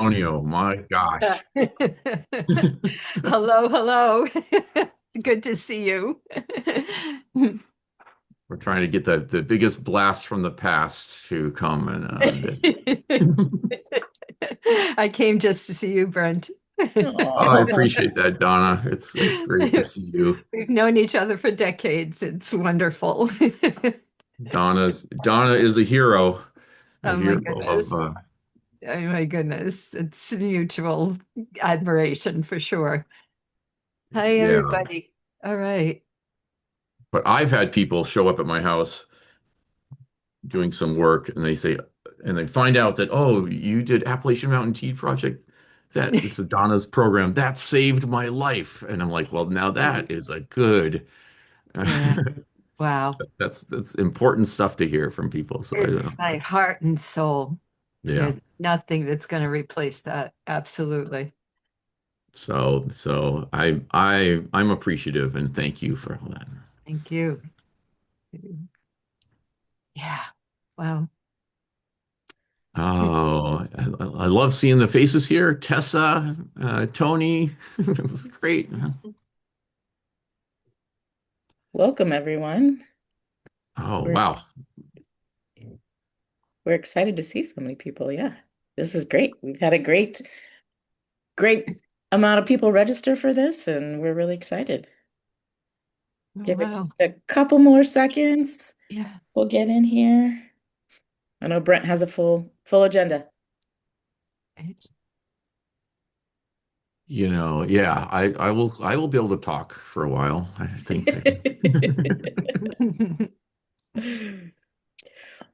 Antonio, my Yeah. gosh. Hello, hello. Good to see you. We're trying to get the biggest blast from the past to come and visit. I came just to see you, Brent. Oh, I Oh, appreciate that, Donna. It's great to see you. We've known each other for decades. It's wonderful. Donna is a Oh my hero of goodness. Oh my goodness. It's mutual admiration for sure. Hi, yeah. everybody. All right. But I've had people show up at my house doing some work and they find out that, oh, you did Appalachian Mountain Tea Project. That it's a Donna's program. That saved my life. And I'm like, well, now that is a good Yeah. Wow. that's important stuff to hear from people. So I It's don't know. my heart and soul. Yeah. There's nothing that's going to replace that. Absolutely. So I'm appreciative and thank you for all that. Thank you. Yeah. Wow. Oh, I love seeing the faces here. Tessa, Tony. This is great. welcome everyone. Oh, We're wow. we're excited to see so many people. Yeah, this is great. We've had a great amount of people register for this, and we're really excited. Oh, Give it wow. just a couple more seconds. Yeah. We'll get in here. I know Brent has a full agenda. Yeah, I will be able to talk for a while. I think.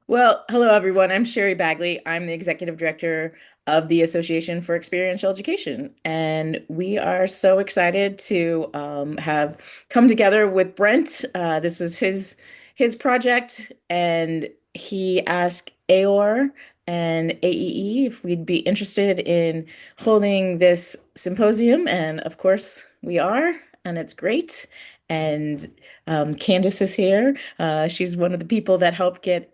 Well, hello everyone. I'm Sherry Bagley. I'm the executive director of the Association for Experiential Education, and we are so excited to have come together with Brent. This is his project, and he asked AOR and AEE if we'd be interested in holding this symposium, and of course we are, and it's great. And Candace is here. She's one of the people that helped get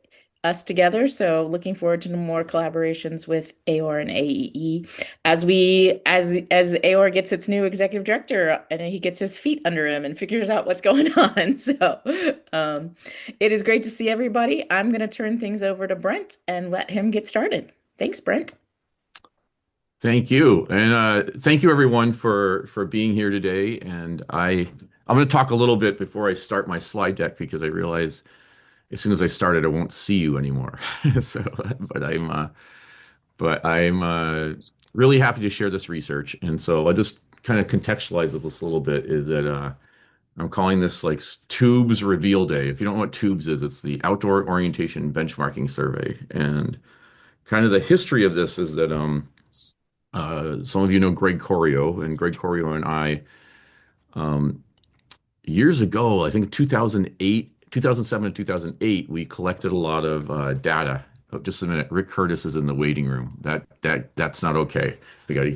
us together. So looking forward to more collaborations with AOR and AEE as AOR gets its new executive director and he gets his feet under him and figures out what's going on. So um, it is great to see everybody. I'm going to turn things over to Brent and let him get started. Thanks, Brent. Thank you. And thank you everyone for being here today. And I'm going to talk a little bit before I start my slide deck because I realize as soon as I start it, I won't see you anymore. So, but I'm really happy to share this research. And so I'll just kind of contextualize this a little bit is that I'm calling this like TOOBS Reveal Day. If you don't know what TOOBS is, it's the Outdoor Orientation Benchmarking Survey. And kind of the history of this is that some of you know Greg Corio, and Greg Corio and I, um, years ago, I think 2008, 2007 to 2008, we collected a lot of data. Oh, just a minute. Rick Curtis is in the waiting room. That's not okay. We got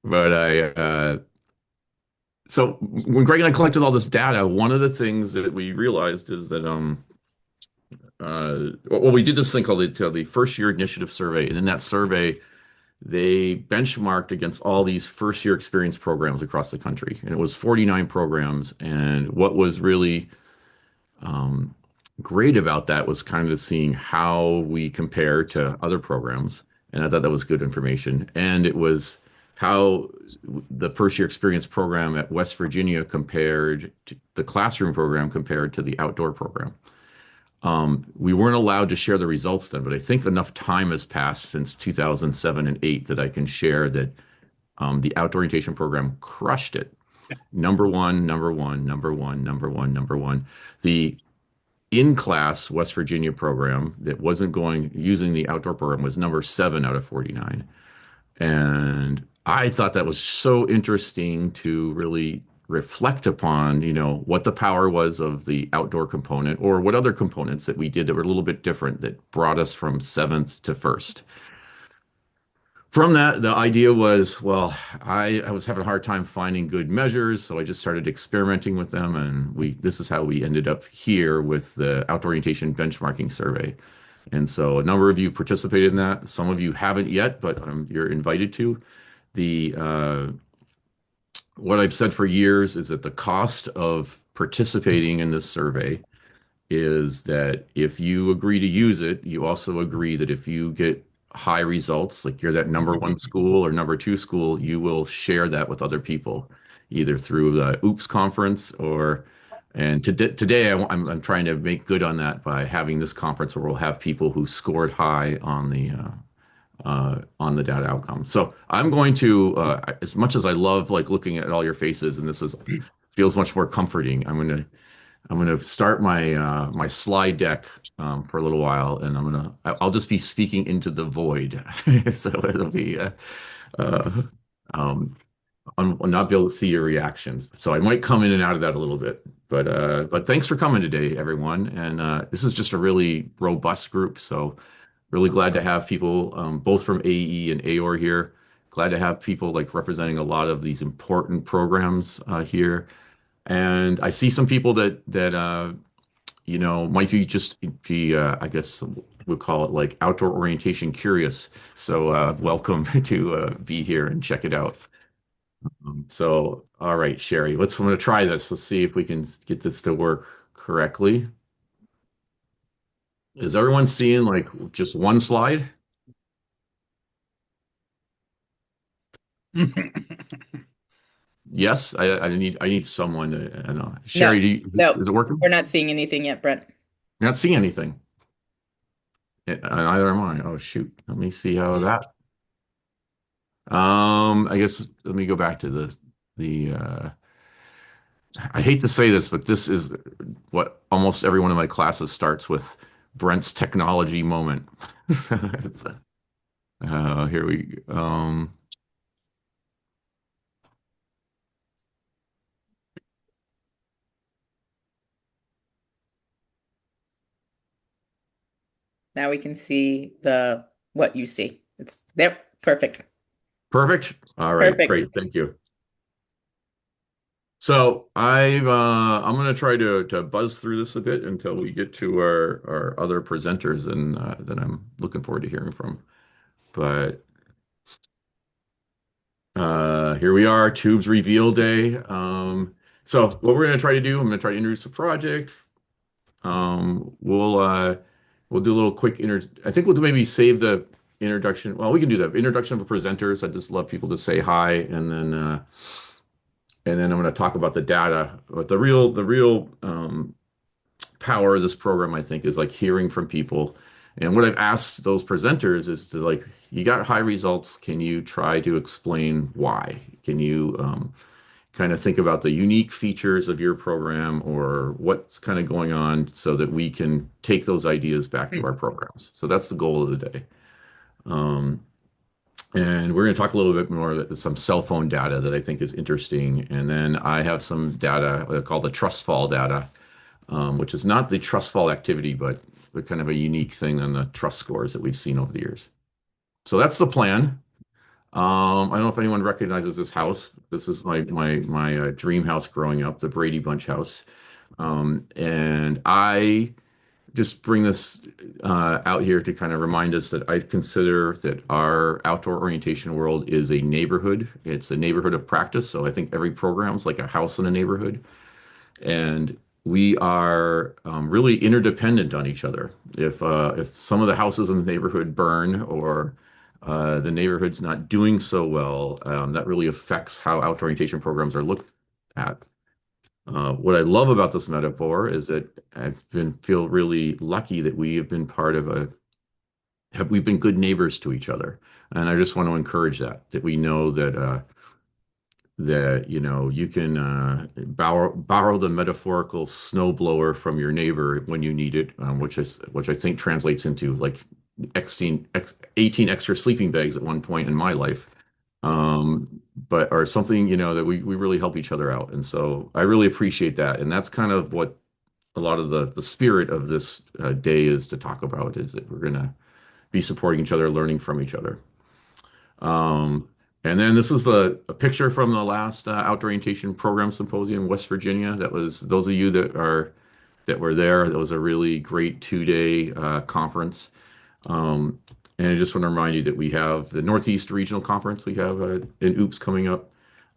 but I so when Greg and I collected all this data, one of the things that we realized is that well, we did this thing called the first year initiative survey, and in that survey they benchmarked against all these first year experience programs across the country, and it was 49 programs. And what was really um, great about that was kind of seeing how we compare to other programs, and I thought that was good information. And it was how the first year experience program at West Virginia compared to the classroom program compared to the outdoor program. We weren't allowed to share the results then, but I think enough time has passed since 2007 and 8 that I can share that the outdoor orientation program crushed it. Number one, number one, number one, number one, number one. The in-class West Virginia program that wasn't going using the outdoor program was number 7 out of 49. And I thought that was so interesting to really reflect upon, what the power was of the outdoor component or what other components that we did that were a little bit different that brought us from seventh to first. From that, the idea was, well, I was having a hard time finding good measures, so I just started experimenting with them, and this is how we ended up here with the outdoor orientation benchmarking survey. And so a number of you participated in that. Some of you haven't yet, but you're invited to. The What I've said for years is that the cost of participating in this survey is that if you agree to use it, you also agree that if you get high results, like you're that number one school or number two school, you will share that with other people, either through the OOPS conference or. And today, I'm trying to make good on that by having this conference where we'll have people who scored high on the data outcome. So I'm going to, as much as I love like looking at all your faces, and this is feels much more comforting. I'm gonna start my slide deck for a little while, and I'll just be speaking into the void. So it'll be uh, um, I'll not be able to see your reactions. So I might come in and out of that a little bit. But thanks for coming today, everyone. And this is just a really robust group. So really glad to have people both from AE and AOR here. Glad to have people like representing a lot of these important programs here. And I see some people that might be just be I guess we'll call it like outdoor orientation curious. So welcome to be here and check it out. So all right, Sherry, I'm gonna try this. Let's see if we can get this to work correctly. Is everyone seeing like just one slide? Yes, I need someone to, I don't know. No, Sherry, no, is it working? we're not seeing anything yet, Brent. You're not seeing anything. Neither am I. Oh shoot. Let me see how that. I guess let me go back to the I hate to say this, but this is what almost every one of my classes starts with Brent's technology moment. So here we Now we can see the what you see. It's there. Perfect. perfect. All right, Perfect. great. Thank you. So I'm gonna try to buzz through this a bit until we get to our other presenters and that I'm looking forward to hearing from. But here we are, Tubes Reveal Day. So what we're gonna try to do, I'm gonna try to introduce the project. We'll do a little quick I think we'll maybe save the introduction. Well, we can do that. Introduction of the presenters. I just love people to say hi, and then I'm going to talk about the data. But the real power of this program, I think, is like hearing from people. And what I've asked those presenters is to like, you got high results. Can you try to explain why? Can you kind of think about the unique features of your program or what's kind of going on so that we can take those ideas back to our programs? So that's the goal of the day. Um, and we're going to talk a little bit more about some cell phone data that I think is interesting. And then I have some data called the trust fall data, which is not the trust fall activity, but kind of a unique thing on the trust scores that we've seen over the years. So that's the plan. I don't know if anyone recognizes this house. This is my dream house growing up, the Brady Bunch house. And I just bring this out here to kind of remind us that I consider that our outdoor orientation world is a neighborhood. It's a neighborhood of practice. So I think every program is like a house in a neighborhood. And we are really interdependent on each other. If some of the houses in the neighborhood burn or the neighborhood's not doing so well, that really affects how outdoor orientation programs are looked at. What I love about this metaphor is that feel really lucky that we have been part of we've been good neighbors to each other. And I just want to encourage that we know that you can borrow the metaphorical snowblower from your neighbor when you need it, which I think translates into like 18 extra sleeping bags at one point in my life, but or something that we really help each other out, and so I really appreciate that, and that's kind of what a lot of the spirit of this day is to talk about, is that we're gonna be supporting each other, learning from each other. And then this is a picture from the last outdoor orientation program symposium in West Virginia. That was those of you that are that were there. It was a really great 2-day conference. Um, and I just want to remind you that we have the Northeast Regional Conference. We have an OOPS coming up.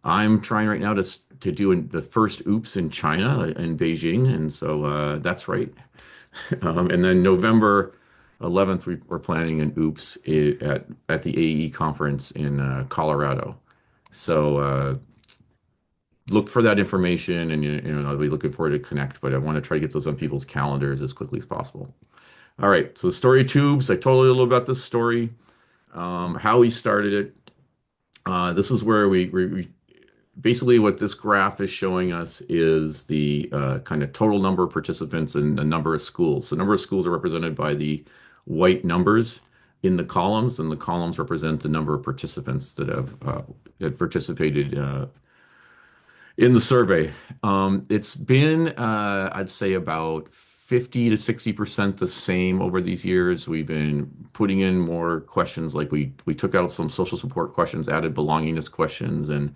I'm trying right now to do the first OOPS in China in Beijing, and so that's right. And then November 11th, we're planning an OOPS at the AE conference in Colorado. So look for that information, and I'll be looking forward to connect. But I want to try to get those on people's calendars as quickly as possible. All right, so the story of Tubes. I told you a little about this story, how we started it. This is where we basically what this graph is showing us is the kind of total number of participants and the number of schools. The number of schools are represented by the white numbers in the columns, and the columns represent the number of participants that participated in the survey. It's been, I'd say, about 50 to 60% the same over these years. We've been putting in more questions, like we took out some social support questions, added belongingness questions, and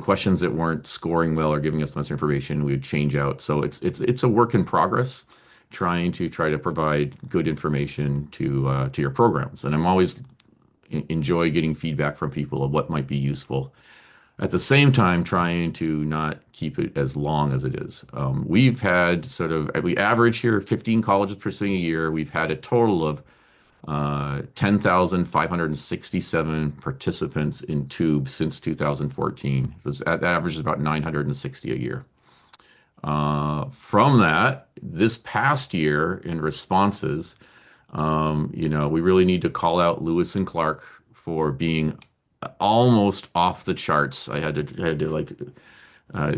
questions that weren't scoring well or giving us much information, we would change out. So it's a work in progress, trying to provide good information to your programs. And I'm always enjoy getting feedback from people of what might be useful. At the same time, trying to not keep it as long as it is. We've had we average here 15 colleges pursuing a year. We've had a total of 10,567 participants in TOOBS since 2014. So that average is about 960 a year. From that, this past year in responses, we really need to call out Lewis and Clark for being almost off the charts. I had to like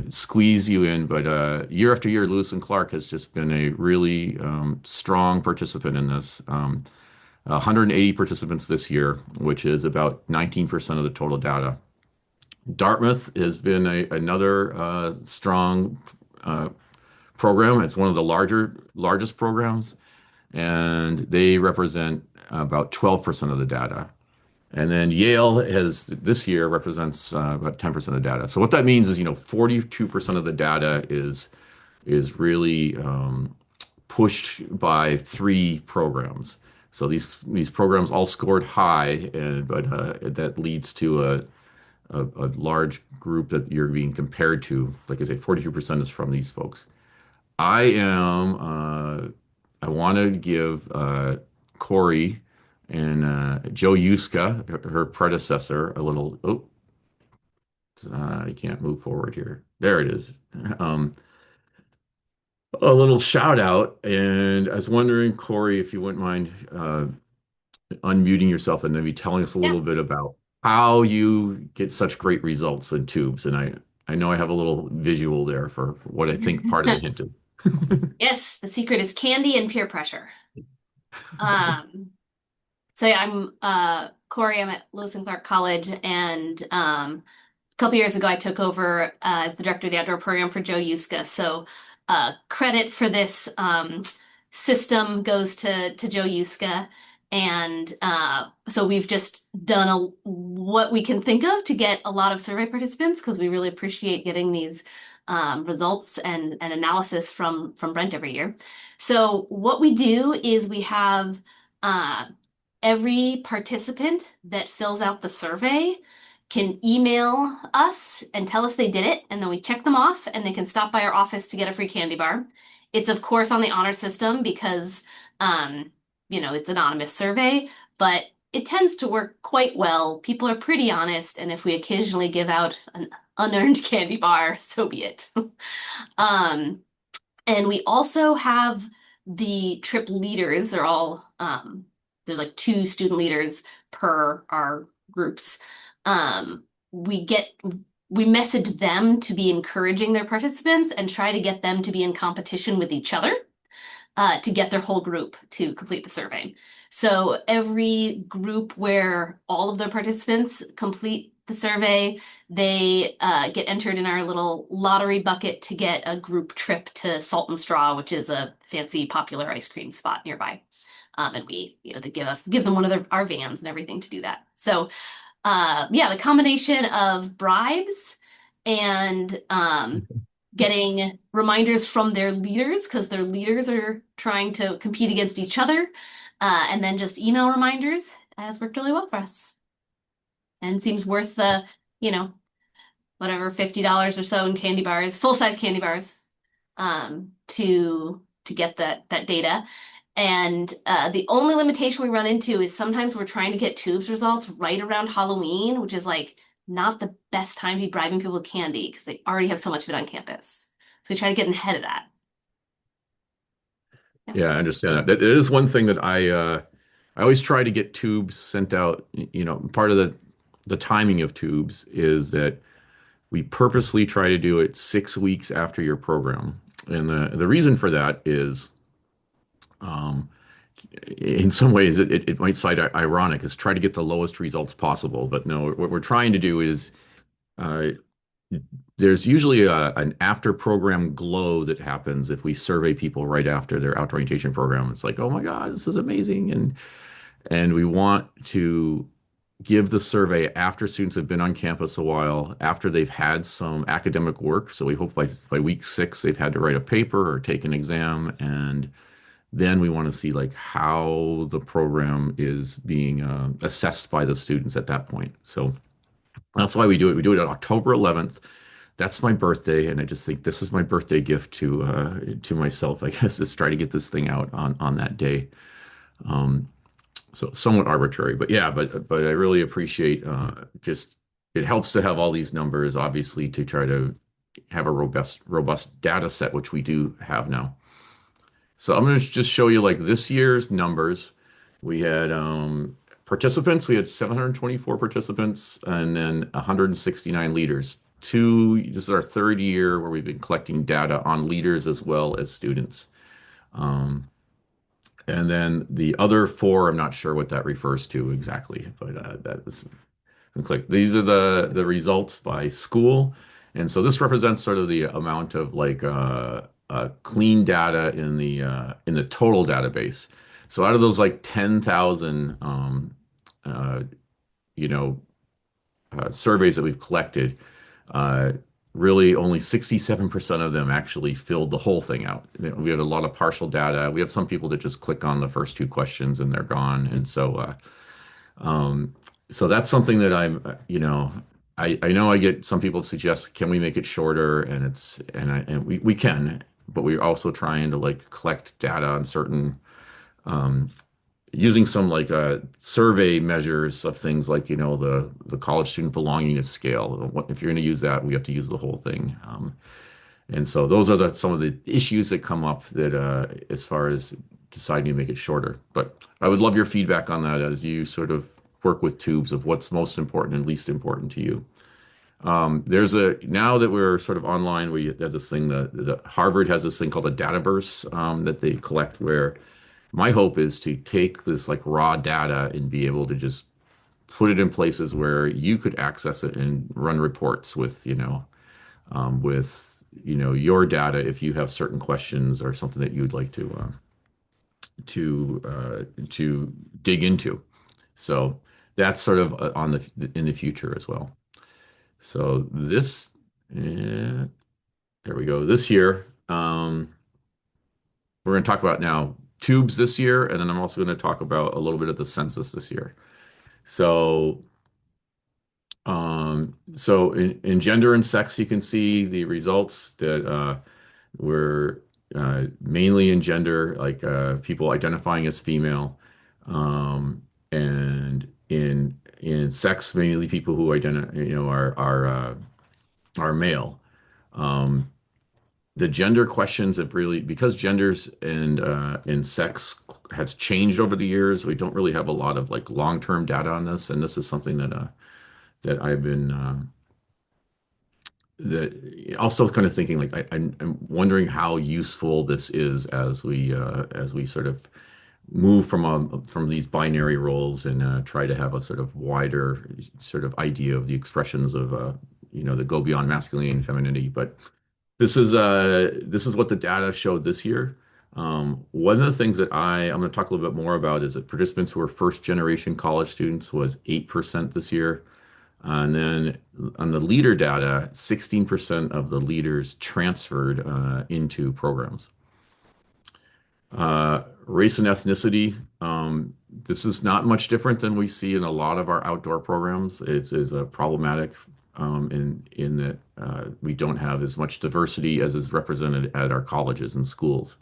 squeeze you in, but year after year, Lewis and Clark has just been a really strong participant in this. 180 participants this year, which is about 19% of the total data. Dartmouth has been another strong program. It's one of the largest programs, and they represent about 12% of the data. And then Yale this year represents about 10% of the data. So what that means is, 42% of the data is really pushed by 3 programs. So these programs all scored high, but that leads to a large group that you're being compared to. Like I say, 42% is from these folks. I want to give Corey and Joe Yuska, her predecessor, a little. Oh, I can't move forward here. There it is. A little shout out, and I was wondering, Corey, if you wouldn't mind unmuting yourself and maybe telling us a Yeah. little bit about how you get such great results in tubes. And I know I have a little visual there for what I think part of the hint is. Yes, the secret is candy and peer pressure. So yeah, I'm Corey. I'm at Lewis and Clark College, and a couple years ago, I took over as the director of the outdoor program for Joe Yuska. So credit for this system goes to Joe Yuska. And so we've just done what we can think of to get a lot of survey participants, because we really appreciate getting these results and analysis from Brent every year. So what we do is we have every participant that fills out the survey can email us and tell us they did it, and then we check them off, and they can stop by our office to get a free candy bar. It's of course on the honor system because it's an anonymous survey, but it tends to work quite well. People are pretty honest, and if we occasionally give out an unearned candy bar, so be it. And we also have the trip leaders. They're all there's like 2 student leaders per our groups. We message them to be encouraging their participants and try to get them to be in competition with each other to get their whole group to complete the survey. So every group where all of their participants complete the survey, they get entered in our little lottery bucket to get a group trip to Salt and Straw, which is a fancy popular ice cream spot nearby. And they give them one of our vans and everything to do that. So the combination of bribes and getting reminders from their leaders because their leaders are trying to compete against each other. And then just email reminders has worked really well for us and seems worth the, you know, whatever, $50 or so in candy bars, full-size candy bars, to get that data. And the only limitation we run into is sometimes we're trying to get TOOBS results right around Halloween, which is like not the best time to be bribing people with candy because they already have so much of it on campus. So we try to get ahead of that. Yeah, I understand that. That is one thing that I always try to get tubes sent out. You know, part of the timing of tubes is that we purposely try to do it 6 weeks after your program. And the reason for that is um, in some ways it might sound ironic is try to get the lowest results possible. But no, what we're trying to do is uh, there's usually an after program glow that happens if we survey people right after their outdoor orientation program. It's like, oh my God, this is amazing. And we want to give the survey after students have been on campus a while, after they've had some academic work. So we hope by week 6 they've had to write a paper or take an exam, and then we want to see like how the program is being assessed by the students at that point. So that's why we do it. We do it on October 11th. That's my birthday, and I just think this is my birthday gift to myself, I guess, is try to get this thing out on that day. Um, so somewhat arbitrary, but yeah, but I really appreciate just it helps to have all these numbers, obviously, to try to have a robust data set, which we do have now. So I'm going to just show you like this year's numbers. We had participants. We had 724 participants, and then 169 leaders. This is our third year where we've been collecting data on leaders as well as students. Um, and then the other four, I'm not sure what that refers to exactly, but that is click. These are the results by school, and so this represents sort of the amount of like clean data in the total database. So out of those like 10,000 uh, you know surveys that we've collected, uh, really only 67% of them actually filled the whole thing out. We had a lot of partial data. We have some people that just click on the first two questions and they're gone. And um, so that's something that I know I get some people suggest, can we make it shorter? And we can, but we're also trying to like collect data on certain um, using some like survey measures of things like the college student belongingness scale. If you're going to use that, we have to use the whole thing. And so those are some of the issues that come up that as far as deciding to make it shorter. But I would love your feedback on that as you sort of work with tubes of what's most important and least important to you. Now that we're sort of online, there's this thing the Harvard has this thing called a Dataverse that they collect where my hope is to take this like raw data and be able to just put it in places where you could access it and run reports with your data if you have certain questions or something that you would like to dig into. So that's sort of in the future as well. So there we go. This year, we're going to talk about now tubes this year, and then I'm also going to talk about a little bit of the census this year. So, in gender and sex, you can see the results that were mainly in gender, like people identifying as female, and in sex, mainly people who are male. Um, the gender questions have really, because genders and sex has changed over the years, we don't really have a lot of like long-term data on this, and this is something that I've been that also kind of thinking like I'm wondering how useful this is as we sort of move from these binary roles and try to have a sort of wider sort of idea of the expressions of that go beyond masculinity and femininity. But this is what the data showed this year. One of the things that I'm going to talk a little bit more about is that participants who are first generation college students was 8% this year. And then on the leader data, 16% of the leaders transferred into programs. Race and ethnicity. This is not much different than we see in a lot of our outdoor programs. It's is a problematic in that we don't have as much diversity as is represented at our colleges and schools.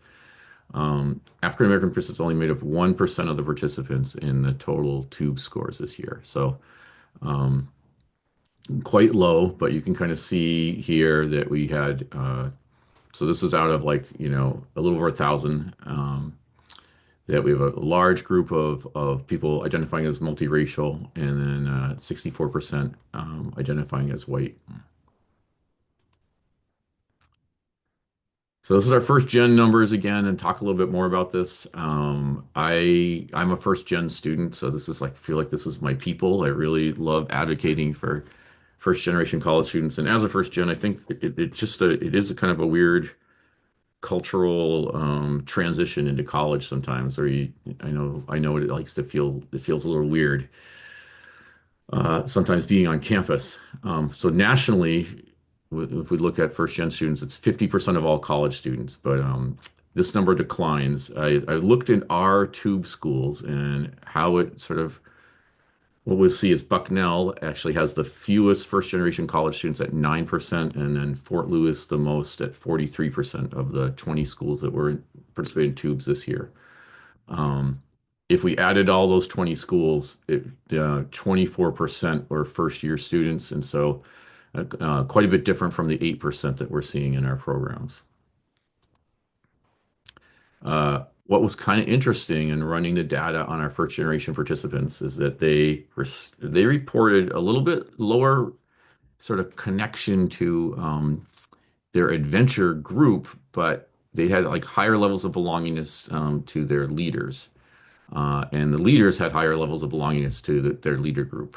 African American participants only made up 1% of the participants in the total TOOBS scores this year. So quite low, but you can kind of see here that we had, so this is out of like, a little over 1,000, that we have a large group of people identifying as multiracial and then 64% identifying as white. So this is our first gen numbers again, and talk a little bit more about this. I'm a first gen student, so this is like feel like this is my people. I really love advocating for first generation college students, and as a first gen, I think it is a kind of a weird cultural transition into college sometimes, or I know it feels a little weird sometimes being on campus. So nationally, if we look at first gen students, it's 50% of all college students, but this number declines. I looked at our tube schools and how it sort of what we'll see is Bucknell actually has the fewest first generation college students at 9%, and then Fort Lewis the most at 43% of the 20 schools that were participating in tubes this year. If we added all those 20 schools, 24% were first year students, and so quite a bit different from the 8% that we're seeing in our programs. What was kind of interesting in running the data on our first generation participants is that they reported a little bit lower sort of connection to their adventure group, but they had like higher levels of belongingness to their leaders, and the leaders had higher levels of belongingness to their leader group.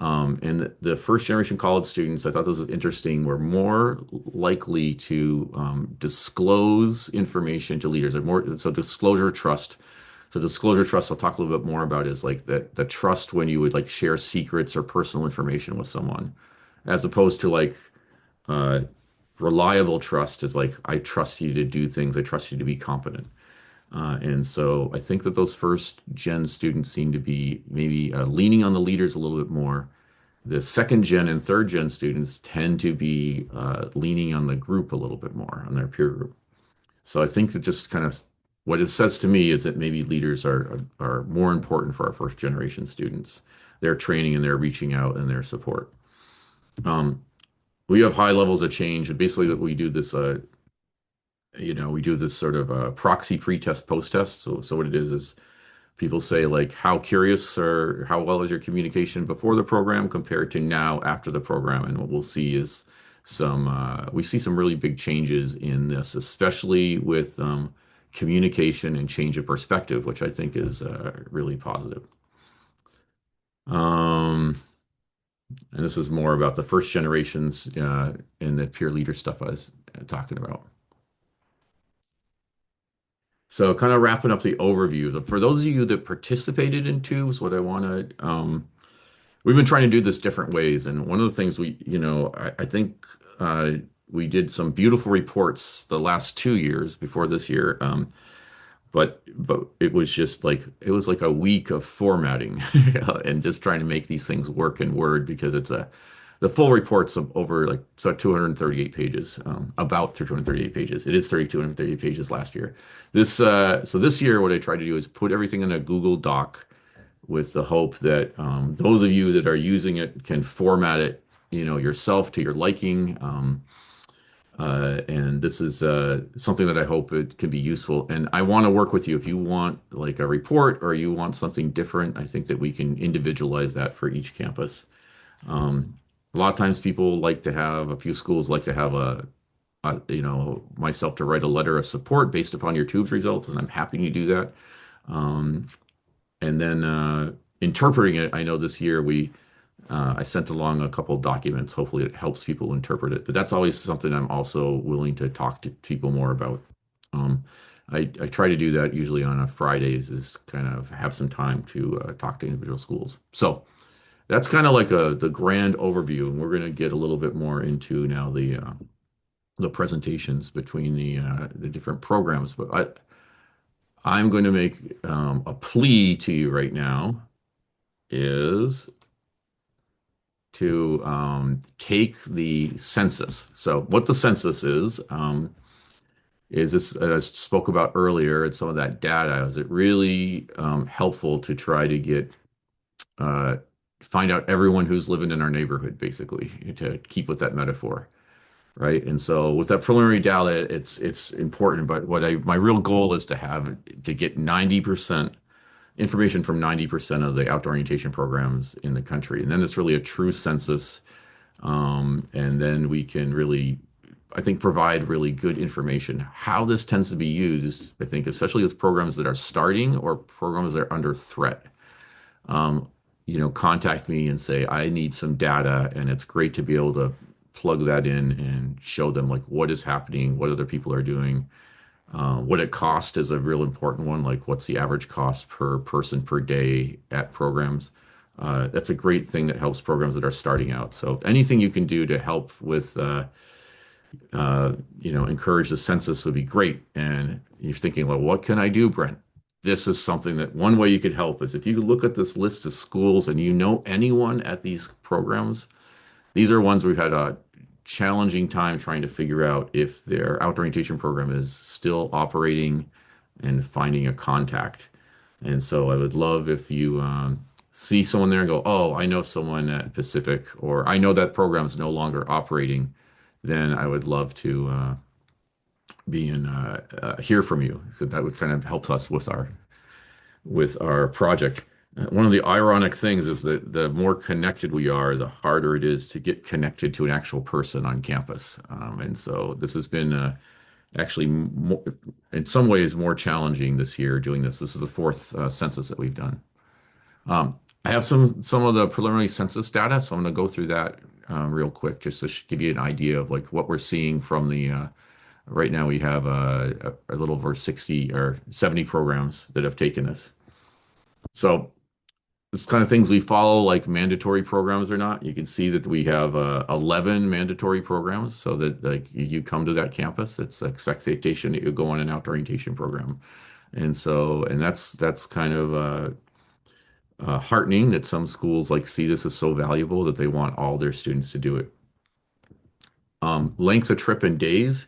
And the first generation college students, I thought this was interesting, were more likely to disclose information to leaders. So disclosure trust. So disclosure trust, I'll talk a little bit more about is like the trust when you would like share secrets or personal information with someone, as opposed to like uh, reliable trust is like I trust you to do things, I trust you to be competent. And so I think that those first gen students seem to be maybe leaning on the leaders a little bit more. The second gen and third gen students tend to be leaning on the group a little bit more, on their peer group. So I think that just kind of what it says to me is that maybe leaders are more important for our first generation students. Their training and their reaching out and their support. We have high levels of change, and basically we do this we do this sort of proxy pre-test post-test. So what it is people say like how curious or how well is your communication before the program compared to now after the program, and what we'll see is we see some really big changes in this, especially with communication and change of perspective, which I think is really positive. And this is more about the first generations and the peer leader stuff I was talking about. So kind of wrapping up the overview. For those of you that participated in tubes, what I want to, we've been trying to do this different ways. And one of the things I think we did some beautiful reports the last 2 years before this year. But it was just like it was like a week of formatting and just trying to make these things work in Word because the full report's over like 238 pages, about 238 pages. It is 238 pages last year. This year, what I tried to do is put everything in a Google Doc with the hope that those of you that are using it can format it, yourself to your liking. And this is something that I hope it can be useful. And I want to work with you if you want like a report or you want something different. I think that we can individualize that for each campus. A lot of times people like to have a few schools like to have myself to write a letter of support based upon your tubes results, and I'm happy to do that. And then interpreting it, I know this year I sent along a couple of documents. Hopefully it helps people interpret it, but that's always something I'm also willing to talk to people more about. I try to do that usually on a Fridays is kind of have some time to talk to individual schools. So that's kind of like the grand overview, and we're going to get a little bit more into now the presentations between the different programs. But I'm going to make a plea to you right now is to take the census. So what the census is this, as I spoke about earlier, and some of that data. Is it really helpful to try to get uh, find out everyone who's living in our neighborhood, basically, to keep with that metaphor, right? And so with that preliminary data, it's important. But my real goal is to get 90% information from 90% of the outdoor orientation programs in the country, and then it's really a true census. And then we can really, I think, provide really good information. How this tends to be used, I think, especially with programs that are starting or programs that are under threat. Um, Contact me and say, I need some data, and it's great to be able to plug that in and show them like what is happening, what other people are doing, what it cost is a real important one, like what's the average cost per person per day at programs. That's a great thing that helps programs that are starting out. So anything you can do to help with, encourage the census would be great. And you're thinking, well, what can I do, Brent? This is something that one way you could help is if you look at this list of schools and you know anyone at these programs, these are ones we've had a challenging time trying to figure out if their outdoor orientation program is still operating and finding a contact. And so I would love if you see someone there and go, oh, I know someone at Pacific, or I know that program is no longer operating. Then I would love to hear from you. So that would kind of help us with our project. One of the ironic things is that the more connected we are, the harder it is to get connected to an actual person on campus. And so this has been actually more, in some ways more challenging this year doing this. This is the fourth census that we've done. I have some of the preliminary census data, so I'm going to go through that real quick just to give you an idea of like what we're seeing from the right now. We have a little over 60 or 70 programs that have taken this. So this kind of things we follow, like mandatory programs or not. You can see that we have 11 mandatory programs, so that like you come to that campus, it's expectation that you go on an outdoor orientation program, and that's kind of heartening that some schools like see this as so valuable that they want all their students to do it. Length of trip in days.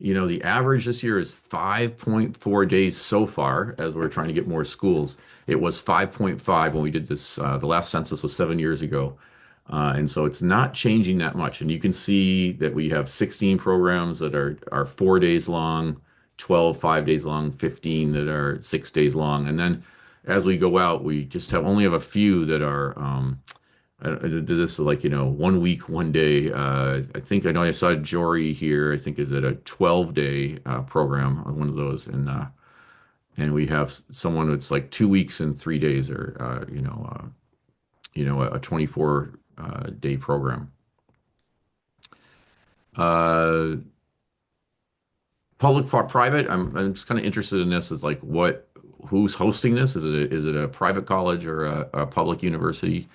The average this year is 5.4 days so far as we're trying to get more schools. It was 5.5 when we did this. The last census was 7 years ago. And so it's not changing that much. And you can see that we have 16 programs that are 4 days long, 12, 5 days long, 15 that are 6 days long. And then as we go out, we just only have a few that are I did this like, 1 week, 1 day. I think I know I saw Jory here. I think is it a 12-day program on one of those, and we have someone that's like 2 weeks and 3 days, or a 24 day program. Uh, Private. I'm just kind of interested in this. Is like who's hosting this? Is it a private college or a public university?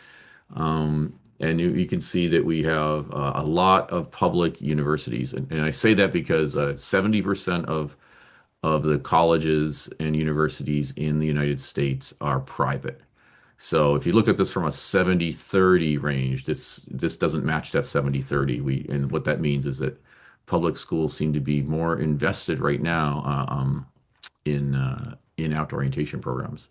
And you can see that we have a lot of public universities, and I say that because 70% of the colleges and universities in the United States are private. So if you look at this from a 70-30 range, this doesn't match that 70-30. And what that means is that public schools seem to be more invested right now in outdoor orientation programs.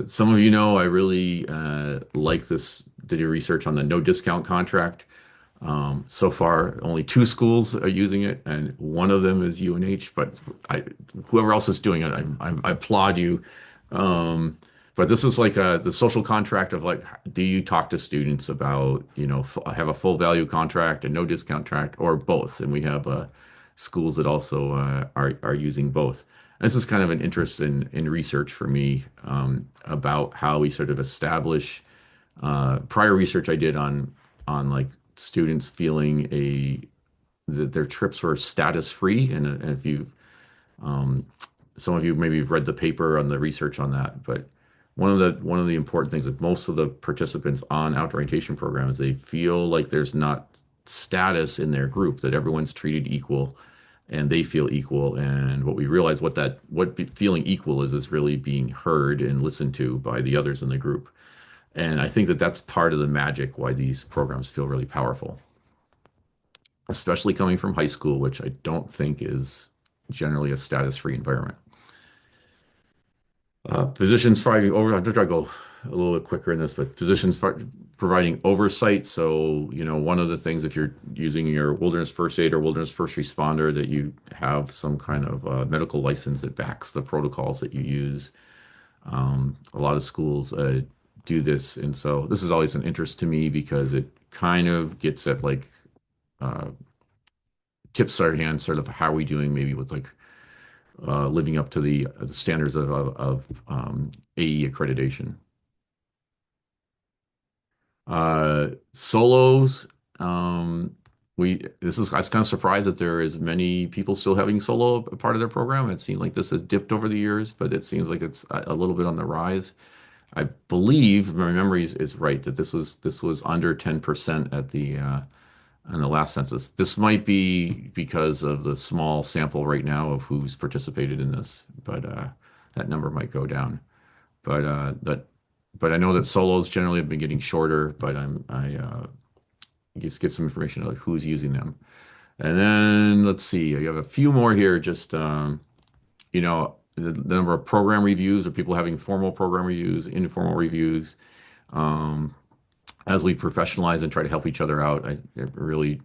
Some of you know I really like this. Did your research on the no discount contract. So far, only two schools are using it, and one of them is UNH. But whoever else is doing it, I applaud you. But this is like the social contract of like, do you talk to students about, have a full value contract and no discount contract, or both? And we have schools that also are using both. This is kind of an interest in research for me about how we sort of establish prior research I did on like students feeling that their trips were status free, and if you some of you maybe have read the paper on the research on that, but one of the important things that most of the participants on outdoor orientation programs, they feel like there's not status in their group, that everyone's treated equal and they feel equal. And what we realize feeling equal is really being heard and listened to by the others in the group. And I think that that's part of the magic why these programs feel really powerful, especially coming from high school, which I don't think is generally a status-free environment. Physicians providing over, I'll try to go a little bit quicker in this, but providing oversight. So, one of the things, if you're using your wilderness first aid or wilderness first responder, that you have some kind of medical license that backs the protocols that you use. A lot of schools do this. And so this is always an interest to me because it kind of gets at like uh, tips our hand, sort of how are we doing maybe with like living up to the standards of AE accreditation. Solos, I was kind of surprised that there is many people still having solo a part of their program. It seemed like this has dipped over the years, but it seems like it's a little bit on the rise. I believe my memory is right that this was under 10% at the in the last census. This might be because of the small sample right now of who's participated in this, but that number might go down. But but I know that solos generally have been getting shorter. But I just get some information on like who's using them. And then let's see, I have a few more here. Just the number of program reviews, or people having formal program reviews, informal reviews. Um, as we professionalize and try to help each other out, I really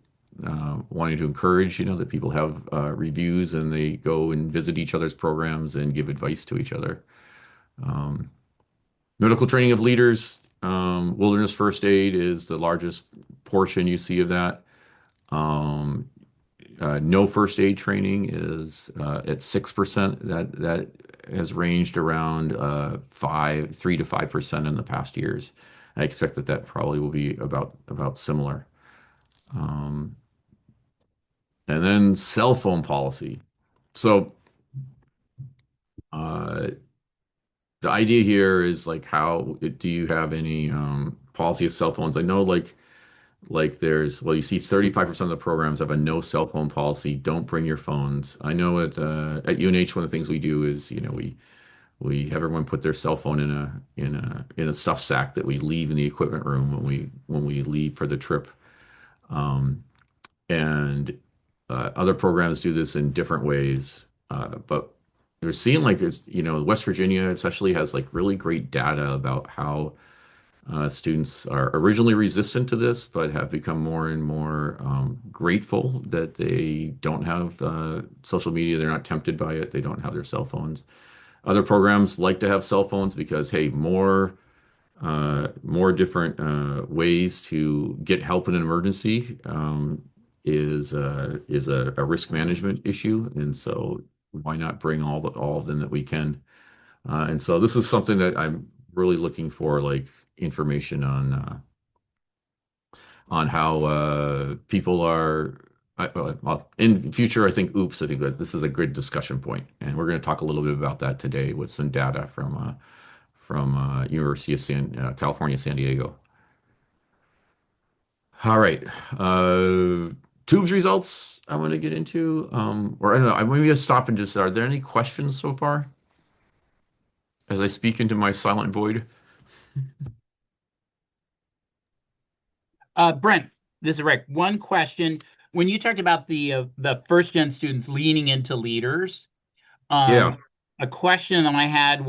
wanting to encourage, that people have reviews and they go and visit each other's programs and give advice to each other. Um, Medical training of leaders, wilderness first aid is the largest portion you see of that. Um, no first aid training is at 6%. That has ranged around 3 to 5% in the past years. I expect that probably will be about similar. Um, and then cell phone policy. So uh, the idea here is like, how do you have any policy of cell phones? I know like you see 35% of the programs have a no cell phone policy. Don't bring your phones. I know at UNH, one of the things we do is, we have everyone put their cell phone in a stuff sack that we leave in the equipment room when we leave for the trip. Um, and other programs do this in different ways. But we're seeing like it's, West Virginia especially has like really great data about how students are originally resistant to this, but have become more and more grateful that they don't have social media. They're not tempted by it. They don't have their cell phones. Other programs like to have cell phones because, hey, more different ways to get help in an emergency is a risk management issue, and so why not bring all of them that we can? And so this is something that I'm really looking for, like information on how people are. Well, in future, I think that this is a good discussion point, and we're going to talk a little bit about that today with some data from University of California, San Diego. All right. TOOBS results I want to get into. Or I don't know, I'm maybe just stop and just, are there any questions so far as I speak into my silent void? Brent, this is Rick. One question. When you talked about the first gen students leaning into leaders, Yeah. a question that I had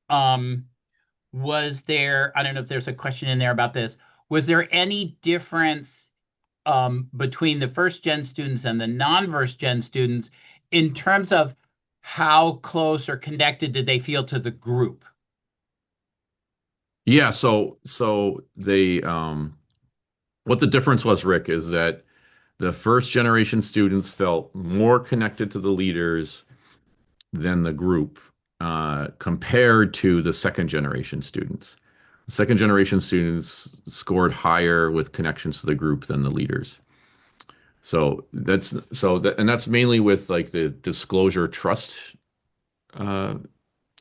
um, was there, I don't know if there's a question in there about this, was there any difference between the first gen students and the non-first gen students in terms of how close or connected did they feel to the group? Yeah, so they what the difference was, Rick, is that the first generation students felt more connected to the leaders than the group compared to the second generation students. Second generation students scored higher with connections to the group than the leaders. And that's mainly with like the disclosure trust uh,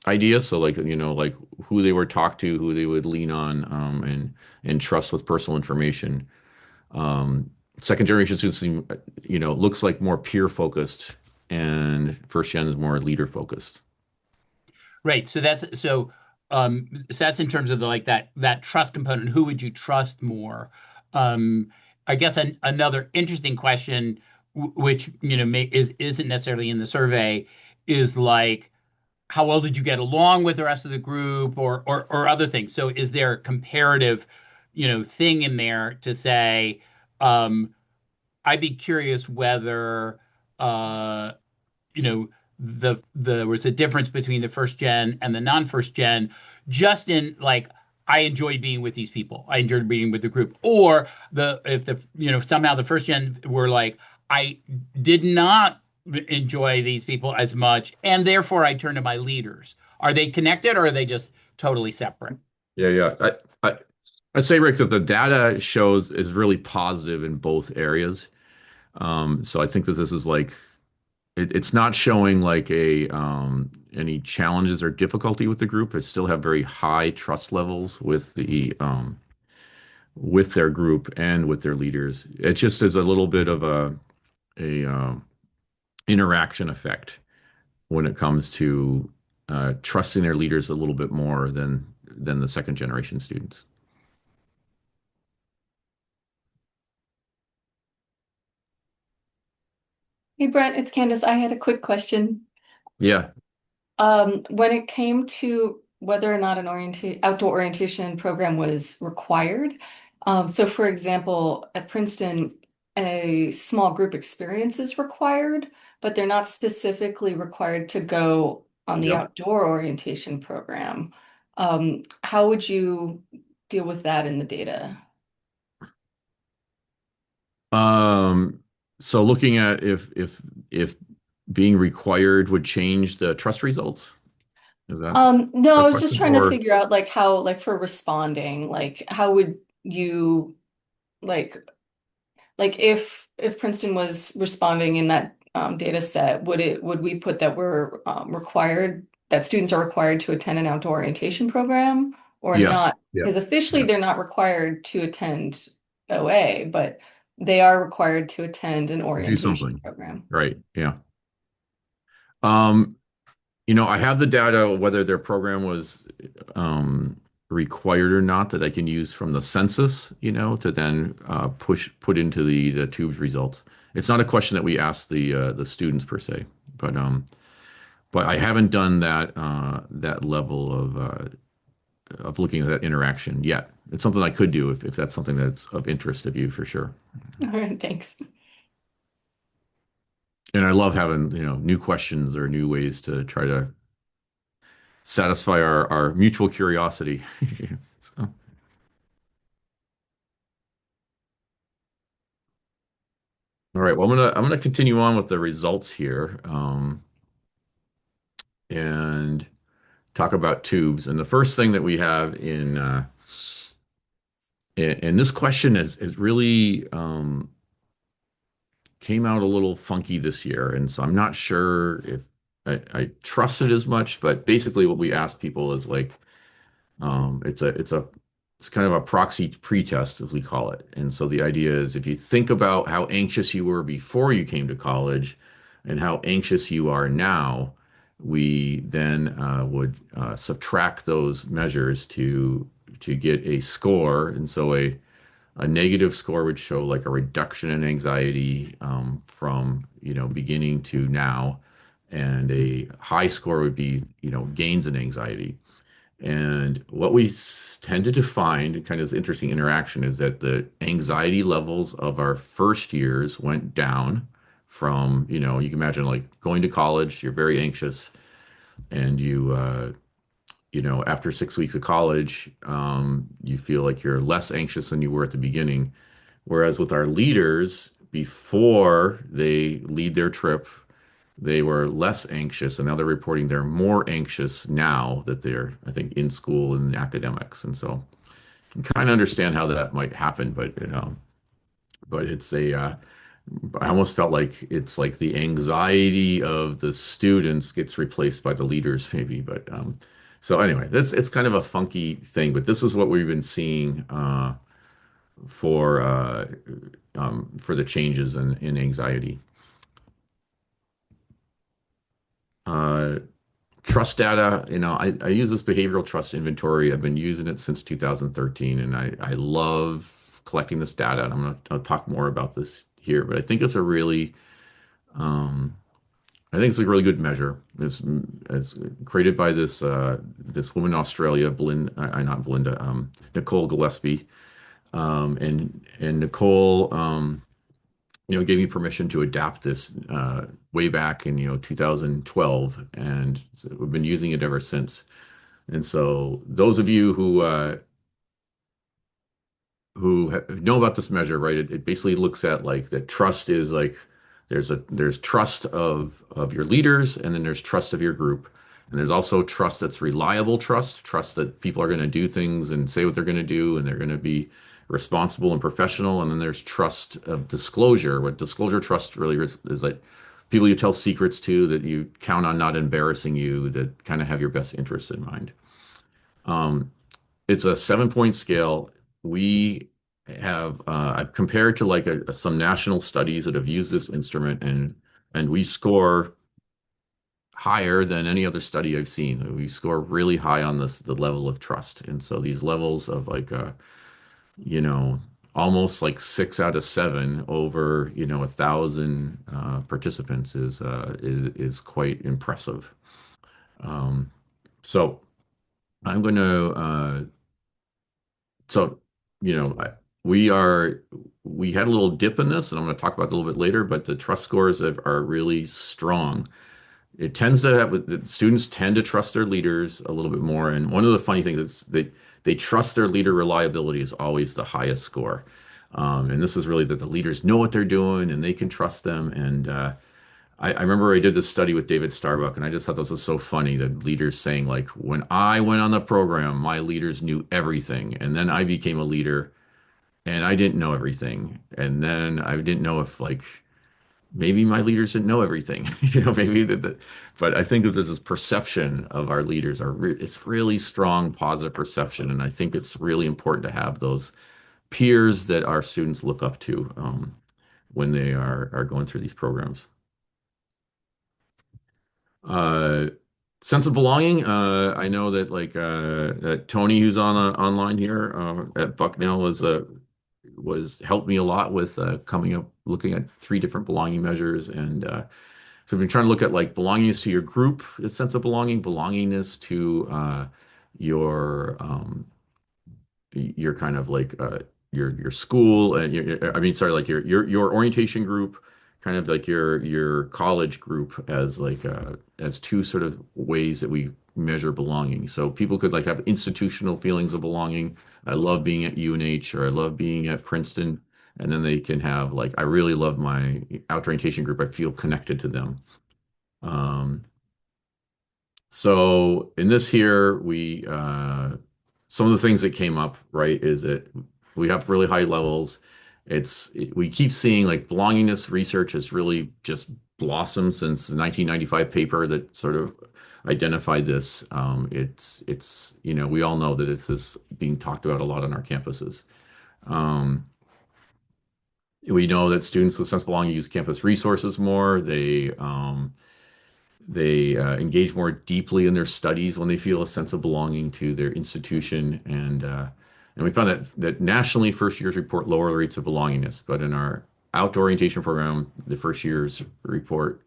idea. So like, like who they were talked to, who they would lean on, and trust with personal information. Um, Second generation students seem, looks like more peer focused, and first gen is more leader focused. Right. So that's in terms of the like that trust component. Who would you trust more? Um, I guess another interesting question, which isn't necessarily in the survey, is like how well did you get along with the rest of the group, or other things. So is there a comparative, thing in there to say, um, I'd be curious whether uh, you know there was a difference between the first gen and the non-first gen, just in like I enjoyed being with these people, I enjoyed being with the group, or the if the somehow the first gen were like I did not enjoy these people as much and therefore I turned to my leaders. Are they connected or are they just totally separate? Yeah, yeah. I'd say, Rick, that the data shows is really positive in both areas. So I think that this is like it's not showing like a any challenges or difficulty with the group. They still have very high trust levels with their group and with their leaders. It just is a little bit of a interaction effect when it comes to trusting their leaders a little bit more than the second generation students. Hey Brent, it's Candace. I had a quick question. Yeah. When it came to whether or not an outdoor orientation program was required, so for example, at Princeton, a small group experience is required, but they're not specifically required to go on the Yep. outdoor orientation program. How would you deal with that in the data? Um, so looking at if being required would change the trust results, is that No, the I was just question? trying to Or figure out like how, like for responding, like how would you like if Princeton was responding in that data set, would we put that we're required that students are required to attend an outdoor orientation program or yes, not? yeah, Because officially yeah, they're not required to attend OA, but they are required to attend an do orientation something, program. right? Yeah. Um, I have the data whether their program was required or not that I can use from the census, to then put into the TOOBS results. It's not a question that we ask the students per se, but I haven't done that level of looking at that interaction yet. It's something I could do if that's something that's of interest of you for sure. All right, thanks. And I love having, new questions or new ways to try to satisfy our mutual curiosity. So, all right. Well, I'm gonna continue on with the results here, and talk about tubes. And the first thing that we have in this question is really came out a little funky this year, and so I'm not sure if I trust it as much. But basically, what we ask people is like, it's kind of a proxy pretest, as we call it. And so the idea is, if you think about how anxious you were before you came to college, and how anxious you are now, we then would subtract those measures to get a score. And so a negative score would show like a reduction in anxiety from beginning to now, and a high score would be gains in anxiety. And what we tended to find, kind of this interesting interaction, is that the anxiety levels of our first years went down from, you can imagine like going to college, you're very anxious, and after 6 weeks of college, you feel like you're less anxious than you were at the beginning. Whereas with our leaders, before they lead their trip, they were less anxious, and now they're reporting they're more anxious now that they're, I think, in school and academics. And so you can kind of understand how that might happen, but it's I almost felt like it's like the anxiety of the students gets replaced by the leaders, maybe. But so anyway, this it's kind of a funky thing, but this is what we've been seeing for for the changes in anxiety. Uh, Trust data, I use this behavioral trust inventory. I've been using it since 2013, and I love collecting this data. And I'm going to talk more about this here, but um, I think it's a really good measure. It's created by this woman in Australia, not Belinda, Nicole Gillespie, and Nicole, gave me permission to adapt this way back in 2012, and so we've been using it ever since. And so those of you who know about this measure, right? It basically looks at like that trust is like there's trust of your leaders, and then there's trust of your group, and there's also trust that's reliable trust that people are going to do things and say what they're going to do, and they're going to be responsible and professional, and then there's trust of disclosure. What disclosure trust really is like people you tell secrets to, that you count on not embarrassing you, that kind of have your best interests in mind. Um, it's a 7 point scale. We have I've compared to like some national studies that have used this instrument, and we score higher than any other study I've seen. We score really high on the level of trust. And so these levels of like you know, almost like 6 out of 7 over, 1,000 participants is quite impressive. Um, so I'm going to So, you know, I, we are we had a little dip in this, and I'm going to talk about it a little bit later, but the trust scores are really strong. It tends to have the students tend to trust their leaders a little bit more, and one of the funny things is they trust their leader reliability is always the highest score. And this is really that the leaders know what they're doing and they can trust them. And I remember I did this study with David Starbuck, and I just thought this was so funny. The leaders saying like, when I went on the program, my leaders knew everything, and then I became a leader, and I didn't know everything, and then I didn't know if like maybe my leaders didn't know everything, maybe but I think that there's this perception of our leaders it's really strong positive perception, and I think it's really important to have those peers that our students look up to when they are going through these programs. Uh, Sense of belonging. I know that like Tony, who's on online here at Bucknell, was helped me a lot with coming up, looking at 3 different belonging measures, and so we've been trying to look at like belongingness to your group, a sense of belonging, belongingness to your kind of like your school and I mean, sorry, like your orientation group, kind of like your college group, as like as 2 sort of ways that we measure belonging. So people could like have institutional feelings of belonging. I love being at UNH, or I love being at Princeton. And then they can have like, I really love my outdoor orientation group. I feel connected to them. Um, so in this here, we some of the things that came up, right, is that we have really high levels. We keep seeing like belongingness research has really just blossomed since the 1995 paper that sort of identified this. We all know that it's this being talked about a lot on our campuses. Um, we know that students with sense of belonging use campus resources more. They engage more deeply in their studies when they feel a sense of belonging to their institution, and we found that nationally, first years report lower rates of belongingness, but in our outdoor orientation program, the first years report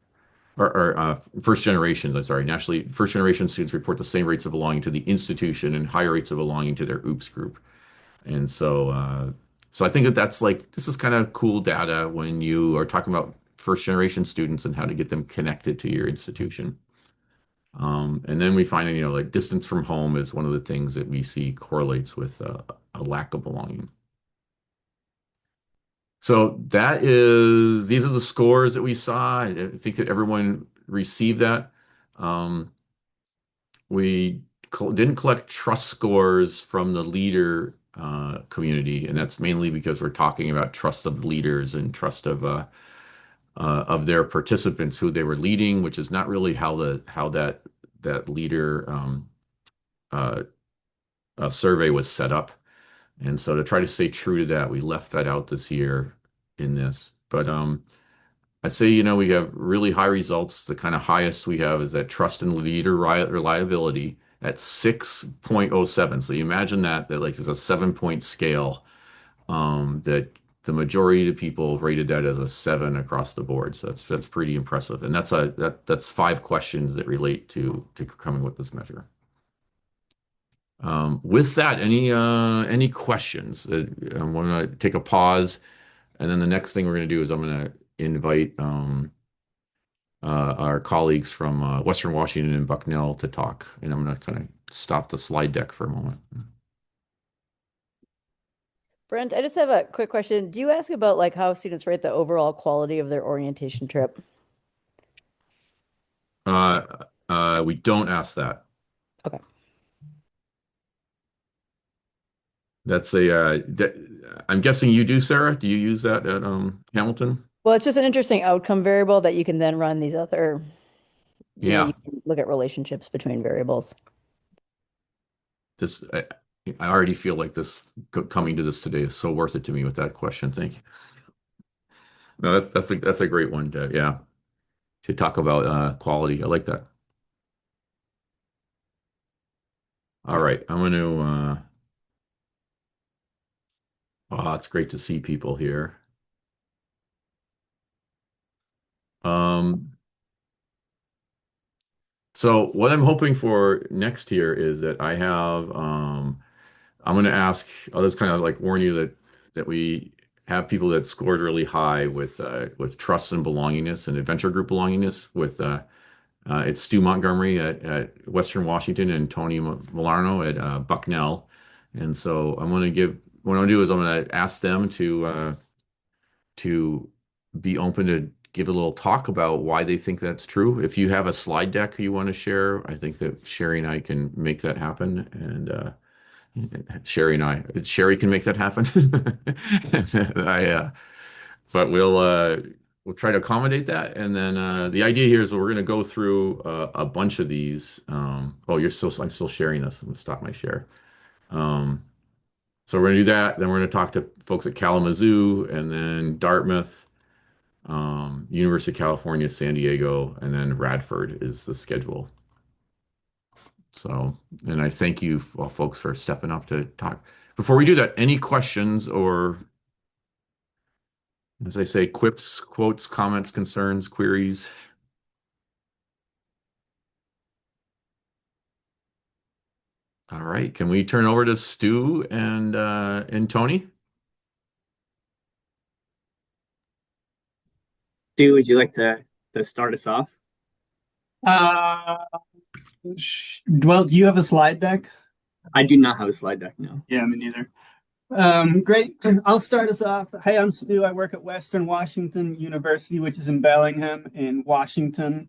or first generation, I'm sorry, nationally, first generation students report the same rates of belonging to the institution and higher rates of belonging to their OOPS group. And so I think that that's like, this is kind of cool data when you are talking about first generation students and how to get them connected to your institution. And then we find, like distance from home is one of the things that we see correlates with a lack of belonging. So these are the scores that we saw. I think that everyone received that. Um, we didn't collect trust scores from the leader community, and that's mainly because we're talking about trust of the leaders and trust of their participants who they were leading, which is not really how that leader uh, survey was set up. And so to try to stay true to that, we left that out this year in this. But I'd say, we have really high results. The kind of highest we have is that trust and leader reliability at 6.07. So you imagine that like there's a 7-point scale, that the majority of people rated that as a 7 across the board. So that's pretty impressive. And that's 5 questions that relate to coming with this measure. With that, any questions? I'm going to take a pause, and then the next thing we're going to do is I'm going to invite our colleagues from Western Washington and Bucknell to talk, and I'm going to kind of stop the slide deck for a moment. Brent, I just have a quick question. Do you ask about like how students rate the overall quality of their orientation trip? We don't ask that. Okay. I'm guessing you do, Sarah. Do you use that at Hamilton? Well, it's just an interesting outcome variable that you can then run these other, Yeah. you can look at relationships between variables. This I already feel like coming to this today is so worth it to me with that question. Thank you. No, that's a great one to talk about quality. I like that. All right, I'm going to. Oh, it's great to see people here. So what I'm hoping for next year is that I'm going to ask. I'll just kind of like warn you that we have people that scored really high with trust and belongingness and adventure group belongingness with it's Stu Montgomery at Western Washington and Tony Milano at Bucknell. And so what I'm going to do is I'm going to ask them to be open to give a little talk about why they think that's true. If you have a slide deck you want to share, I think that Sherry and I can make that happen. And Sherry can make that happen. But we'll try to accommodate that. And then the idea here is we're going to go through a bunch of these. I'm still sharing this. I'm going to stop my share. So we're going to do that. Then we're going to talk to folks at Kalamazoo and then Dartmouth, University of California, San Diego, and then Radford is the schedule. So, and I thank you folks for stepping up to talk. Before we do that, any questions or, as I say, quips, quotes, comments, concerns, queries? All right, can we turn over to Stu and Tony? Stu, would you like to start us off? Well, do you have a slide deck? I do not have a slide deck, no. Yeah, me neither. Great. I'll start us off. Hey, I'm Stu. I work at Western Washington University, which is in Bellingham in Washington.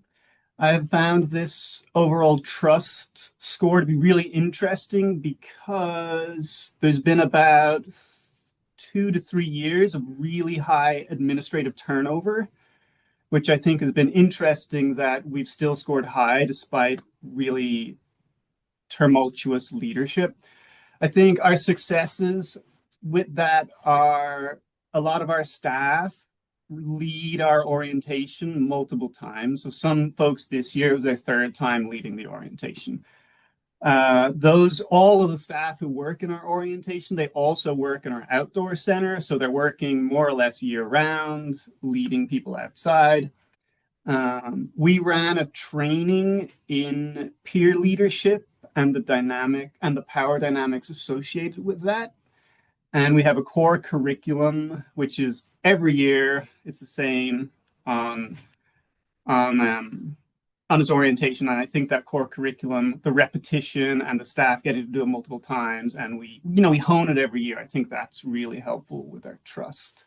I have found this overall trust score to be really interesting because there's been about 2 to 3 years of really high administrative turnover, which I think has been interesting that we've still scored high despite really tumultuous leadership. I think our successes with that are a lot of our staff lead our orientation multiple times. So some folks this year, it was their 3rd time leading the orientation. All of the staff who work in our orientation, they also work in our outdoor center. So they're working more or less year round, leading people outside. We ran a training in peer leadership and the power dynamics associated with that. And we have a core curriculum, which is every year, it's the same on his orientation. And I think that core curriculum, the repetition and the staff getting to do it multiple times, and we hone it every year. I think that's really helpful with our trust.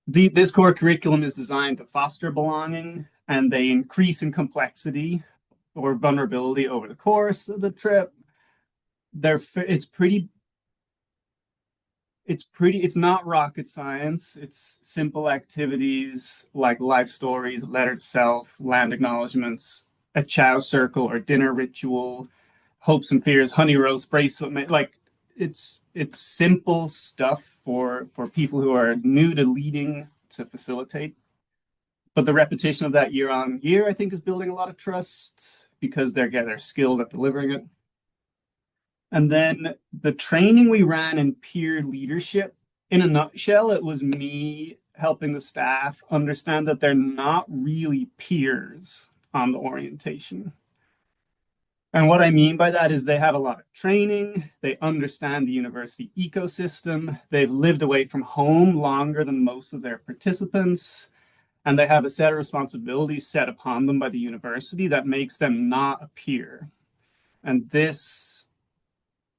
This core curriculum is designed to foster belonging, and they increase in complexity or vulnerability over the course of the trip. it's not rocket science. It's simple activities like life stories, letter to self, land acknowledgements, a chow circle or dinner ritual, hopes and fears, honey roast, bracelet. Like it's simple stuff for people who are new to leading to facilitate. But the repetition of that year on year, I think, is building a lot of trust because they're skilled at delivering it. And then the training we ran in peer leadership, in a nutshell, it was me helping the staff understand that they're not really peers on the orientation. And what I mean by that is they have a lot of training, they understand the university ecosystem, they've lived away from home longer than most of their participants, and they have a set of responsibilities set upon them by the university that makes them not a peer. And this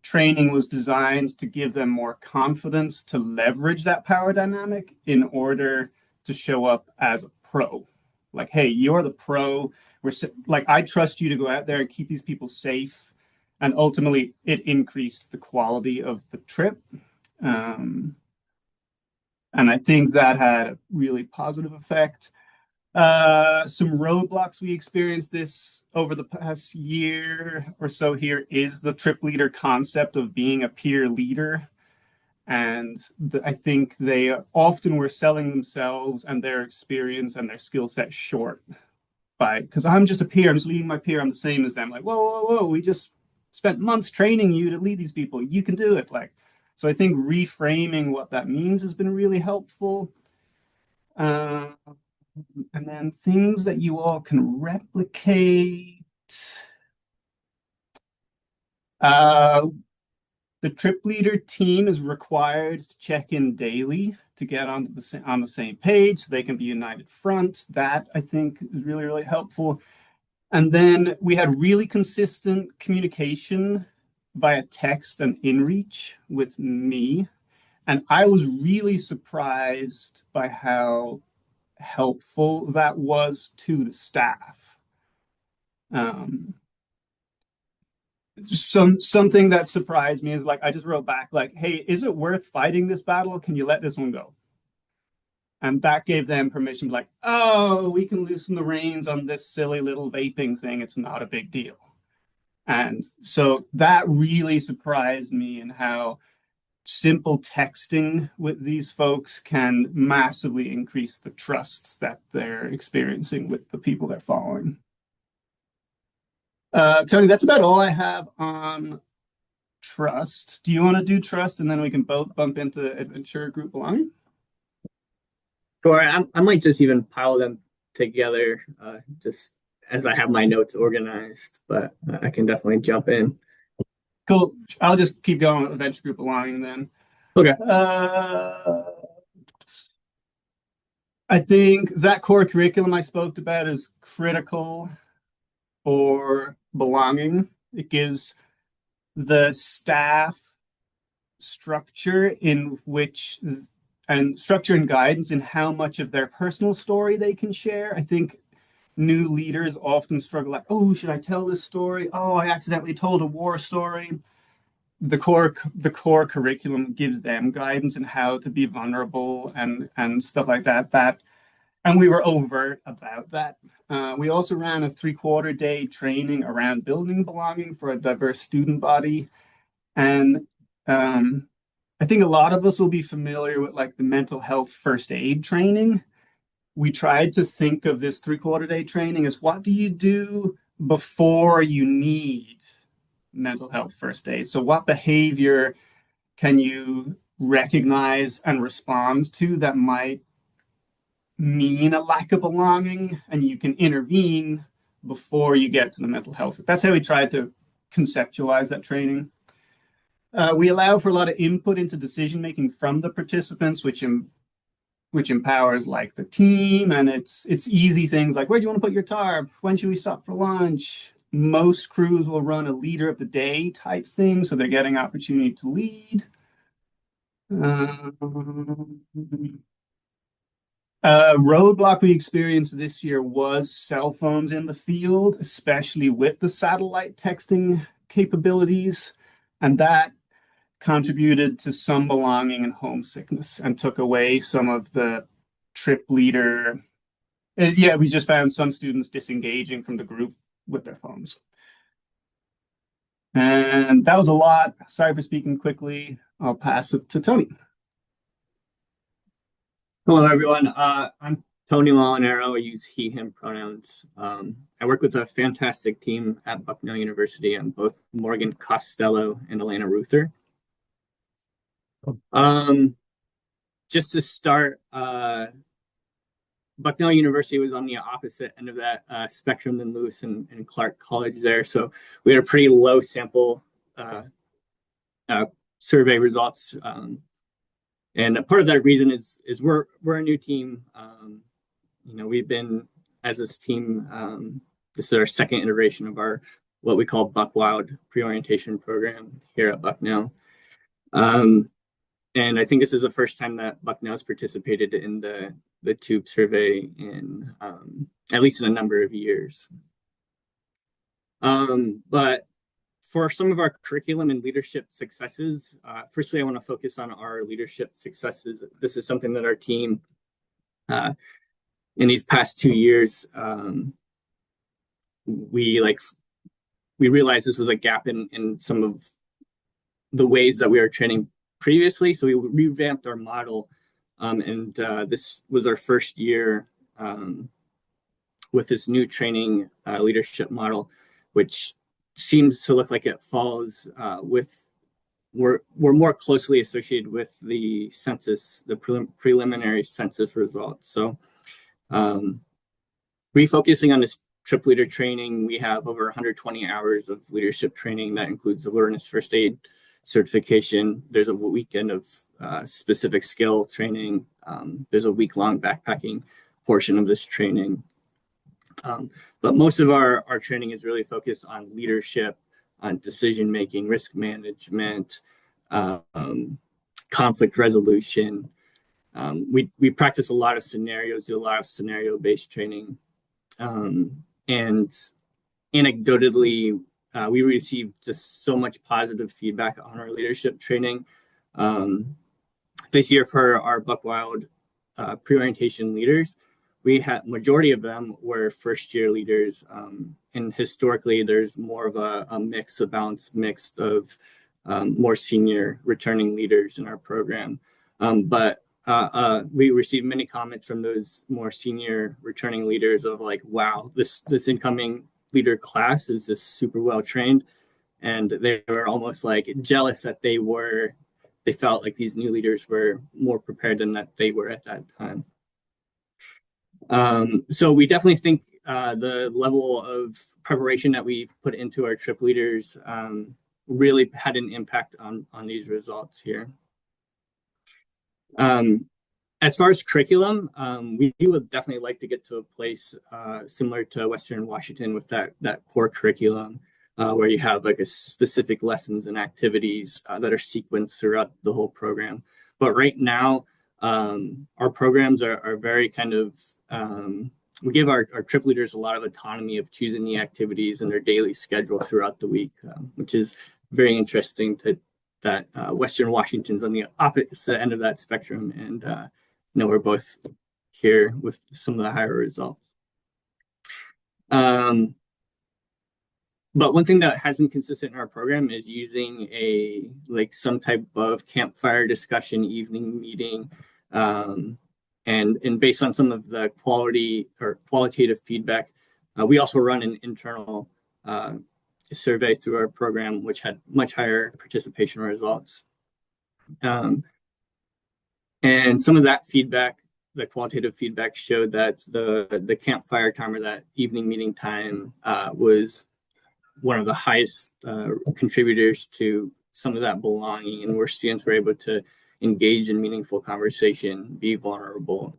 training was designed to give them more confidence to leverage that power dynamic in order to show up as a pro. Like, hey, you're the pro. I trust you to go out there and keep these people safe. And ultimately, it increased the quality of the trip. And I think that had a really positive effect. Some roadblocks we experienced this over the past year or so here is the trip leader concept of being a peer leader. And I think they often were selling themselves and their experience and their skill set short because I'm just a peer, I'm just leading my peer, I'm the same as them. Like, whoa, we just spent months training you to lead these people. You can do it. So I think reframing what that means has been really helpful. And then things that you all can replicate. The trip leader team is required to check in daily to get on the same page so they can be united front. That I think is really, really helpful. And then we had really consistent communication via text and inReach with me. And I was really surprised by how helpful that was to the staff. Something that surprised me is I just wrote back hey, is it worth fighting this battle? Can you let this one go? And that gave them permission to oh, we can loosen the reins on this silly little vaping thing. It's not a big deal. And so that really surprised me in how simple texting with these folks can massively increase the trust that they're experiencing with the people they're following. Tony, that's about all I have on trust. Do you want to do trust and then we can both bump into adventure group belonging? Sure, I might just even pile them together just as I have my notes organized, but I can definitely jump in. Cool. I'll just keep going with adventure group belonging then. Okay. I think that core curriculum I spoke about is critical for belonging. It gives the staff structure structure and guidance in how much of their personal story they can share. I think new leaders often struggle oh, should I tell this story? Oh, I accidentally told a war story. The core curriculum gives them guidance in how to be vulnerable and stuff like that. And we were overt about that. We also ran a 3/4 day training around building belonging for a diverse student body. And I think a lot of us will be familiar with the mental health first aid training. We tried to think of this 3/4 day training as what do you do before you need mental health first aid? So what behavior can you recognize and respond to that might mean a lack of belonging, and you can intervene before you get to the mental health? That's how we tried to conceptualize that training. We allow for a lot of input into decision making from the participants, which empowers the team, and it's easy things like where do you want to put your tarp? When should we stop for lunch? Most crews will run a leader of the day type thing, so they're getting opportunity to lead. Roadblock we experienced this year was cell phones in the field, especially with the satellite texting capabilities. And that contributed to some belonging and homesickness and took away some of the trip leader. Yeah, we just found some students disengaging from the group with their phones. And that was a lot. Sorry for speaking quickly. I'll pass it to Tony. Hello, everyone. I'm Tony Molinaro. I use he, him pronouns. I work with a fantastic team at Bucknell University. I'm both Morgan Costello and Elena Ruther. Just to start, Bucknell University was on the opposite end of that spectrum than Lewis and Clark College there. So we had a pretty low sample survey results. And a part of that reason is we're a new team. We've been, as this team, this is our second iteration of our what we call Buck Wild pre-orientation program here at Bucknell. And I think this is the first time that Bucknell's participated in the TOOBS survey in at least in a number of years. But for some of our curriculum and leadership successes, firstly, I want to focus on our leadership successes. This is something that our team, in these past 2 years, we realized this was a gap in some of the ways that we were training previously. So we revamped our model, and this was our first year with this new training leadership model, which seems to look like it falls we're more closely associated with the census, the preliminary census results. So refocusing on this trip leader training, we have over 120 hours of leadership training that includes the wilderness first aid certification. There's a weekend of specific skill training. There's a week-long backpacking portion of this training. But most of our training is really focused on leadership, on decision-making, risk management, conflict resolution. We practice a lot of scenarios, do a lot of scenario-based training. And anecdotally, we received just so much positive feedback on our leadership training. This year for our Buck Wild pre-orientation leaders, we had majority of them were first-year leaders, and historically there's more of a mix, a balanced mix of more senior returning leaders in our program. But we received many comments from those more senior returning leaders of like, wow, this incoming leader class is just super well trained, and they were almost like jealous that they felt like these new leaders were more prepared than that they were at that time. So we definitely think the level of preparation that we've put into our trip leaders really had an impact on these results here. As far as curriculum, we would definitely like to get to a place similar to Western Washington with that core curriculum where you have like a specific lessons and activities that are sequenced throughout the whole program. But right now, our programs are very kind of, we give our trip leaders a lot of autonomy of choosing the activities and their daily schedule throughout the week, which is very interesting that Western Washington's on the opposite end of that spectrum. And we're both here with some of the higher results. But one thing that has been consistent in our program is using some type of campfire discussion, evening meeting, and based on some of the qualitative feedback, we also run an internal survey through our program, which had much higher participation results. And some of that feedback, the qualitative feedback, showed that the campfire time or that evening meeting time was one of the highest contributors to some of that belonging, and where students were able to engage in meaningful conversation, be vulnerable.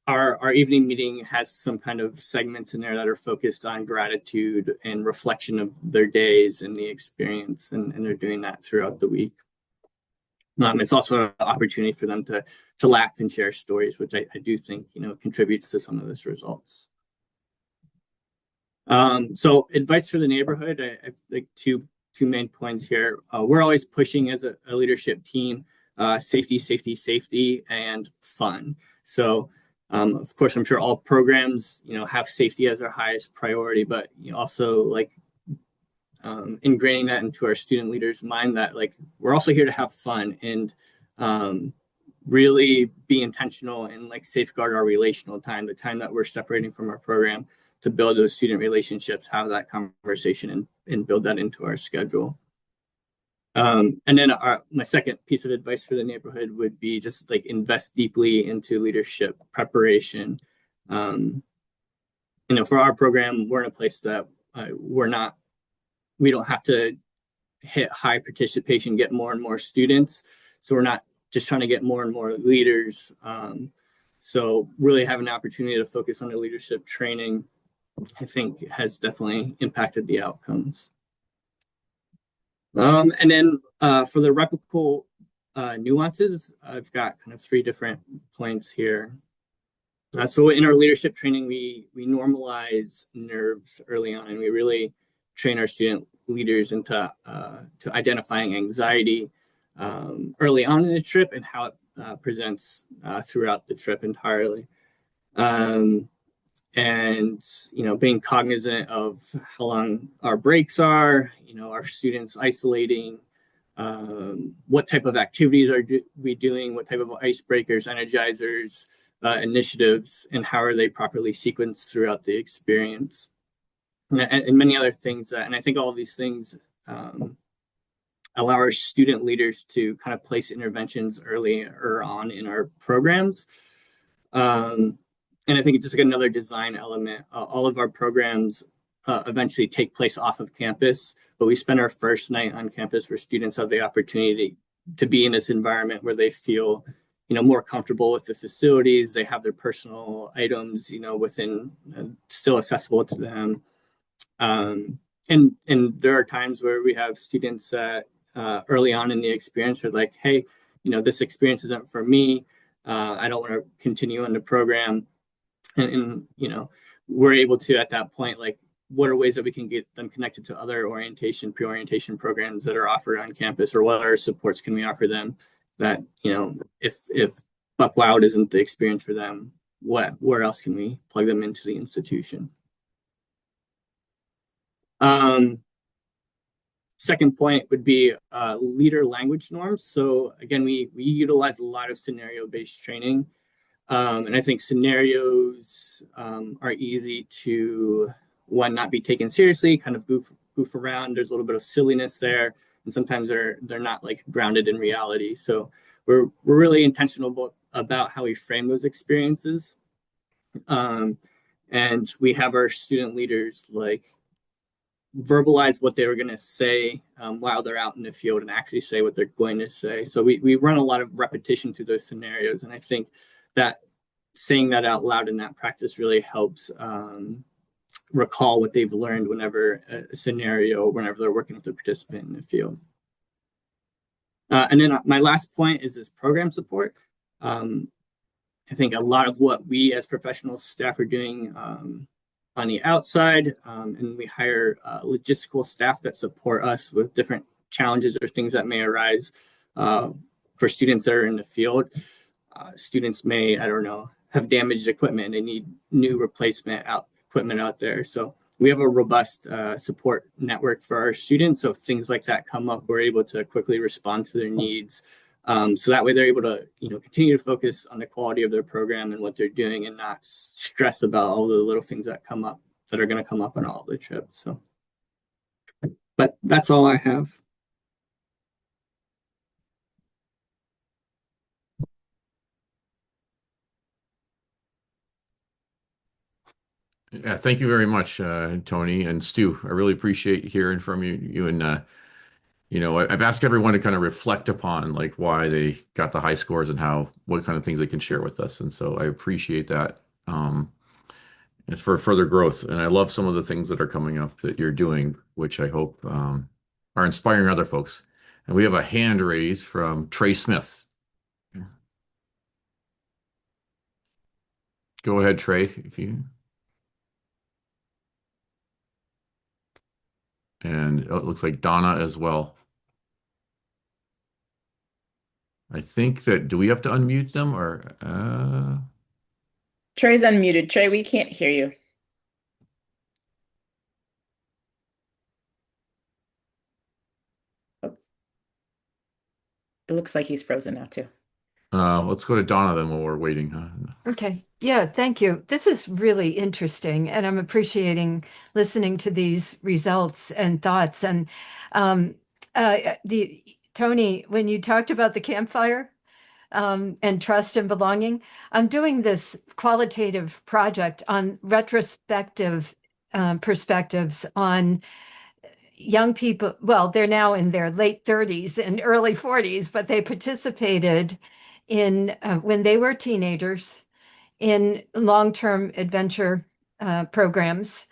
Our evening meeting has some kind of segments in there that are focused on gratitude and reflection of their days and the experience, and they're doing that throughout the week. It's also an opportunity for them to laugh and share stories, which I do think contributes to some of those results. So advice for the neighborhood, I have like two main points here. We're always pushing as a leadership team, safety, safety, safety, and fun. So of course, I'm sure all programs, have safety as our highest priority, but also like ingraining that into our student leaders' mind that like we're also here to have fun and really be intentional and like safeguard our relational time, the time that we're separating from our program to build those student relationships, have that conversation and build that into our schedule. And then my second piece of advice for the neighborhood would be just like invest deeply into leadership preparation. For our program, we're in a place that we don't have to hit high participation, get more and more students. So we're not just trying to get more and more leaders. So really have an opportunity to focus on the leadership training, I think has definitely impacted the outcomes. And then for the replicable nuances, I've got kind of 3 different points here. So in our leadership training, we normalize nerves early on, and we really train our student leaders into to identifying anxiety early on in the trip and how it presents throughout the trip entirely. And being cognizant of how long our breaks are, our students isolating, what type of activities are we doing, what type of icebreakers, energizers, initiatives, and how are they properly sequenced throughout the experience, and many other things. And I think all of these things allow our student leaders to kind of place interventions earlier on in our programs. And I think it's just like another design element. All of our programs eventually take place off of campus, but we spend our first night on campus where students have the opportunity to be in this environment where they feel, more comfortable with the facilities. They have their personal items, within still accessible to them. And there are times where we have students that early on in the experience are like, hey, this experience isn't for me. I don't want to continue on the program. And we're able to at that point, like, what are ways that we can get them connected to other pre-orientation programs that are offered on campus, or what other supports can we offer them that, if Buck Wild isn't the experience for them, where else can we plug them into the institution? Second point would be leader language norms. So again, we utilize a lot of scenario-based training. And I think scenarios are easy to, one, not be taken seriously, kind of goof around. There's a little bit of silliness there, and sometimes they're not like grounded in reality. So we're really intentional about how we frame those experiences. And we have our student leaders like verbalize what they were going to say while they're out in the field and actually say what they're going to say. So we run a lot of repetition through those scenarios. And I think that saying that out loud in that practice really helps recall what they've learned whenever they're working with a participant in the field. And then my last point is this program support. I think a lot of what we as professional staff are doing on the outside, and we hire logistical staff that support us with different challenges or things that may arise for students that are in the field. Students may, I don't know, have damaged equipment. They need new replacement equipment out there. So we have a robust support network for our students. So if things like that come up, we're able to quickly respond to their needs. So that way they're able to, continue to focus on the quality of their program and what they're doing and not stress about all the little things that are going to come up on all the trips. So, but that's all I have. Yeah, thank you very much, Tony and Stu. I really appreciate hearing from you. And I've asked everyone to kind of reflect upon like why they got the high scores and what kind of things they can share with us. And so I appreciate that. It's for further growth, and I love some of the things that are coming up that you're doing, which I hope are inspiring other folks. And we have a hand raise from Trey Smith. Go ahead, Trey, if you. and it looks like Donna as well. I think that, do we have to unmute them or Trey's unmuted. Trey, we can't hear you. Oh. It looks like he's frozen now too. let's go to Donna then while we're waiting, huh? Okay. Yeah, thank you. This is really interesting, and I'm appreciating listening to these results and thoughts. And the Tony, when you talked about the campfire and trust and belonging, I'm doing this qualitative project on retrospective perspectives on young people. Well, they're now in their late 30s and early 40s, but they participated in when they were teenagers in long-term adventure programs.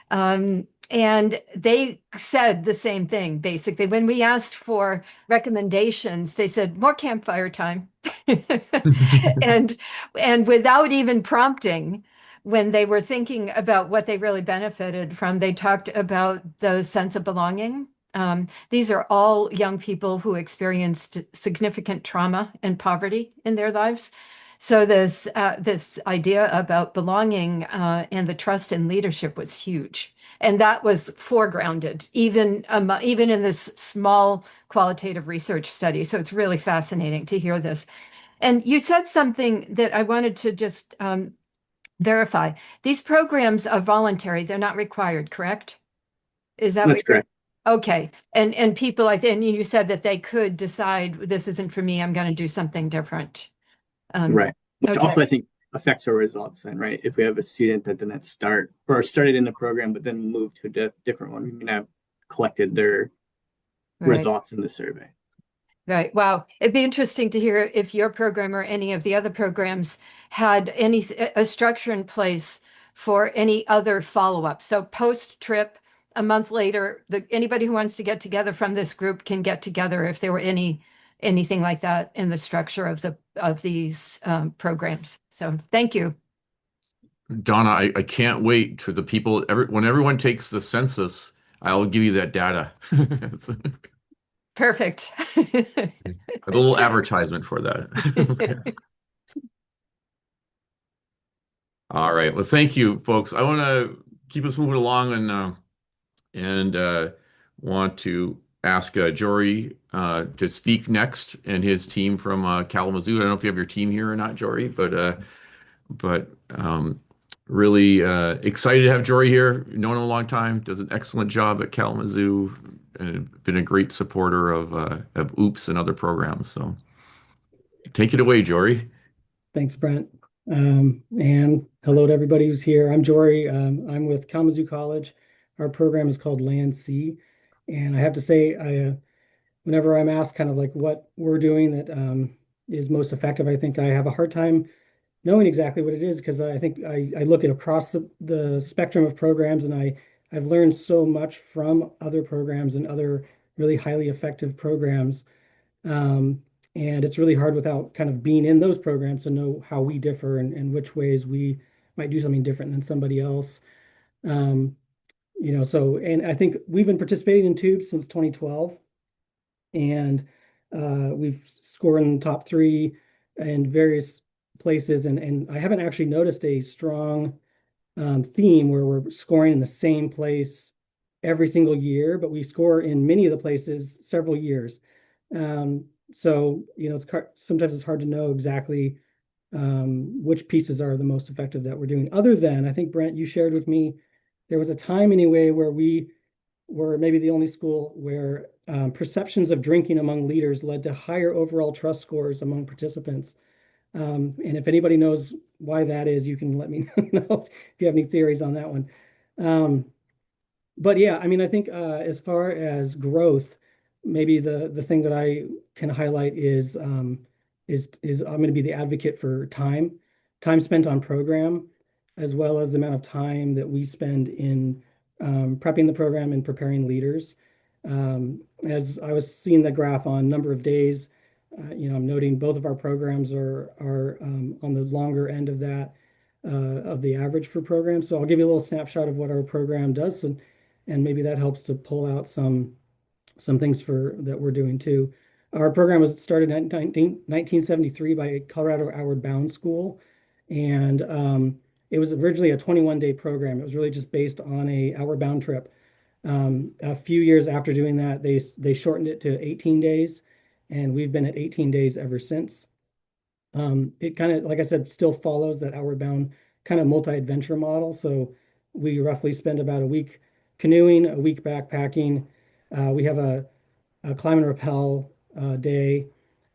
And they said the same thing, basically. When we asked for recommendations, they said, more campfire time. and and without even prompting, when they were thinking about what they really benefited from, they talked about the sense of belonging. These are all young people who experienced significant trauma and poverty in their lives. So this idea about belonging and the trust in leadership was huge, and that was foregrounded even in this small qualitative research study. So it's really fascinating to hear this. And you said something that I wanted to just verify. These programs are voluntary; they're not required, correct? Is that That's what you're? correct. Okay. And people, and you said that they could decide this isn't for me. I'm going to do something different. Right. Which Okay. also I think affects our results then, right? If we have a student that didn't start or started in the program but then moved to a different one, we may not have collected their Right. results in the survey. Right. Wow. It'd be interesting to hear if your program or any of the other programs had a structure in place for any other follow-up. So post trip, a month later, anybody who wants to get together from this group can get together if there were anything like that in the structure of these programs. So thank you. Donna, I can't wait for the people. When everyone takes the census, I'll give you that data. It's Perfect. a little advertisement for that. All right. Well, thank you, folks. I want to keep us moving along and want to ask Jory to speak next and his team from Kalamazoo. I don't know if you have your team here or not, Jory, but really excited to have Jory here. Known him a long time. Does an excellent job at Kalamazoo and been a great supporter of OOPS and other programs. So take it away, Jory. Thanks, Brent. And hello to everybody who's here. I'm Jory. I'm with Kalamazoo College. Our program is called Land Sea. And I have to say, whenever I'm asked kind of like what we're doing that is most effective, I think I have a hard time knowing exactly what it is because I think I look at across the spectrum of programs and I've learned so much from other programs and other really highly effective programs. And it's really hard without kind of being in those programs to know how we differ and which ways we might do something different than somebody else. Um, and I think we've been participating in TOOBS since 2012, and we've scored in the top three in various places. And I haven't actually noticed a strong theme where we're scoring in the same place every single year, but we score in many of the places several years. So, sometimes it's hard to know exactly which pieces are the most effective that we're doing. Other than, I think, Brent, you shared with me, there was a time anyway where we were maybe the only school where perceptions of drinking among leaders led to higher overall trust scores among participants. And if anybody knows why that is, you can let me know if you have any theories on that one. But yeah, I mean, I think as far as growth, maybe the thing that I can highlight is I'm going to be the advocate for time spent on program, as well as the amount of time that we spend in prepping the program and preparing leaders. As I was seeing the graph on number of days, I'm noting both of our programs are on the longer end of the average for programs. So I'll give you a little snapshot of what our program does. So and maybe that helps to pull out some things for that we're doing too. Our program was started in 1973 by Colorado Outward Bound School, and it was originally a 21-day program. It was really just based on a outward bound trip. A few years after doing that, they shortened it to 18 days, and we've been at 18 days ever since. It kind of, like I said, still follows that outward bound kind of multi-adventure model. So we roughly spend about a week canoeing, a week backpacking. We have a climb and rappel day,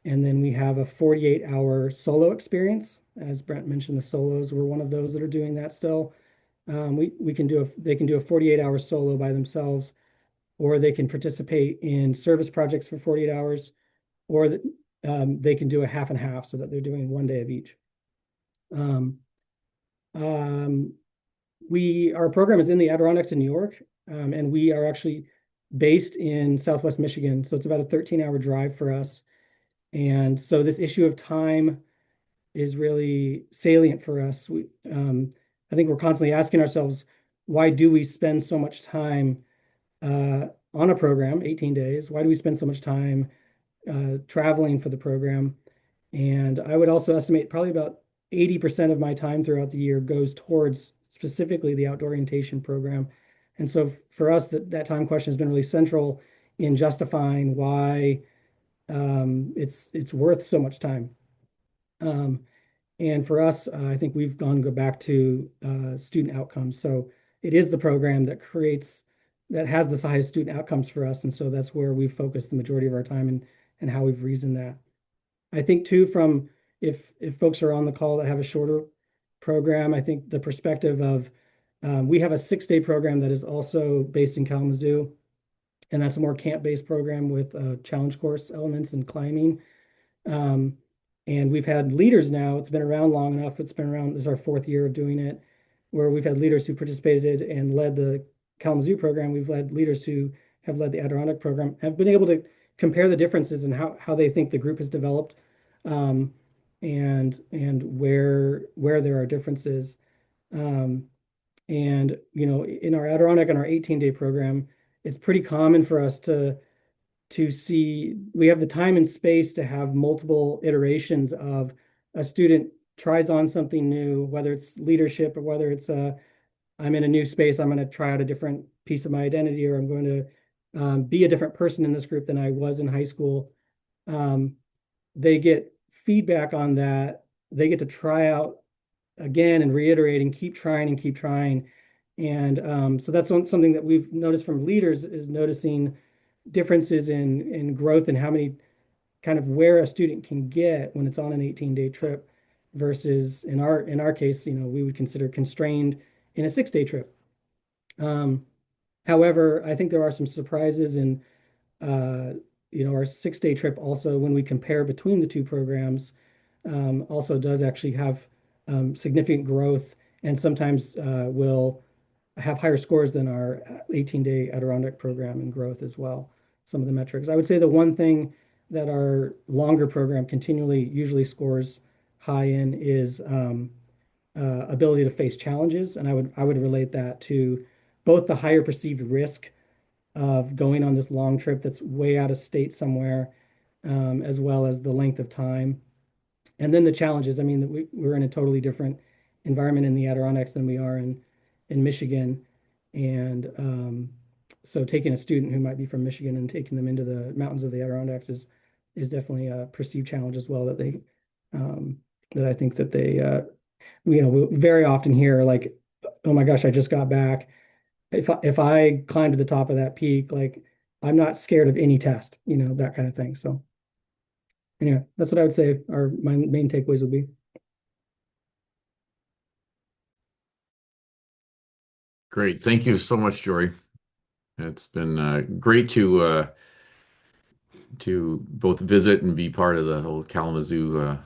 and then we have a 48-hour solo experience. As Brent mentioned, the solos, we're one of those that are doing that still. We can do they can do a 48-hour solo by themselves, or they can participate in service projects for 48 hours, or they can do a half and half so that they're doing one day of each. Um, um, our program is in the Adirondacks in New York, and we are actually based in Southwest Michigan. So it's about a 13-hour drive for us. And so this issue of time is really salient for us. I think we're constantly asking ourselves, why do we spend so much time on a program, 18 days? Why do we spend so much time traveling for the program? And I would also estimate probably about 80% of my time throughout the year goes towards specifically the outdoor orientation program. And so for us, that time question has been really central in justifying why it's worth so much time. And for us, I think we've go back to student outcomes. So it is the program that has the highest student outcomes for us. And so that's where we've focused the majority of our time and how we've reasoned that. I think too, from if folks are on the call that have a shorter program, I think the perspective of we have a 6-day program that is also based in Kalamazoo, and that's a more camp-based program with challenge course elements and climbing. And we've had leaders now, it's been around long enough, it's been around, this is our 4th year of doing it, where we've had leaders who participated and led the Kalamazoo program. We've led leaders who have led the Adirondack program, have been able to compare the differences and how they think the group has developed, and where there are differences. And in our Adirondack and our 18-day program, it's pretty common for us to see we have the time and space to have multiple iterations of a student tries on something new, whether it's leadership or whether it's I'm in a new space, I'm going to try out a different piece of my identity, or I'm going to be a different person in this group than I was in high school. They get feedback on that. They get to try out again and reiterate and keep trying and keep trying. And so that's something that we've noticed from leaders, is noticing differences in growth and how many kind of where a student can get when it's on an 18-day trip versus in our case, we would consider constrained in a 6-day trip. However, I think there are some surprises in our 6-day trip also, when we compare between the two programs, also does actually have significant growth, and sometimes will have higher scores than our 18-day Adirondack program in growth as well. Some of the metrics. I would say the one thing that our longer program continually usually scores high in is ability to face challenges, and I would relate that to both the higher perceived risk of going on this long trip that's way out of state somewhere, as well as the length of time. And then the challenges. I mean, we're in a totally different environment in the Adirondacks than we are in Michigan. And so taking a student who might be from Michigan and taking them into the mountains of the Adirondacks is definitely a perceived challenge as well, that I think that they we very often hear, like, oh my gosh, I just got back. If I climb to the top of that peak, like, I'm not scared of any test, that kind of thing. So anyway, that's what I would say my main takeaways would be. Great. Thank you so much, Jory. It's been great to both visit and be part of the whole Kalamazoo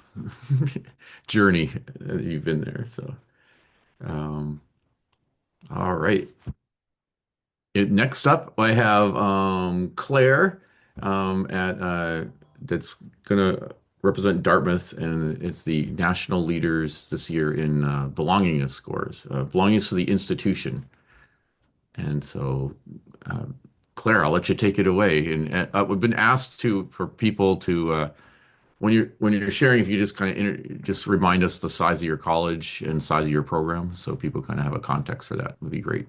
journey that you've been there. So, all right. Next up, I have Claire that's going to represent Dartmouth, and it's the national leaders this year in belongingness scores, belongingness to the institution. And so, uh, Claire, I'll let you take it away. And we've been asked to for people to when you're sharing, if you just just remind us the size of your college and size of your program, so people kind of have a context for that, would be great.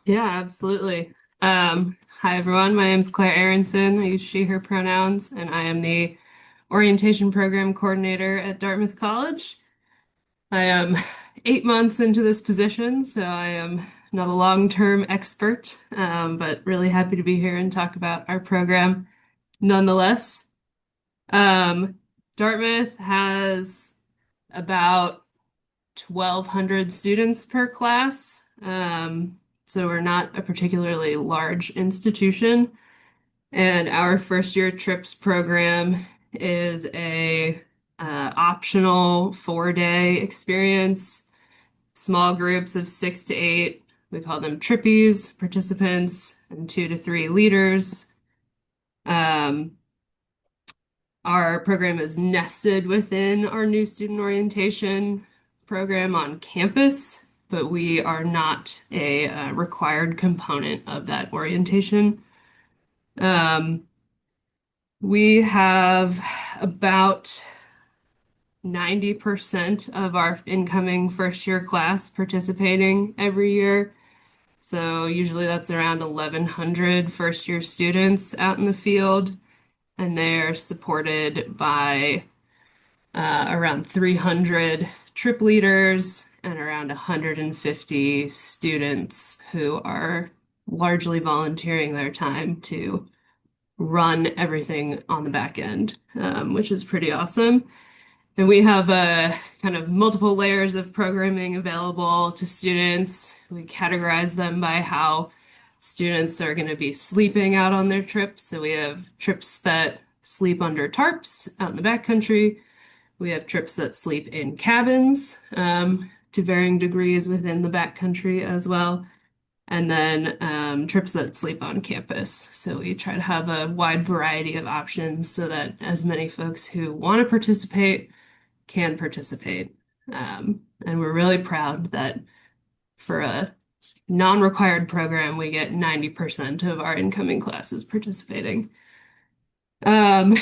Yeah, absolutely. Hi everyone. My name is Claire Aronson. I use she, her pronouns, and I am the orientation program coordinator at Dartmouth College. I am 8 months into this position, so I am not a long-term expert, but really happy to be here and talk about our program nonetheless. Dartmouth has about 1,200 students per class. So we're not a particularly large institution. And our first year trips program is a optional 4-day experience, small groups of 6 to 8. We call them trippies, participants, and 2 to 3 leaders. Our program is nested within our new student orientation program on campus, but we are not a required component of that orientation. We have about 90% of our incoming first year class participating every year. So usually that's around 1,100 first year students out in the field, and they're supported by around 300 trip leaders and around 150 students who are largely volunteering their time to run everything on the back end, which is pretty awesome. And we have kind of multiple layers of programming available to students. We categorize them by how students are going to be sleeping out on their trips. So we have trips that sleep under tarps out in the backcountry. We have trips that sleep in cabins to varying degrees within the backcountry as well. And then trips that sleep on campus. So we try to have a wide variety of options so that as many folks who want to participate can participate. And we're really proud that for a non-required program, we get 90% of our incoming classes participating. And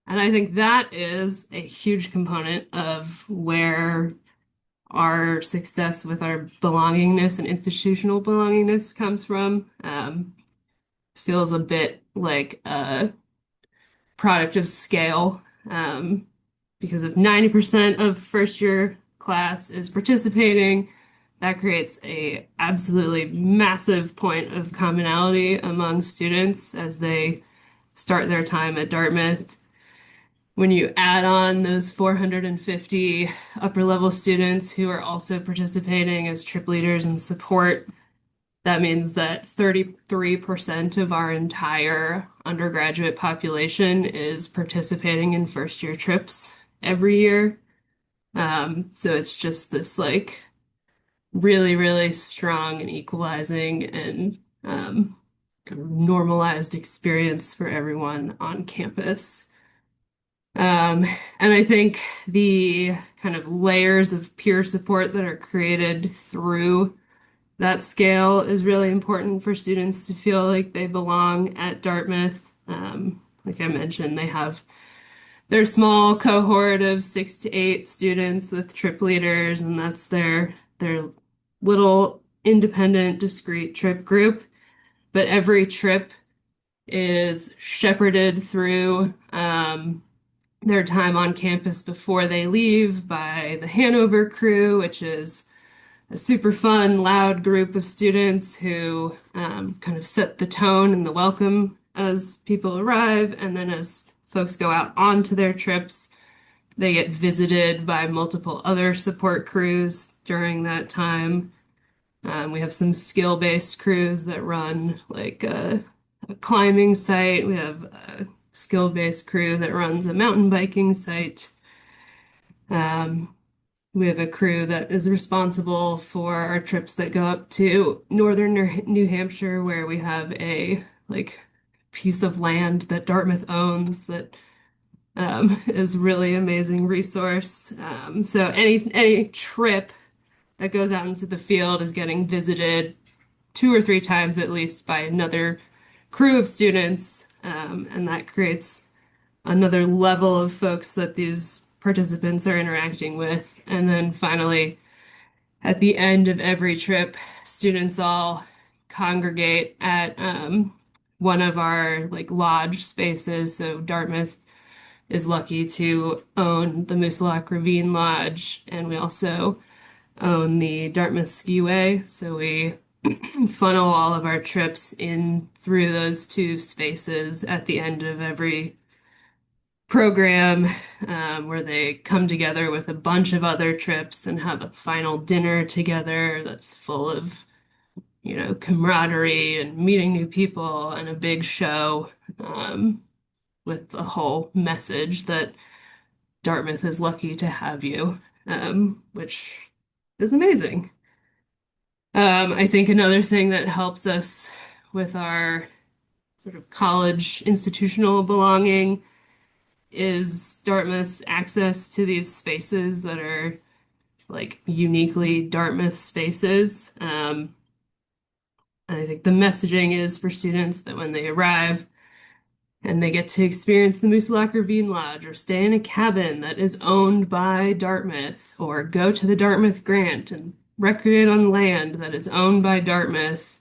I think that is a huge component of where our success with our belongingness and institutional belongingness comes from. Feels a bit like a product of scale, because if 90% of first year class is participating, that creates a absolutely massive point of commonality among students as they start their time at Dartmouth. When you add on those 450 upper level students who are also participating as trip leaders and support, that means that 33% of our entire undergraduate population is participating in first year trips every year. So it's just this like really, really strong and equalizing and kind of normalized experience for everyone on campus. And I think the kind of layers of peer support that are created through that scale is really important for students to feel like they belong at Dartmouth. Like I mentioned, they have their small cohort of 6 to 8 students with trip leaders, and that's their little independent, discrete trip group. But every trip is shepherded through their time on campus before they leave by the Hanover crew, which is a super fun, loud group of students who kind of set the tone and the welcome as people arrive. And then as folks go out onto their trips, they get visited by multiple other support crews during that time. We have some skill-based crews that run like a climbing site. We have a skill-based crew that runs a mountain biking site. We have a crew that is responsible for our trips that go up to northern New Hampshire, where we have a like piece of land that Dartmouth owns that is really amazing resource. So any trip that goes out into the field is getting visited 2 or 3 times at least by another crew of students, and that creates another level of folks that these participants are interacting with. And then finally, at the end of every trip, students all congregate at one of our like lodge spaces. So Dartmouth is lucky to own the Moosilauke Ravine Lodge, and we also own the Dartmouth Skiway. So we funnel all of our trips in through those two spaces at the end of every program, where they come together with a bunch of other trips and have a final dinner together that's full of, camaraderie and meeting new people and a big show, with a whole message that Dartmouth is lucky to have you, which is amazing. I think another thing that helps us with our sort of college institutional belonging is Dartmouth's access to these spaces that are like uniquely Dartmouth spaces. And I think the messaging is for students that when they arrive and they get to experience the Moosilauke Ravine Lodge or stay in a cabin that is owned by Dartmouth or go to the Dartmouth Grant and recreate on land that is owned by Dartmouth,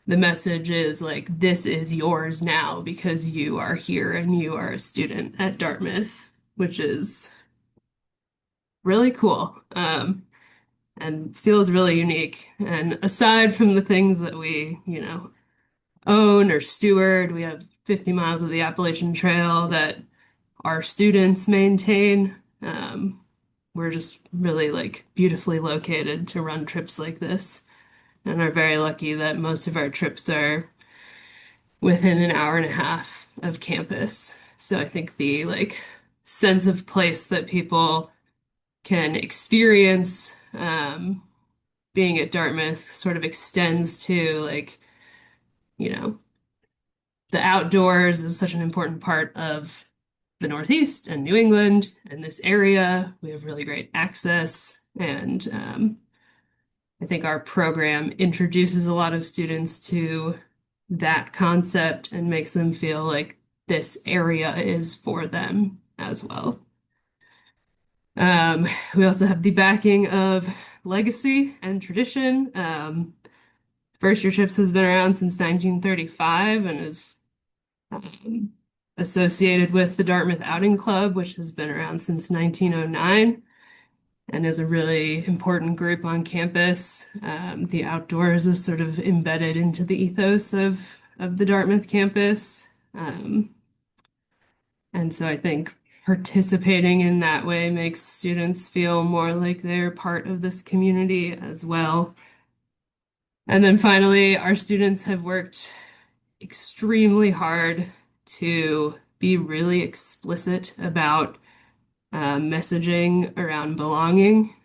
the message is like, this is yours now because you are here and you are a student at Dartmouth, which is really cool, and feels really unique. And aside from the things that we, own or steward, we have 50 miles of the Appalachian Trail that our students maintain. We're just really like beautifully located to run trips like this and are very lucky that most of our trips are within an hour and a half of campus. So I think the like sense of place that people can experience being at Dartmouth sort of extends to like, you know, the outdoors is such an important part of the Northeast and New England and this area. We have really great access, and I think our program introduces a lot of students to that concept and makes them feel like this area is for them as well. We also have the backing of legacy and tradition. First Year Trips has been around since 1935 and is associated with the Dartmouth Outing Club, which has been around since 1909 and is a really important group on campus. The outdoors is sort of embedded into the ethos of the Dartmouth campus. And so I think participating in that way makes students feel more like they're part of this community as well. And then finally, our students have worked extremely hard to be really explicit about messaging around belonging.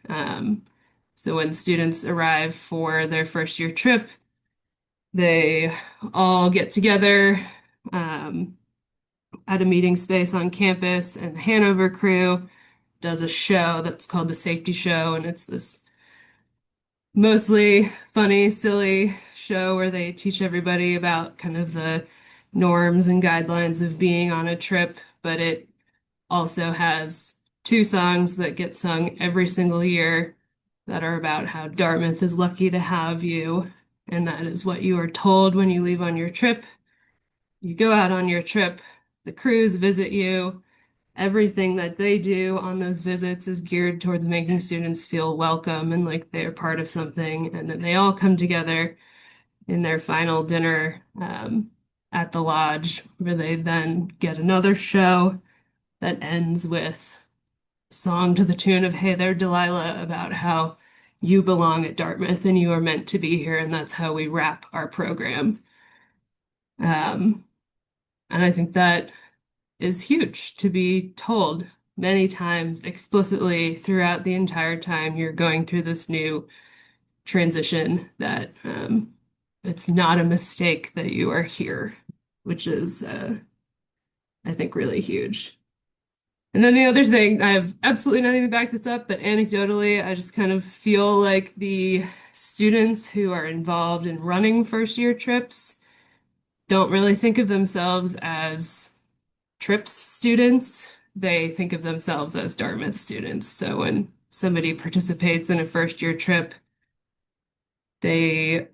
So when students arrive for their first year trip, they all get together at a meeting space on campus, and the Hanover crew does a show that's called the Safety Show, and it's this mostly funny, silly show where they teach everybody about kind of the norms and guidelines of being on a trip, but it also has 2 songs that get sung every single year that are about how Dartmouth is lucky to have you, and that is what you are told when you leave on your trip. You go out on your trip, the crews visit you. Everything that they do on those visits is geared towards making students feel welcome and like they're part of something, and then they all come together in their final dinner at the lodge, where they then get another show that ends with a song to the tune of Hey There, Delilah, about how you belong at Dartmouth and you are meant to be here, and that's how we wrap our program. And I think that is huge to be told many times explicitly throughout the entire time you're going through this new transition, that it's not a mistake that you are here, which is, I think, really huge. And then the other thing, I have absolutely nothing to back this up, but anecdotally, I just kind of feel like the students who are involved in running first year trips don't really think of themselves as TRIPS students. They think of themselves as Dartmouth students. So when somebody participates in a first year trip, they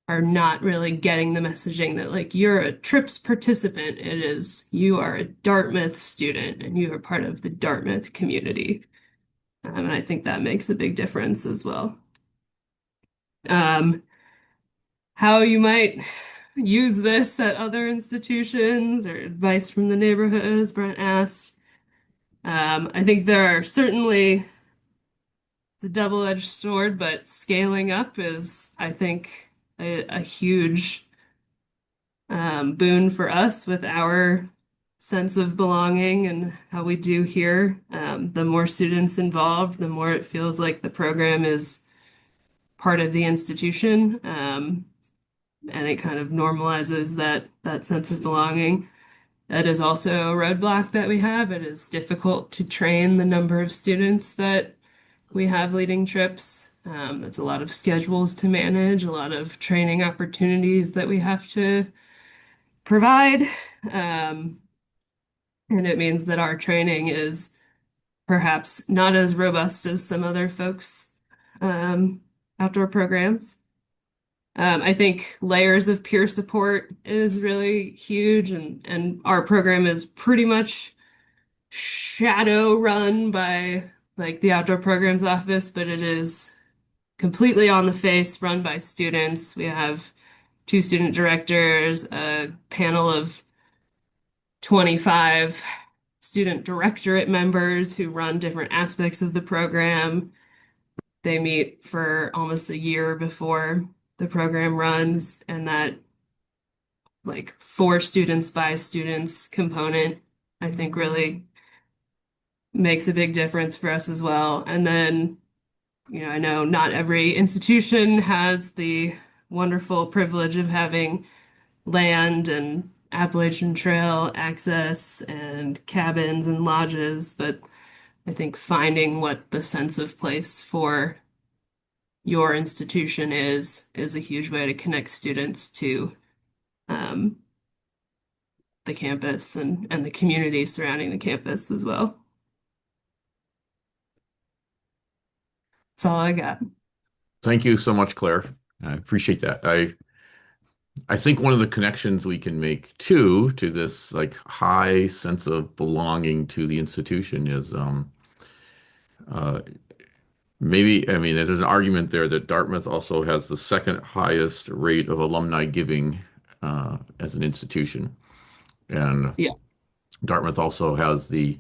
are not really getting the messaging that like you're a TRIPS participant. It is you are a Dartmouth student and you are part of the Dartmouth community. And I think that makes a big difference as well. Um, how you might use this at other institutions or advice from the neighborhood, as Brent asked. I think there are certainly it's a double-edged sword, but scaling up is, I think, a huge boon for us with our sense of belonging and how we do here. The more students involved, the more it feels like the program is part of the institution, and it kind of normalizes that sense of belonging. That is also a roadblock that we have. It is difficult to train the number of students that we have leading trips. It's a lot of schedules to manage, a lot of training opportunities that we have to provide. Um, and it means that our training is perhaps not as robust as some other folks' outdoor programs. I think layers of peer support is really huge, and our program is pretty much shadow run by like the outdoor programs office, but it is completely on the face, run by students. We have two student directors, a panel of 25 student directorate members who run different aspects of the program. They meet for almost a year before the program runs, and that like for students by students component, I think really makes a big difference for us as well. And then, I know not every institution has the wonderful privilege of having land and Appalachian Trail access and cabins and lodges, but I think finding what the sense of place for your institution is a huge way to connect students to um, the campus and the community surrounding the campus as well. That's all I got. Thank you so much, Claire. I appreciate that. I think one of the connections we can make too to this like high sense of belonging to the institution is uh, maybe, I mean, there's an argument there that Dartmouth also has the second highest rate of alumni giving as an institution. And Yeah. Dartmouth also has the,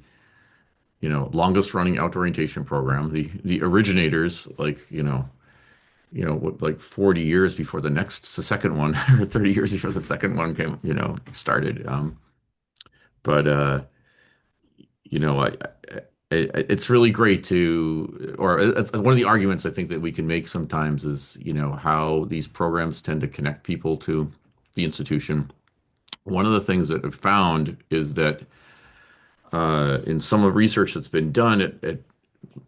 longest running outdoor orientation program. The originators, like, what, like 40 years before the second one, or 30 years before the second one came, started. But it's really great to, or it's one of the arguments I think that we can make sometimes is, how these programs tend to connect people to the institution. One of the things that I've found is that in some of the research that's been done,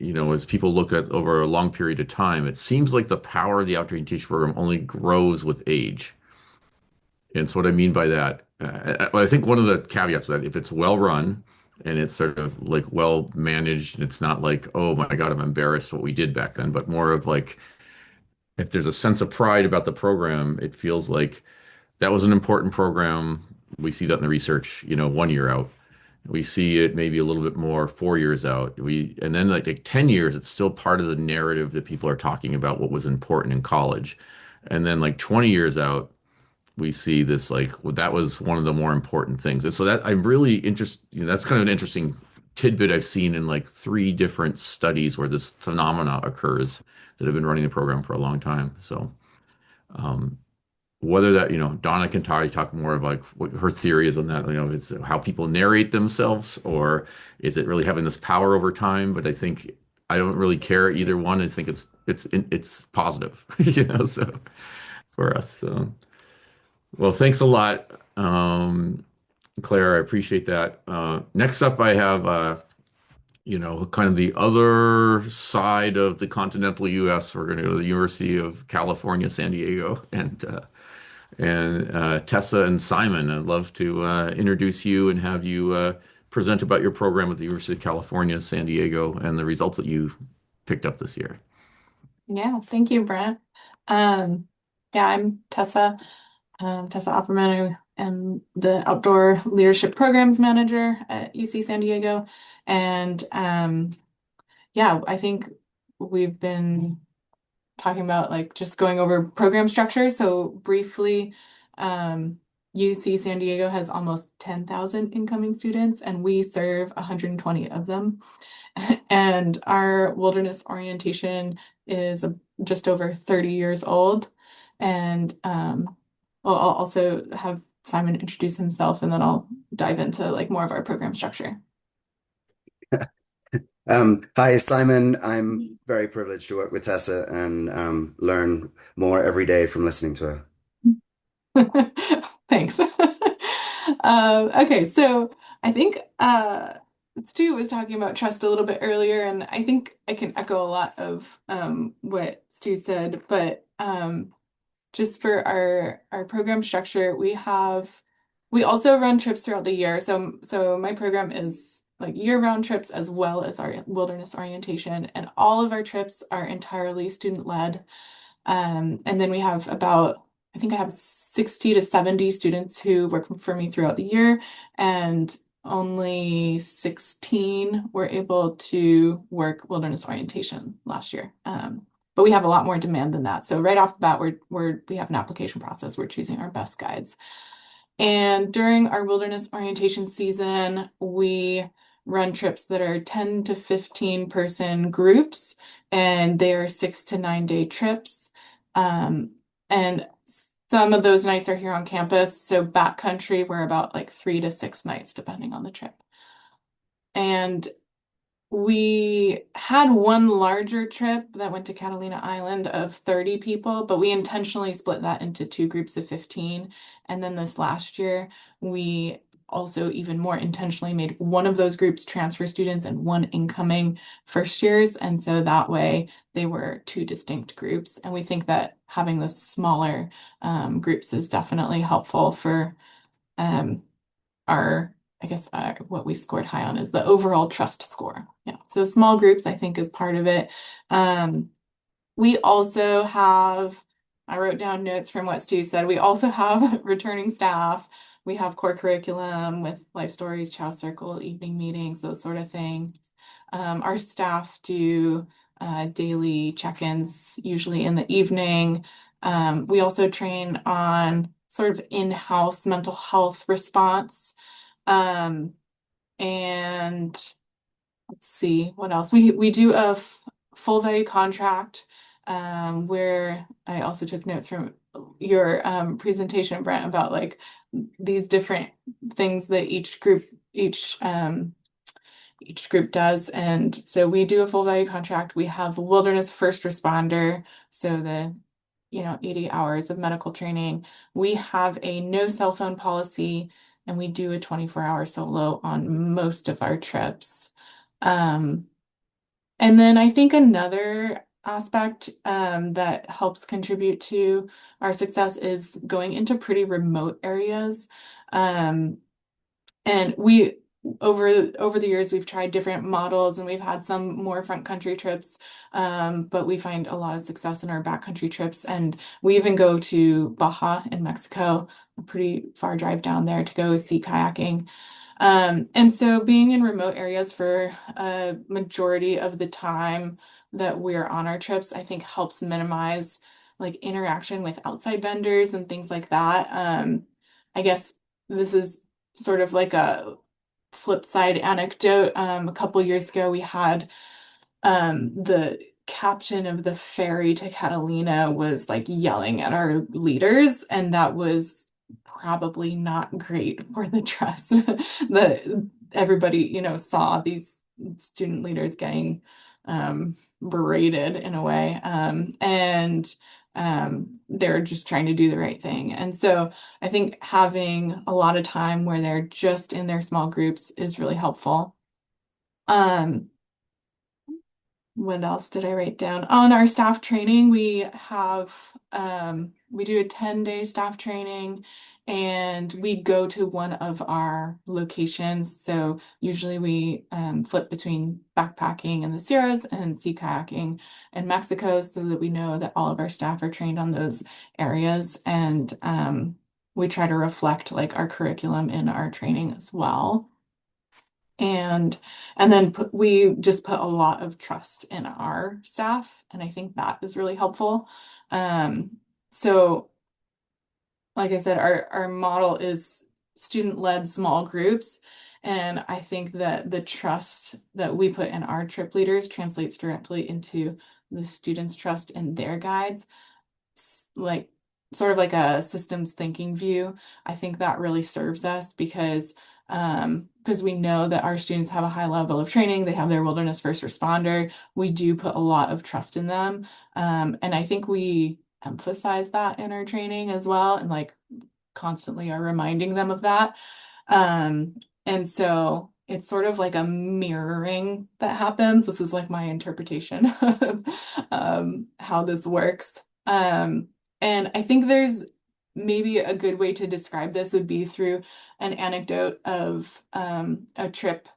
as people look at over a long period of time, it seems like the power of the outdoor teaching program only grows with age. And so what I mean by that, I think one of the caveats is that if it's well run and it's sort of like well managed, and it's not like, oh my God, I'm embarrassed what we did back then, but more of like, if there's a sense of pride about the program, it feels like that was an important program. We see that in the research, 1 year out. We see it maybe a little bit more 4 years out. And then like 10 years, it's still part of the narrative that people are talking about what was important in college. And then like 20 years out, we see this like, well, that was one of the more important things. And so that I'm really interested, that's kind of an interesting tidbit I've seen in like three different studies where this phenomena occurs that have been running the program for a long time. So um, whether that, Donna can talk more about what her theory is on that, it's how people narrate themselves, or is it really having this power over time? But I think I don't really care either one. I think it's positive, so for us. So, well, thanks a lot, Claire. I appreciate that. Next up, I have kind of the other side of the continental U.S. We're going to go to the University of California, San Diego, and Tessa and Simon. I'd love to introduce you and have you present about your program at the University of California, San Diego, and the results that you picked up this year. Yeah, thank you, Brent. Yeah, I'm Tessa, Tessa Opperman. I am the Outdoor Leadership Programs Manager at UC San Diego. And yeah, I think we've been talking about like just going over program structure. So briefly, UC San Diego has almost 10,000 incoming students, and we serve 120 of them. And our wilderness orientation is just over 30 years old. And I'll also have Simon introduce himself, and then I'll dive into like more of our program structure. Hi, Simon. I'm very privileged to work with Tessa and learn more every day from listening to her. Thanks. Okay, so I think Stu was talking about trust a little bit earlier, and I think I can echo a lot of what Stu said, but just for our program structure, we also run trips throughout the year. So my program is like year-round trips as well as our wilderness orientation, and all of our trips are entirely student-led. And then we have I think I have 60 to 70 students who work for me throughout the year, and only 16 were able to work wilderness orientation last year. But we have a lot more demand than that. So right off the bat, we have an application process. We're choosing our best guides. And during our wilderness orientation season, we run trips that are 10 to 15 person groups, and they are 6 to 9 day trips. And some of those nights are here on campus. So backcountry, we're about like 3 to 6 nights, depending on the trip. And we had one larger trip that went to Catalina Island of 30 people, but we intentionally split that into 2 groups of 15. And then this last year, we also even more intentionally made one of those groups transfer students and one incoming first years. And so that way they were 2 distinct groups. And we think that having the smaller groups is definitely helpful for what we scored high on is the overall trust score. Yeah, so small groups, I think, is part of it. We also have, I wrote down notes from what Stu said. We also have returning staff. We have core curriculum with life stories, chow circle, evening meetings, those sort of things. Our staff do daily check-ins, usually in the evening. We also train on sort of in-house mental health response. And let's see what else. We do a full value contract, where I also took notes from your presentation, Brent, about like these different things that each group does. And so we do a full value contract. We have wilderness first responder, so the 80 hours of medical training. We have a no cell phone policy, and we do a 24-hour solo on most of our trips. And then I think another aspect that helps contribute to our success is going into pretty remote areas. And we over the years we've tried different models, and we've had some more front country trips, but we find a lot of success in our backcountry trips, and we even go to Baja in Mexico, a pretty far drive down there to go sea kayaking. And so being in remote areas for a majority of the time that we're on our trips, I think helps minimize like interaction with outside vendors and things like that. I guess this is sort of like a flip side anecdote. A couple years ago, we had the captain of the ferry to Catalina was like yelling at our leaders, and that was probably not great for the trust. Everybody, saw these student leaders getting berated in a way, and they're just trying to do the right thing. And so I think having a lot of time where they're just in their small groups is really helpful. what else did I write down? On our staff training, we have we do a 10-day staff training and we go to one of our locations. So usually we flip between backpacking in the Sierras and sea kayaking in Mexico so that we know that all of our staff are trained on those areas. And we try to reflect like our curriculum in our training as well. And then we just put a lot of trust in our staff, and I think that is really helpful. So like I said, our model is student-led small groups, and I think that the trust that we put in our trip leaders translates directly into the students' trust in their guides, like sort of like a systems thinking view. I think that really serves us because we know that our students have a high level of training, they have their wilderness first responder. We do put a lot of trust in them. And I think we emphasize that in our training as well, and like constantly are reminding them of that. And so it's sort of like a mirroring that happens. This is like my interpretation of how this works. And I think there's maybe a good way to describe this would be through an anecdote of a trip.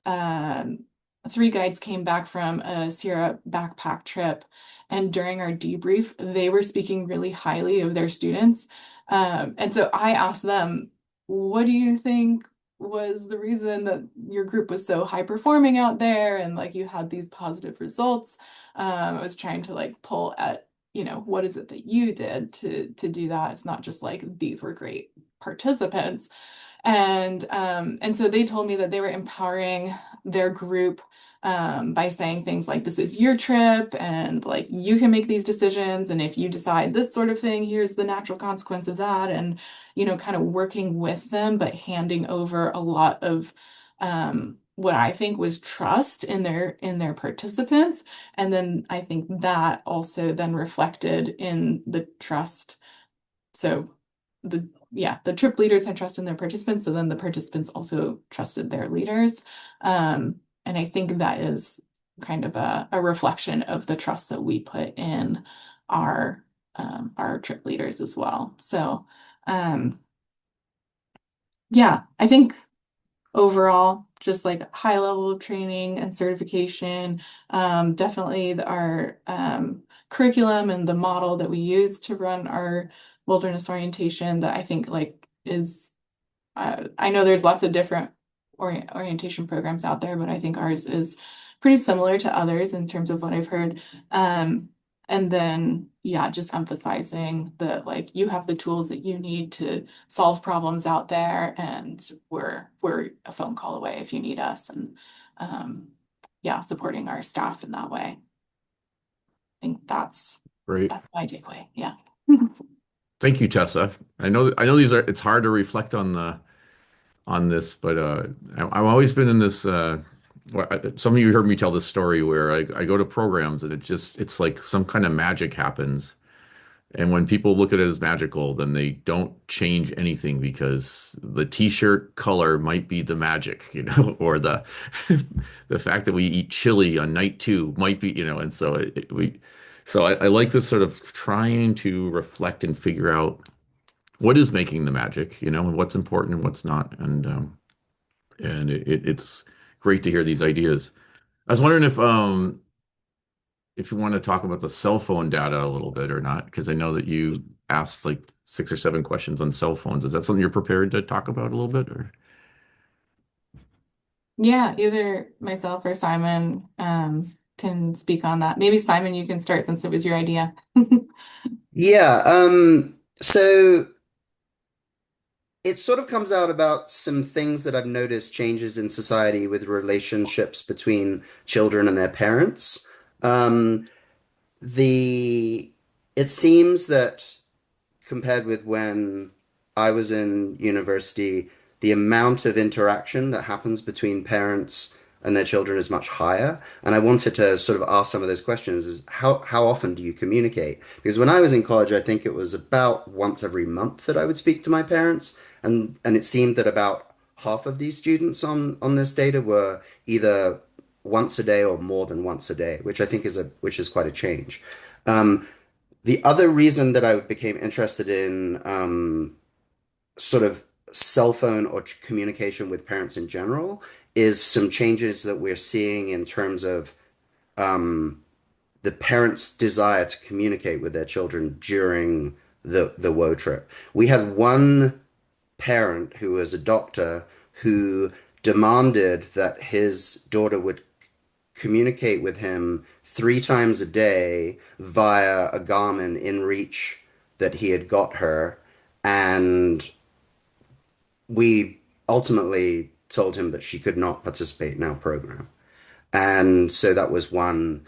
Um, Three guides came back from a Sierra backpack trip, and during our debrief, they were speaking really highly of their students. And so I asked them, what do you think was the reason that your group was so high performing out there and like you had these positive results? I was trying to like pull at, what is it that you did to do that? It's not just like these were great participants. And so they told me that they were empowering their group by saying things like, this is your trip and like you can make these decisions. And if you decide this sort of thing, here's the natural consequence of that. And, kind of working with them, but handing over a lot of what I think was trust in their participants. And then I think that also then reflected in the trust. So the trip leaders had trust in their participants, so then the participants also trusted their leaders. And I think that is kind of a reflection of the trust that we put in our trip leaders as well. So yeah, I think overall, just like high level of training and certification, definitely our curriculum and the model that we use to run our wilderness orientation that I think like is, I know there's lots of different orientation programs out there, but I think ours is pretty similar to others in terms of what I've heard. And then, yeah, just emphasizing that like you have the tools that you need to solve problems out there, and we're a phone call away if you need us, and yeah, supporting our staff in that way. I think that's Great. my takeaway. Yeah. Thank you, Tessa. I know it's hard to reflect on this, but I've always been in this some of you heard me tell this story where I go to programs and it's like some kind of magic happens. And when people look at it as magical, then they don't change anything because the t-shirt color might be the magic, or the the fact that we eat chili on night two might be, and so I like this sort of trying to reflect and figure out what is making the magic, and what's important and what's not. And it's great to hear these ideas. I was wondering if you want to talk about the cell phone data a little bit or not, because I know that you asked like 6 or 7 questions on cell phones. Is that something you're prepared to talk about a little bit, or? Yeah, either myself or Simon can speak on that. Maybe Simon, you can start since it was your idea. Yeah, so it sort of comes out about some things that I've noticed changes in society with relationships between children and their parents. Um, the it seems that compared with when I was in university, the amount of interaction that happens between parents and their children is much higher. And I wanted to sort of ask some of those questions is how often do you communicate? Because when I was in college, I think it was about once every month that I would speak to my parents. And it seemed that about half of these students on this data were either once a day or more than once a day, which I think which is quite a change. Um, the other reason that I became interested in sort of cell phone or communication with parents in general is some changes that we're seeing in terms of um, the parents' desire to communicate with their children during the woe trip. We had one parent who was a doctor who demanded that his daughter would communicate with him 3 times a day via a Garmin InReach that he had got her. And we ultimately told him that she could not participate in our program. And so that was one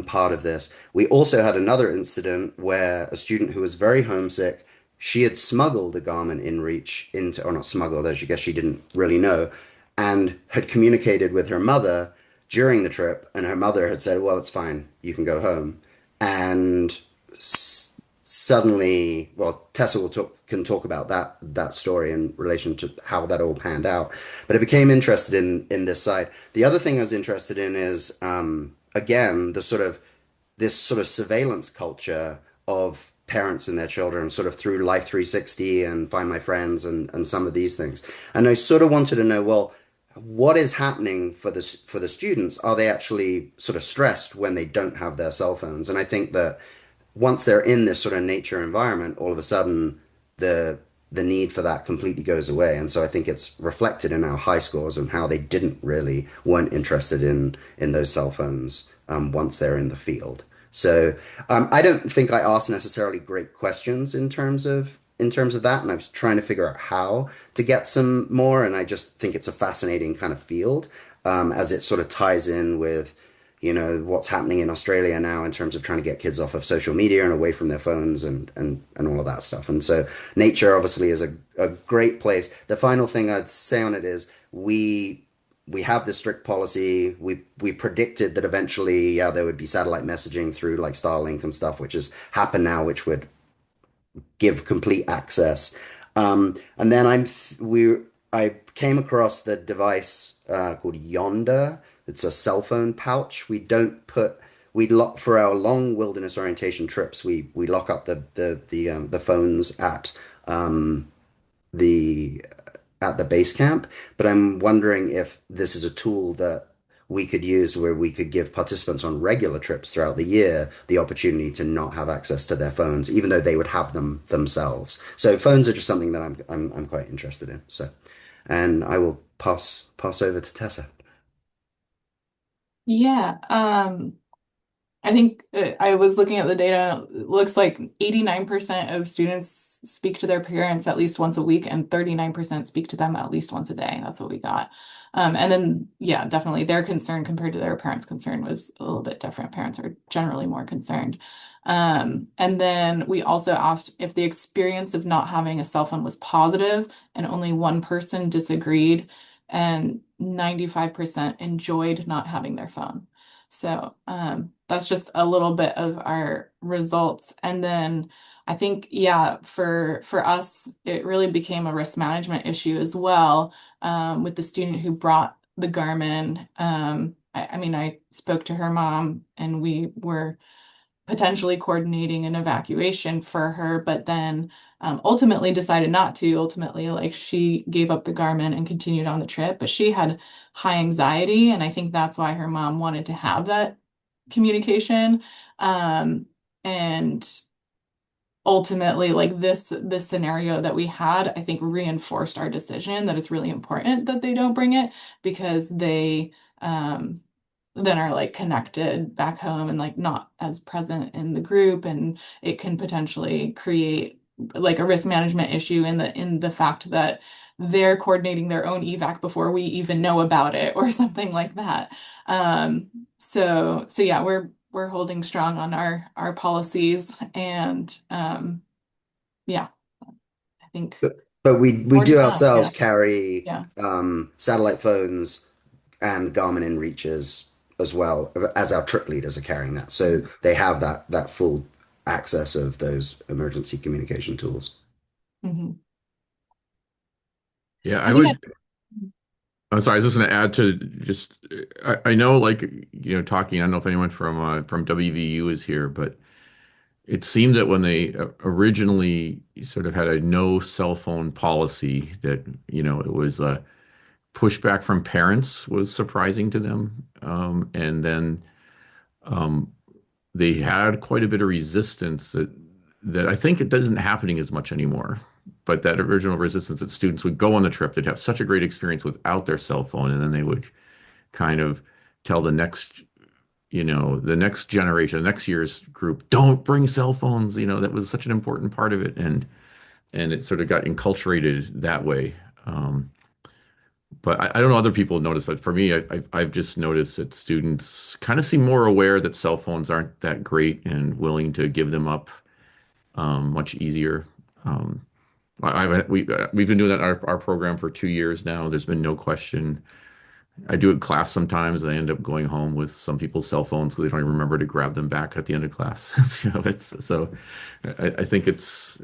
part of this. We also had another incident where a student who was very homesick, she had smuggled a Garmin InReach into, or not smuggled, as I guess she didn't really know, and had communicated with her mother during the trip, and her mother had said, "Well, it's fine, you can go home." And suddenly, well, Tessa can talk about that story in relation to how that all panned out. But I became interested in this side. The other thing I was interested in is again this sort of surveillance culture of parents and their children, sort of through Life 360 and Find My Friends and some of these things. And I sort of wanted to know, well, what is happening for the students? Are they actually sort of stressed when they don't have their cell phones? And I think that once they're in this sort of nature environment, all of a sudden the the need for that completely goes away. And so I think it's reflected in our high scores and how they weren't interested in those cell phones once they're in the field. So I don't think I asked necessarily great questions in terms of that, and I was trying to figure out how to get some more. And I just think it's a fascinating kind of field as it sort of ties in with what's happening in Australia now in terms of trying to get kids off of social media and away from their phones and all of that stuff. And so nature obviously is a great place. The final thing I'd say on it is we have this strict policy. We predicted that eventually, yeah, there would be satellite messaging through like Starlink and stuff, which has happened now, which would give complete access. And then I came across the device called Yonder. It's a cell phone pouch. We lock for our long wilderness orientation trips. We lock up the phones the at the base camp. But I'm wondering if this is a tool that we could use where we could give participants on regular trips throughout the year the opportunity to not have access to their phones, even though they would have them themselves. So phones are just something that I'm quite interested in. So, and I will pass over to Tessa. Yeah, I think I was looking at the data. It looks like 89% of students speak to their parents at least once a week, and 39% speak to them at least once a day. That's what we got. And then, yeah, definitely their concern compared to their parents' concern was a little bit different. Parents are generally more concerned. And then we also asked if the experience of not having a cell phone was positive, and only one person disagreed, and 95% enjoyed not having their phone. So that's just a little bit of our results. And then I think, yeah, for us, it really became a risk management issue as well with the student who brought the Garmin. I mean, I spoke to her mom and we were potentially coordinating an evacuation for her, but then ultimately decided not to. Ultimately, like she gave up the Garmin and continued on the trip, but she had high anxiety, and I think that's why her mom wanted to have that communication. And ultimately, like this scenario that we had, I think reinforced our decision that it's really important that they don't bring it, because they then are like connected back home and like not as present in the group, and it can potentially create like a risk management issue in the fact that they're coordinating their own evac before we even know about it or something like that. So yeah, we're holding strong on our policies, and yeah, I think But we more to do come. ourselves Yeah. carry Yeah. satellite phones and Garmin InReaches as well as our trip leaders are carrying that. So they have that full access of those emergency communication tools. Mhm. Yeah, I I think would. I'm sorry, I was just going to add to just, I know, like, talking, I don't know if anyone from WVU is here, but it seemed that when they originally sort of had a no cell phone policy, that, it was pushback from parents was surprising to them. And then um, they had quite a bit of resistance that I think it isn't happening as much anymore. But that original resistance that students would go on the trip, they'd have such a great experience without their cell phone, and then they would kind of tell the next generation, the next year's group, don't bring cell phones. That was such an important part of it, and it sort of got enculturated that way. Um, but I don't know other people notice, but for me, I've just noticed that students kind of seem more aware that cell phones aren't that great and willing to give them up much easier. Um, we've been doing that in our program for 2 years now. There's been no question. I do it in class sometimes. I end up going home with some people's cell phones because they don't even remember to grab them back at the end of class. So I think it's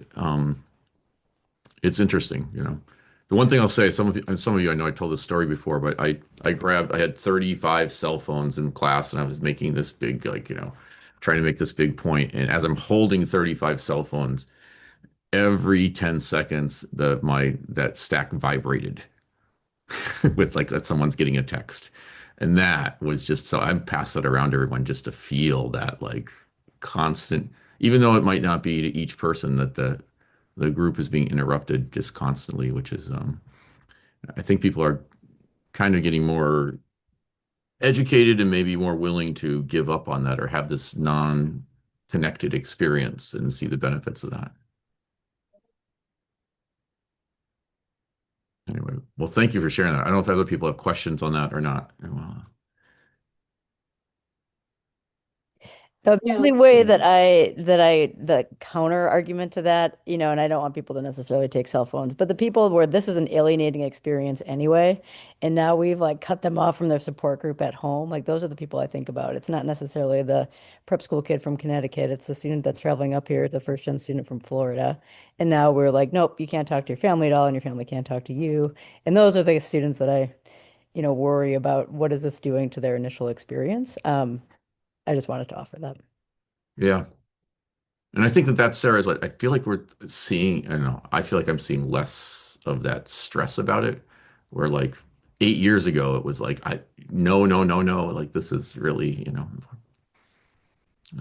interesting. The one thing I'll say, some of you, I know I told this story before, but I had 35 cell phones in class, and I was making this big, like, trying to make this big point. And as I'm holding 35 cell phones, every 10 seconds, that stack vibrated with, like, that someone's getting a text. And that was just, so I pass it around to everyone just to feel that, like, constant, even though it might not be to each person, that the group is being interrupted just constantly, which is I think people are kind of getting more educated and maybe more willing to give up on that or have this non-connected experience and see the benefits of that. Anyway, well, thank you for sharing that. I don't know if other people have questions on that or not. Well, The Yeah, only let's way the counter argument to that, and I don't want people to necessarily take cell phones, but the people where this is an alienating experience anyway, and now we've like cut them off from their support group at home, like those are the people I think about. It's not necessarily the prep school kid from Connecticut, it's the student that's traveling up here, the first gen student from Florida. And now we're like, nope, you can't talk to your family at all, and your family can't talk to you. And those are the students that I, worry about what is this doing to their initial experience. I just wanted to offer that. yeah. And I think that Sarah is like, I feel like we're seeing, I don't know, I feel like I'm seeing less of that stress about it. Where, like, 8 years ago, it was like, no, no, no, no, like, this is really,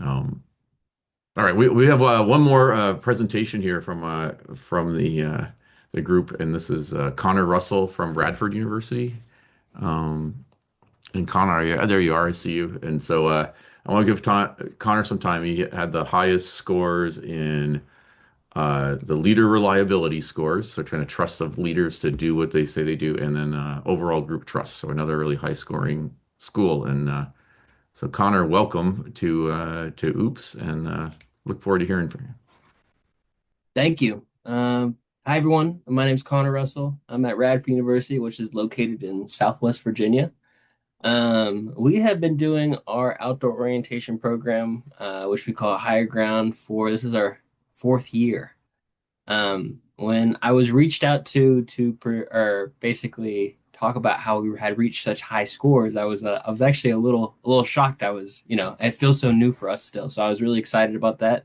um, all right, we have one more presentation here from the group, and this is Connor Russell from Radford University. Um, and Connor, yeah, there you are. I see you. And so I want to give Connor some time. He had the highest scores in the leader reliability scores, so trying to trust the leaders to do what they say they do, and then overall group trust. So another really high scoring school. And so Connor, welcome to OOPS, and look forward to hearing from you. Thank you. Hi, everyone. My name is Connor Russell. I'm at Radford University, which is located in Southwest Virginia. We have been doing our outdoor orientation program, which we call Higher Ground, this is our 4th year. When I was reached out or basically talk about how we had reached such high scores, I was actually a little shocked. It feels so new for us still, so I was really excited about that.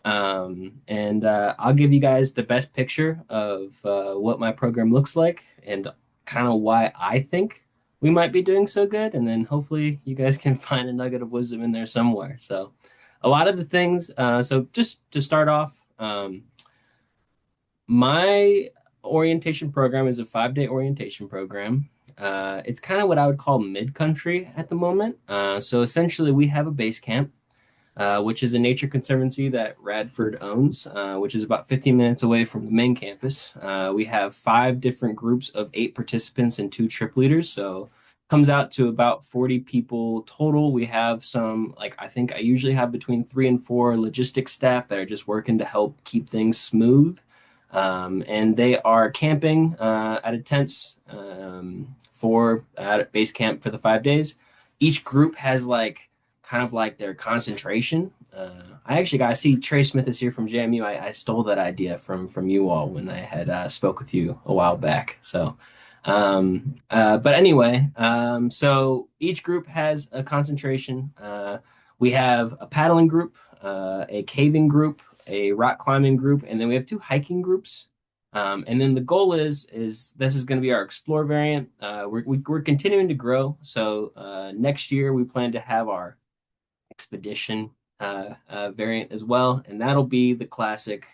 And I'll give you guys the best picture of what my program looks like and kind of why I think we might be doing so good. And then hopefully you guys can find a nugget of wisdom in there somewhere. So a lot of the things, so just to start off, my orientation program is a 5-day orientation program. It's kind of what I would call mid-country at the moment. So essentially we have a base camp, which is a nature conservancy that Radford owns, which is about 15 minutes away from the main campus. We have 5 different groups of 8 participants and 2 trip leaders, so comes out to about 40 people total. We have some, like, I think I usually have between 3 and 4 logistics staff that are just working to help keep things smooth. And they are camping at a tents at base camp for the 5 days. Each group has kind of like their concentration. I see Trey Smith is here from JMU. I stole that idea from you all when I had spoke with you a while back. So But anyway, so each group has a concentration. We have a paddling group, a caving group, a rock climbing group, and then we have two hiking groups. And then the goal is this is going to be our explore variant. We're continuing to grow. So next year we plan to have our expedition variant as well, and that'll be the classic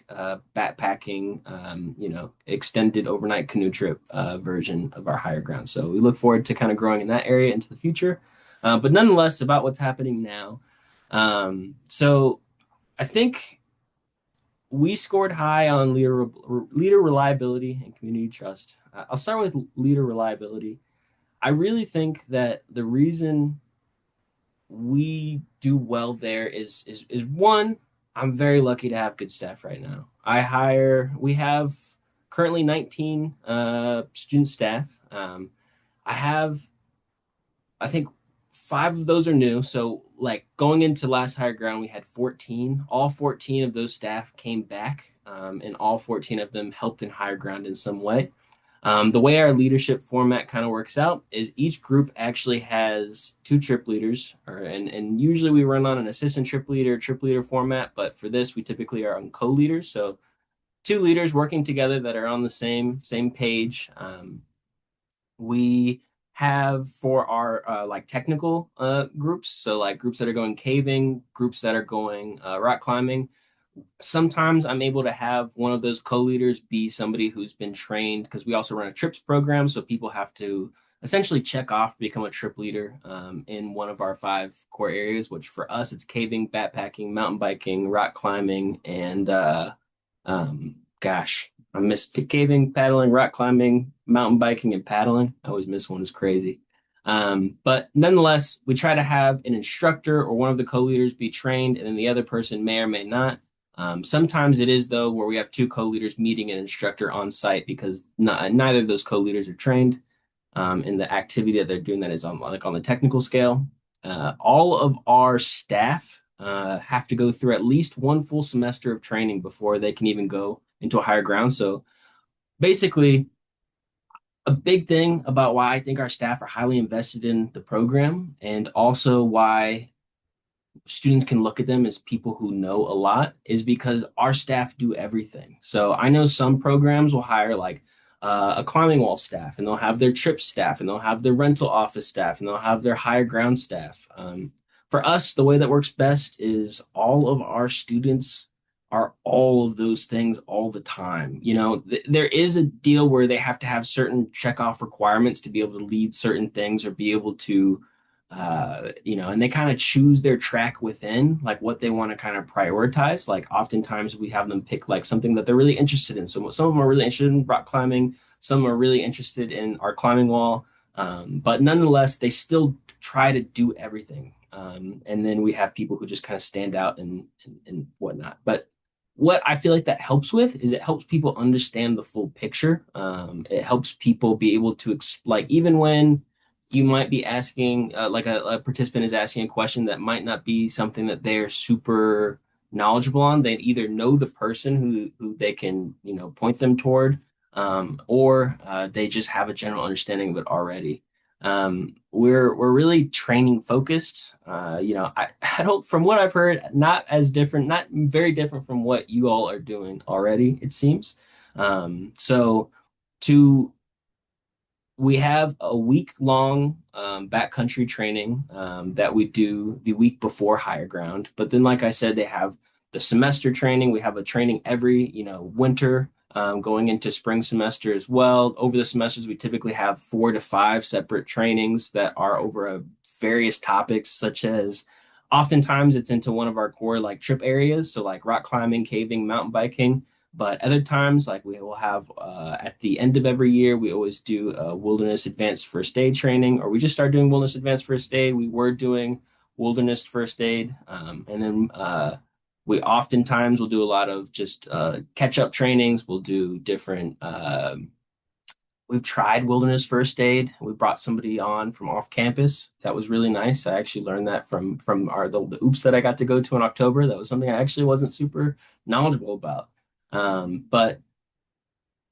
backpacking, extended overnight canoe trip version of our higher ground. So we look forward to kind of growing in that area into the future. But nonetheless, about what's happening now. So I think we scored high on leader reliability and community trust. I'll start with leader reliability. I really think that the reason we do well there is one, I'm very lucky to have good staff right now. We have currently 19 student staff. I think 5 of those are new. So like going into last higher ground, we had 14. All 14 of those staff came back, and all 14 of them helped in higher ground in some way. The way our leadership format kind of works out is each group actually has 2 trip leaders, and usually we run on an assistant trip leader format, but for this we typically are on co-leaders. So 2 leaders working together that are on the same page. We have for our like technical groups, so like groups that are going caving, groups that are going rock climbing. Sometimes I'm able to have one of those co-leaders be somebody who's been trained, because we also run a trips program, so people have to essentially check off to become a trip leader in one of our 5 core areas, which for us it's caving, backpacking, mountain biking, rock climbing, and gosh, I miss caving, paddling, rock climbing, mountain biking, and paddling. I always miss one. It's crazy. But nonetheless, we try to have an instructor or one of the co-leaders be trained, and then the other person may or may not. Sometimes it is, though, where we have 2 co-leaders meeting an instructor on site because neither of those co-leaders are trained in the activity that they're doing that is on the technical scale. All of our staff have to go through at least 1 full semester of training before they can even go into a higher ground. So basically, a big thing about why I think our staff are highly invested in the program, and also why students can look at them as people who know a lot, is because our staff do everything. So I know some programs will hire like a climbing wall staff, and they'll have their trip staff, and they'll have their rental office staff, and they'll have their higher ground staff. For us, the way that works best is all of our students are all of those things all the time. There is a deal where they have to have certain check-off requirements to be able to lead certain things or be able to and they kind of choose their track within like what they want to kind of prioritize. Like oftentimes we have them pick like something that they're really interested in. So some of them are really interested in rock climbing, some are really interested in our climbing wall, but nonetheless they still try to do everything. And then we have people who just kind of stand out and whatnot. But what I feel like that helps with is it helps people understand the full picture. It helps people be able to like even when you might be asking like a participant is asking a question that might not be something that they're super knowledgeable on. They either know the person who they can point them toward, or they just have a general understanding of it already. We're really training focused. I don't, from what I've heard, not very different from what you all are doing already, it seems. So to we have a week-long backcountry training that we do the week before higher ground. But then, like I said, they have the semester training. We have a training every, winter going into spring semester as well. Over the semesters, we typically have 4 to 5 separate trainings that are over various topics, such as oftentimes it's into one of our core like trip areas. So like rock climbing, caving, mountain biking. But other times, like we will have at the end of every year, we always do wilderness advanced first aid training, or we just started doing wilderness advanced first aid. We were doing wilderness first aid. And then we oftentimes will do a lot of just catch up trainings. We'll do different, we've tried wilderness first aid. We brought somebody on from off campus. That was really nice. I actually learned that from the OOPS that I got to go to in October. That was something I actually wasn't super knowledgeable about. But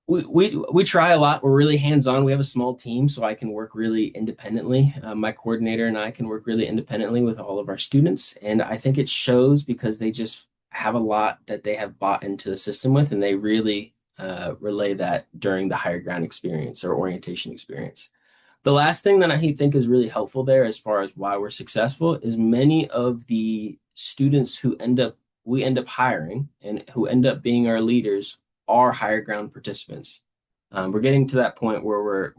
We try a lot. We're really hands-on. We have a small team, so I can work really independently. My coordinator and I can work really independently with all of our students, and I think it shows because they just have a lot that they have bought into the system with, and they really relay that during the higher ground experience or orientation experience. The last thing that I think is really helpful there, as far as why we're successful, is many of the students who we end up hiring and who end up being our leaders are higher ground participants. We're getting to that point where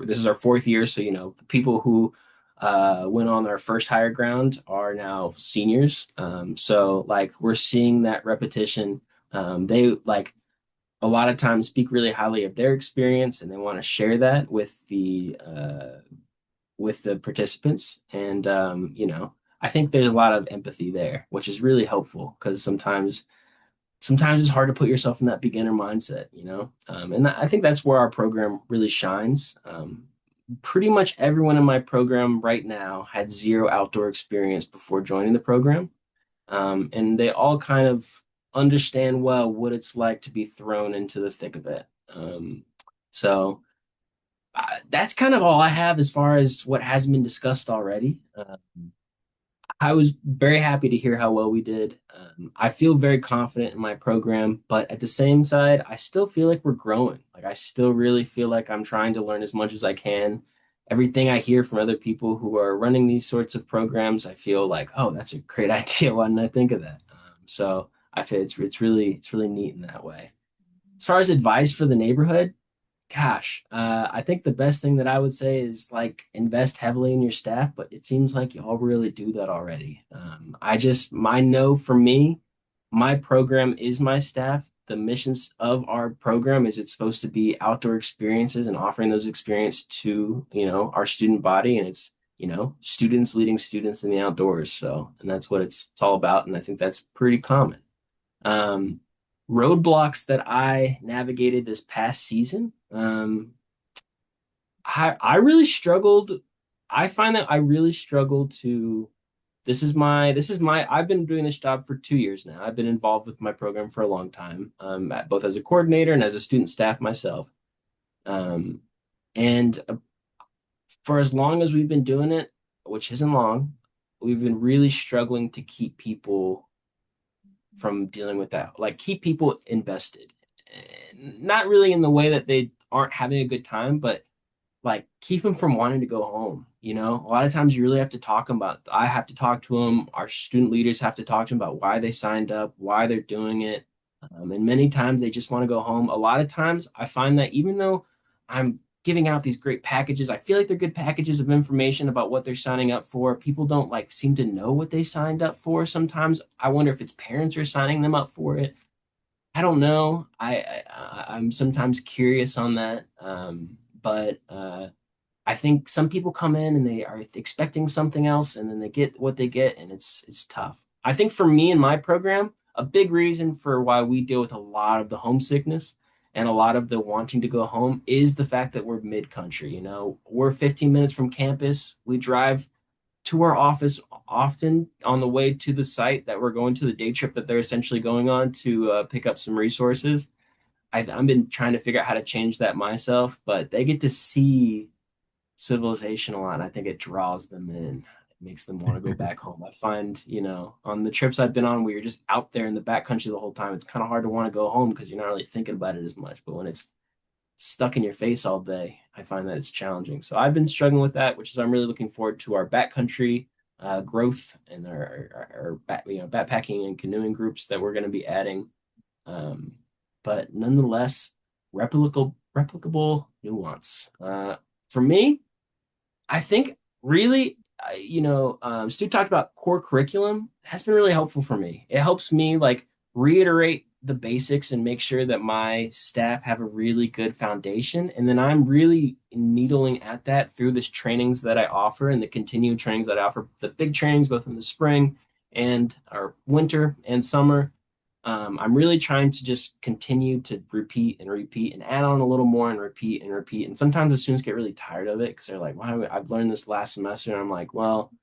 this is our fourth year, so the people who went on our first higher ground are now seniors. So like we're seeing that repetition. They like a lot of times speak really highly of their experience, and they want to share that with the participants. And I think there's a lot of empathy there, which is really helpful because sometimes it's hard to put yourself in that beginner mindset. And I think that's where our program really shines. Pretty much everyone in my program right now had zero outdoor experience before joining the program. And they all kind of understand well what it's like to be thrown into the thick of it. So that's kind of all I have as far as what has been discussed already. I was very happy to hear how well we did. I feel very confident in my program, but at the same side, I still feel like we're growing. Like I still really feel like I'm trying to learn as much as I can. Everything I hear from other people who are running these sorts of programs, I feel like, oh, that's a great idea. Why didn't I think of that? So I feel it's really neat in that way. As far as advice for the neighborhood, gosh, I think the best thing that I would say is like invest heavily in your staff, but it seems like you all really do that already. My no for me, my program is my staff. The missions of our program is it's supposed to be outdoor experiences and offering those experiences to, our student body. And it's, students leading students in the outdoors. So, and that's what it's all about. And I think that's pretty common. Um, Roadblocks that I navigated this past season. I really struggled. I find that I really struggled to. This is my. I've been doing this job for 2 years now. I've been involved with my program for a long time, both as a coordinator and as a student staff myself. Um, and for as long as we've been doing it, which isn't long, we've been really struggling to keep people from dealing with that. Like keep people invested. Not really in the way that they aren't having a good time, but like keep them from wanting to go home. A lot of times you really have to I have to talk to them. Our student leaders have to talk to them about why they signed up, why they're doing it. And many times they just want to go home. A lot of times I find that even though I'm giving out these great packages, I feel like they're good packages of information about what they're signing up for. People don't like seem to know what they signed up for. Sometimes I wonder if it's parents are signing them up for it. I don't know. I'm sometimes curious on that. But I think some people come in and they are expecting something else, and then they get what they get, and it's tough. I think for me and my program, a big reason for why we deal with a lot of the homesickness and a lot of the wanting to go home is the fact that we're mid-country. We're 15 minutes from campus. We drive to our office often on the way to the site that we're going to, the day trip that they're essentially going on to pick up some resources. I've been trying to figure out how to change that myself, but they get to see civilization a lot. And I think it draws them in. It makes them want to go back home. I find, on the trips I've been on where you're just out there in the backcountry the whole time, it's kind of hard to want to go home because you're not really thinking about it as much. But when it's stuck in your face all day, I find that it's challenging. So I've been struggling with that, which is I'm really looking forward to our backcountry growth and our backpacking and canoeing groups that we're going to be adding. But nonetheless, replicable nuance. For me, I think really, Stu talked about core curriculum. That's been really helpful for me. It helps me like reiterate the basics and make sure that my staff have a really good foundation. And then I'm really needling at that through this trainings that I offer and the continued trainings that I offer, the big trainings both in the spring and our winter and summer. I'm really trying to just continue to repeat and repeat and add on a little more and repeat and repeat. And sometimes the students get really tired of it because they're like, "Wow, I've learned this last semester." And I'm like, "Well,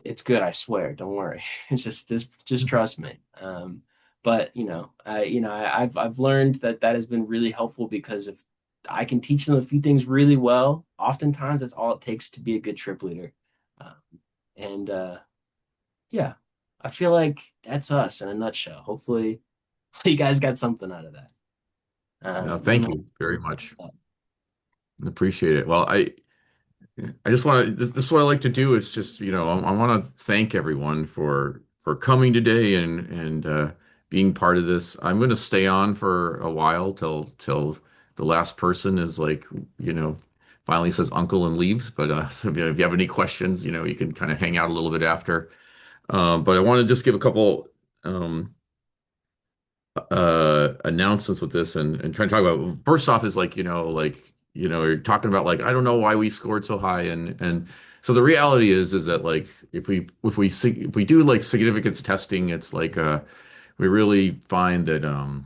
it's good. I swear. Don't worry. It's just trust me." But I've learned that that has been really helpful because if I can teach them a few things really well, oftentimes that's all it takes to be a good trip leader. Um, and Yeah, I feel like that's us in a nutshell. Hopefully, you guys got something out of that. No, I don't thank know. you very much. Appreciate it. Well, I just want to, this is what I like to do is just, I want to thank everyone for coming today and being part of this. I'm going to stay on for a while till the last person is like, you know, finally says uncle and leaves. But so if you have any questions, you can kind of hang out a little bit after. But I want to just give a couple um announcements with this and trying to talk about first off is like you're talking about like I don't know why we scored so high and so the reality is that like if we do like significance testing it's like we really find that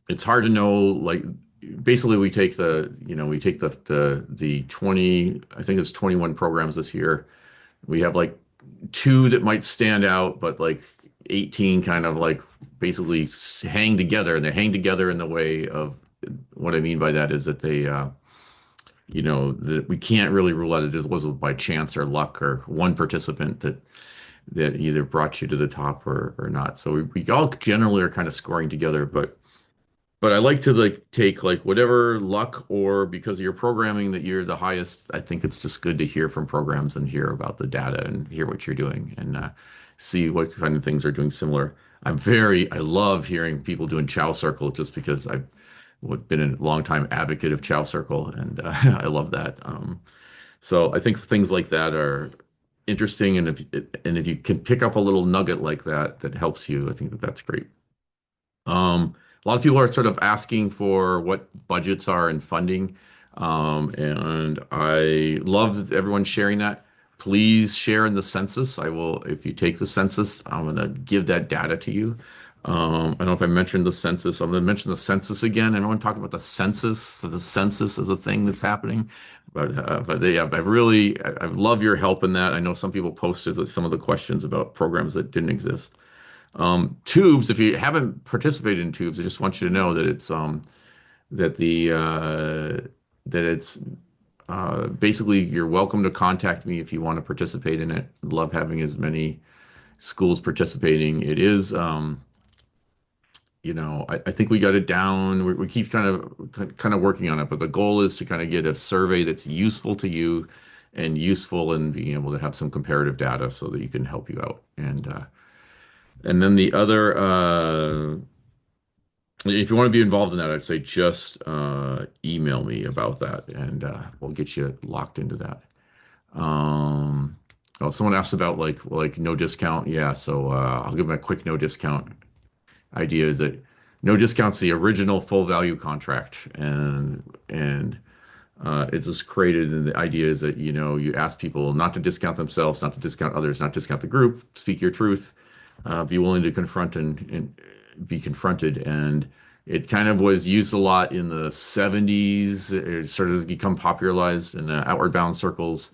it's hard to know like basically we take the 20 I think it's 21 programs this year we have like two that might stand out, but like 18 kind of like basically hang together, and they hang together in the way of what I mean by that is that they, that we can't really rule out that it was by chance or luck or one participant that either brought you to the top or not. So we all generally are kind of scoring together, but I like to like take like whatever luck or because of your programming that you're the highest. I think it's just good to hear from programs and hear about the data and hear what you're doing and see what kind of things are doing similar. I love hearing people doing Chow Circle just because I've been a long time advocate of Chow Circle and I love that. So I think things like that are interesting and if you can pick up a little nugget like that that helps you, I think that that's great. A lot of people are sort of asking for what budgets are and funding. And I love that everyone's sharing that. Please share in the census. I will, if you take the census, I'm going to give that data to you. I don't know if I mentioned the census. I'm going to mention the census again. I don't want to talk about the census. So the census is a thing that's happening. But yeah, I've loved your help in that. I know some people posted some of the questions about programs that didn't exist. TOOBS, if you haven't participated in TOOBS, I just want you to know that it's that the that it's basically you're welcome to contact me if you want to participate in it. Love having as many schools participating. It is I think we got it down. We keep kind of working on it, but the goal is to kind of get a survey that's useful to you and useful in being able to have some comparative data so that you can help you out. And then the other, if you want to be involved in that, I'd say just email me about that, and we'll get you locked into that. Um, oh, someone asked about like no discount. Yeah, so I'll give them a quick no discount idea. Is that no discount's the original full value contract, and it's just created, and the idea is that you ask people not to discount themselves, not to discount others, not discount the group, speak your truth, be willing to confront and be confronted. And it kind of was used a lot in the 70s. It started to become popularized in the outward bound circles.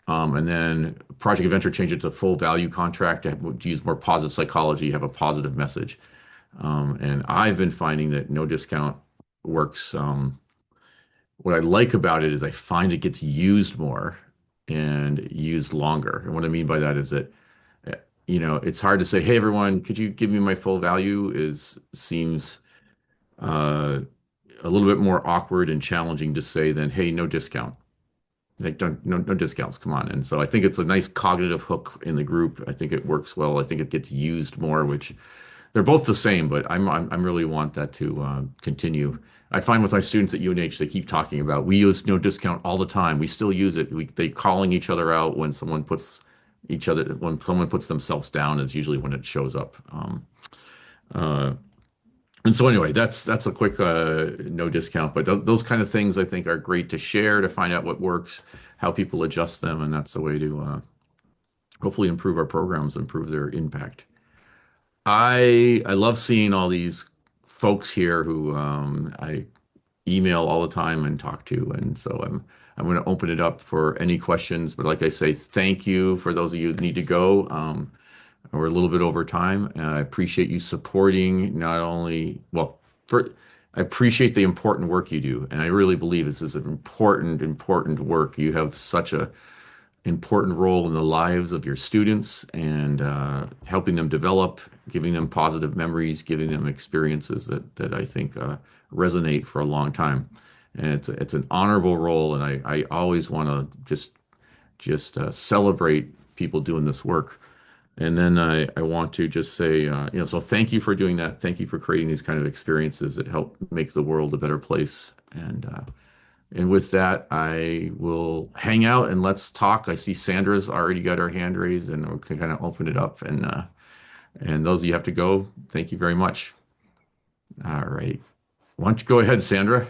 And then Project Adventure changed it to full value contract to use more positive psychology, have a positive message. And I've been finding that no discount works. What I like about it is I find it gets used more and used longer. And what I mean by that is that it's hard to say, hey, everyone, could you give me my full value? Seems uh, a little bit more awkward and challenging to say than, hey, no discount. Like, don't, no discounts, come on. And so I think it's a nice cognitive hook in the group. I think it works well. I think it gets used more, which they're both the same, but I'm really want that to continue. I find with my students at UNH, they keep talking about we use no discount all the time. We still use it. They calling each other out when someone puts themselves down is usually when it shows up. Uh, and so anyway, that's a quick no discount, but those kind of things I think are great to share to find out what works, how people adjust them, and that's a way to hopefully improve our programs, improve their impact. I love seeing all these folks here who I email all the time and talk to, and so I'm going to open it up for any questions. But like I say, thank you for those of you that need to go. We're a little bit over time, and I appreciate you supporting not only, well, for, I appreciate the important work you do, and I really believe this is an important, important work. You have such a important role in the lives of your students and helping them develop, giving them positive memories, giving them experiences that I think resonate for a long time. And it's an honorable role, and I always want to just celebrate people doing this work. And then I want to just say, so thank you for doing that. Thank you for creating these kind of experiences that help make the world a better place. And with that, I will hang out and let's talk. I see Sandra's already got her hand raised, and we can kind of open it up. And those of you have to go, thank you very much. All right. Why don't you go ahead, Sandra?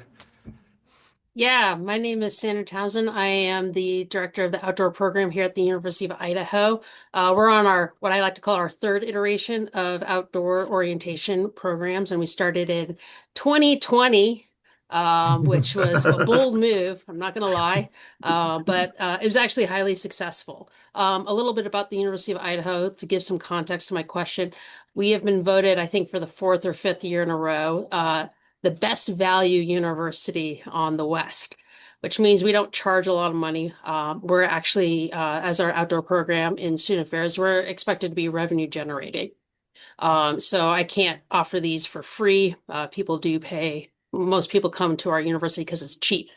Yeah, my name is Sandra Townsend. I am the director of the outdoor program here at the University of Idaho. We're on our, what I like to call our third iteration of outdoor orientation programs, and we started in 2020, which was a bold move, I'm not going to lie, but it was actually highly successful. A little bit about the University of Idaho to give some context to my question. We have been voted, I think, for the fourth or fifth year in a row, the best value university on the West, which means we don't charge a lot of money. We're actually, as our outdoor program in student affairs, we're expected to be revenue generating. So I can't offer these for free. People do pay. Most people come to our university because it's cheap.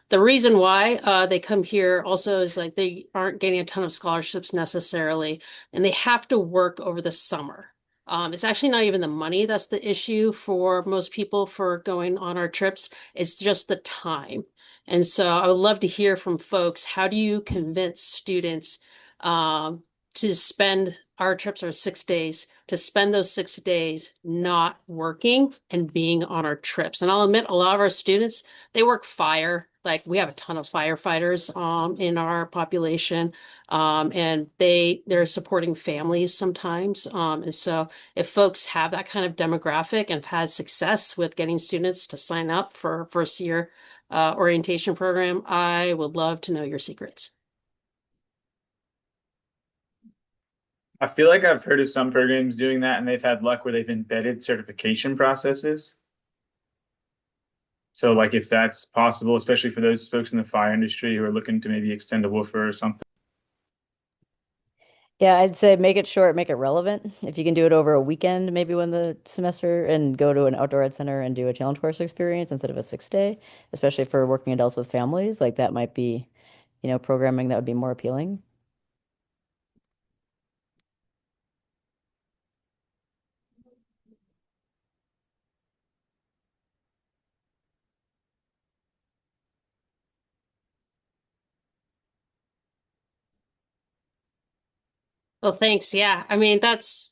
The reason why they come here also is like they aren't getting a ton of scholarships necessarily, and they have to work over the summer. It's actually not even the money that's the issue for most people for going on our trips. It's just the time. And so I would love to hear from folks, how do you convince students to spend, our trips are 6 days, to spend those 6 days not working and being on our trips? And I'll admit, a lot of our students, they work fire. Like we have a ton of firefighters in our population, and they're supporting families sometimes. And so if folks have that kind of demographic and have had success with getting students to sign up for first year orientation program, I would love to know your secrets. I feel like I've heard of some programs doing that, and they've had luck where they've embedded certification processes. So like if that's possible, especially for those folks in the fire industry who are looking to maybe extend a woofer or something. Yeah, I'd say make it short, make it relevant. If you can do it over a weekend, maybe when the semester, and go to an outdoor ed center and do a challenge course experience instead of a 6 day, especially for working adults with families, like that might be, programming that would be more appealing. Well, thanks. Yeah. I mean, that's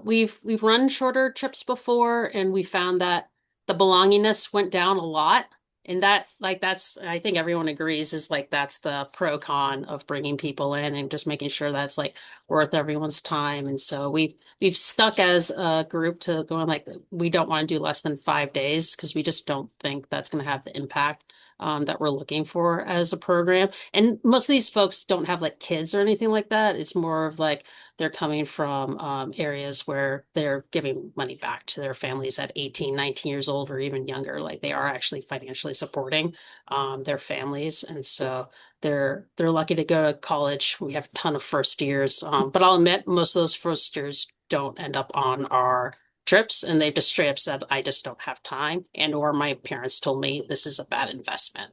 we've run shorter trips before, and we found that the belongingness went down a lot. And that, like, that's, I think everyone agrees, is like that's the pro con of bringing people in and just making sure that's like worth everyone's time. And so we've stuck as a group to going like we don't want to do less than 5 days because we just don't think that's going to have the impact that we're looking for as a program. And most of these folks don't have like kids or anything like that. It's more of like they're coming from areas where they're giving money back to their families at 18, 19 years old, or even younger. Like they are actually financially supporting their families. And so they're lucky to go to college. We have a ton of first years. But I'll admit, most of those first years don't end up on our trips, and they've just straight up said, I just don't have time, and or my parents told me this is a bad investment.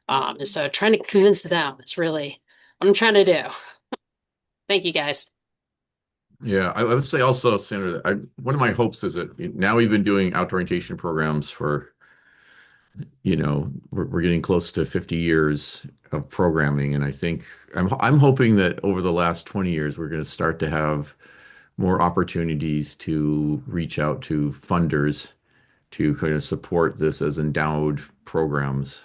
And so trying to convince them is really what I'm trying to do. Thank you guys. Yeah, I would say also, Sandra, one of my hopes is that now we've been doing outdoor orientation programs for, we're getting close to 50 years of programming, and I think I'm hoping that over the last 20 years we're going to start to have more opportunities to reach out to funders to kind of support this as endowed programs,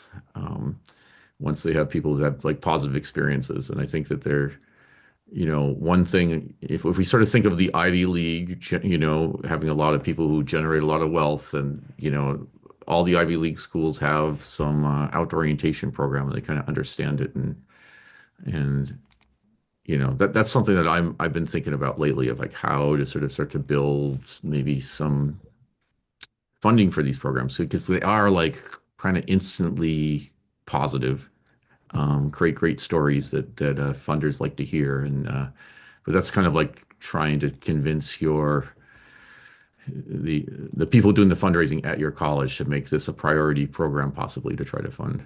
once they have people who have like positive experiences. And I think that one thing, if we sort of think of the Ivy League, having a lot of people who generate a lot of wealth, and, all the Ivy League schools have some outdoor orientation program, and they kind of understand it, and that's something that I've been thinking about lately of like how to sort of start to build maybe some funding for these programs because they are like kind of instantly positive, create great stories that funders like to hear, and but that's kind of like trying to convince the people doing the fundraising at your college to make this a priority program possibly to try to fund.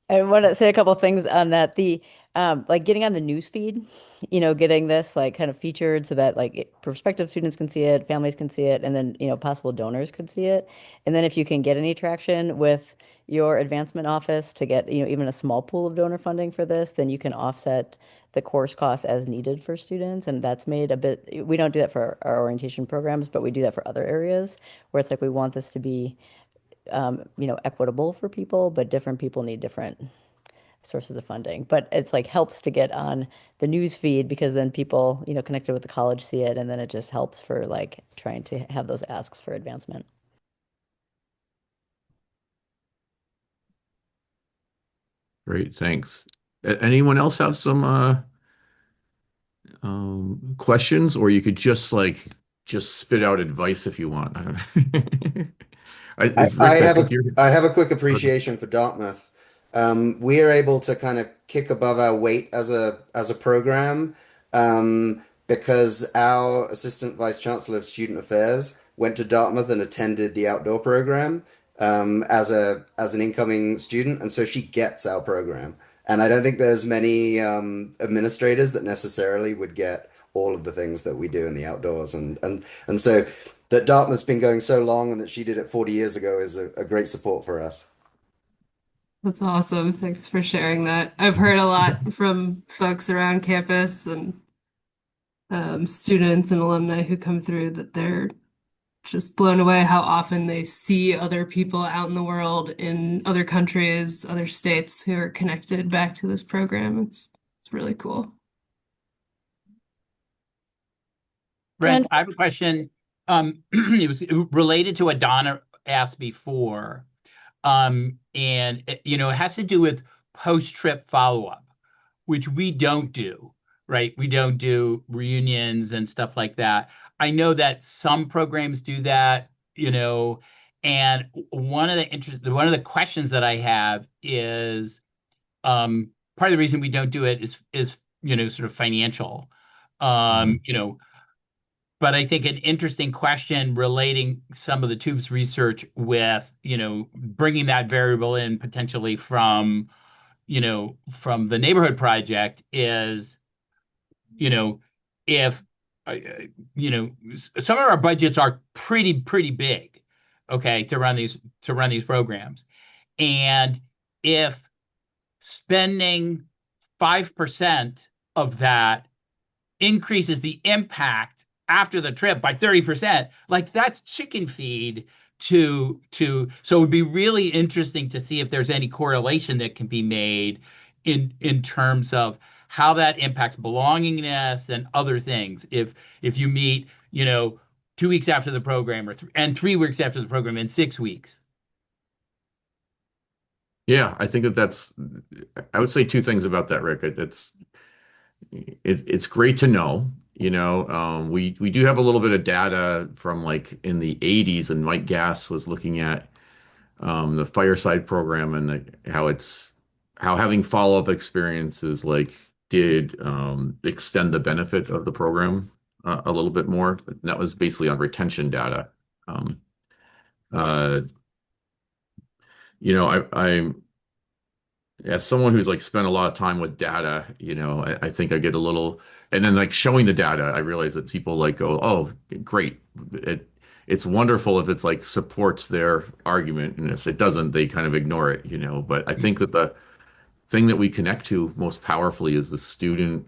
I want to say a couple of things on that. The like getting on the news feed, getting this like kind of featured so that like prospective students can see it, families can see it, and then possible donors could see it. And then if you can get any traction with your advancement office to get even a small pool of donor funding for this, then you can offset the course costs as needed for students. And that's made a bit. We don't do that for our orientation programs, but we do that for other areas where it's like we want this to be equitable for people, but different people need different sources of funding. But it's like helps to get on the news feed because then people, connected with the college see it, and then it just helps for like trying to have those asks for advancement. Great, thanks. Anyone else have some questions, or you could just spit out advice if you want. I don't know. Rick, I think you're I have a quick appreciation for Dartmouth. We are able to kind of kick above our weight as a program because our assistant vice chancellor of student affairs went to Dartmouth and attended the outdoor program as an incoming student, and so she gets our program. And I don't think there's many administrators that necessarily would get all of the things that we do in the outdoors, and so that Dartmouth's been going so long and that she did it 40 years ago is a great support for us. That's awesome. Thanks for sharing that. I've heard a lot from folks around campus and students and alumni who come through that they're just blown away how often they see other people out in the world in other countries, other states who are connected back to this program. It's really cool. Brent, I have a question. It was related to what Donna asked before. And it has to do with post-trip follow-up, which we don't do, right? We don't do reunions and stuff like that. I know that some programs do that, and one of the questions that I have is part of the reason we don't do it is sort of financial. But I think an interesting question relating some of the TOOBS research with, bringing that variable in potentially from the neighborhood project is, if, some of our budgets are pretty big, okay, to run these programs. And if spending 5% of that increases the impact after the trip by 30%, like that's chicken feed so it would be really interesting to see if there's any correlation that can be made in terms of how that impacts belongingness and other things. If you meet, 2 weeks after the program and 3 weeks after the program and 6 weeks. Yeah, I think I would say two things about that, Rick. It's great to know. We do have a little bit of data from like in the 80s, and Mike Gass was looking at the Fireside program and how having follow-up experiences like did extend the benefit of the program a little bit more. And that was basically on retention data. Um, uh, I'm as someone who's like spent a lot of time with data, I think I get a little, and then like showing the data, I realize that people like go, oh, great. It's wonderful if it's like supports their argument. And if it doesn't, they kind of ignore it, but I think that the thing that we connect to most powerfully is the student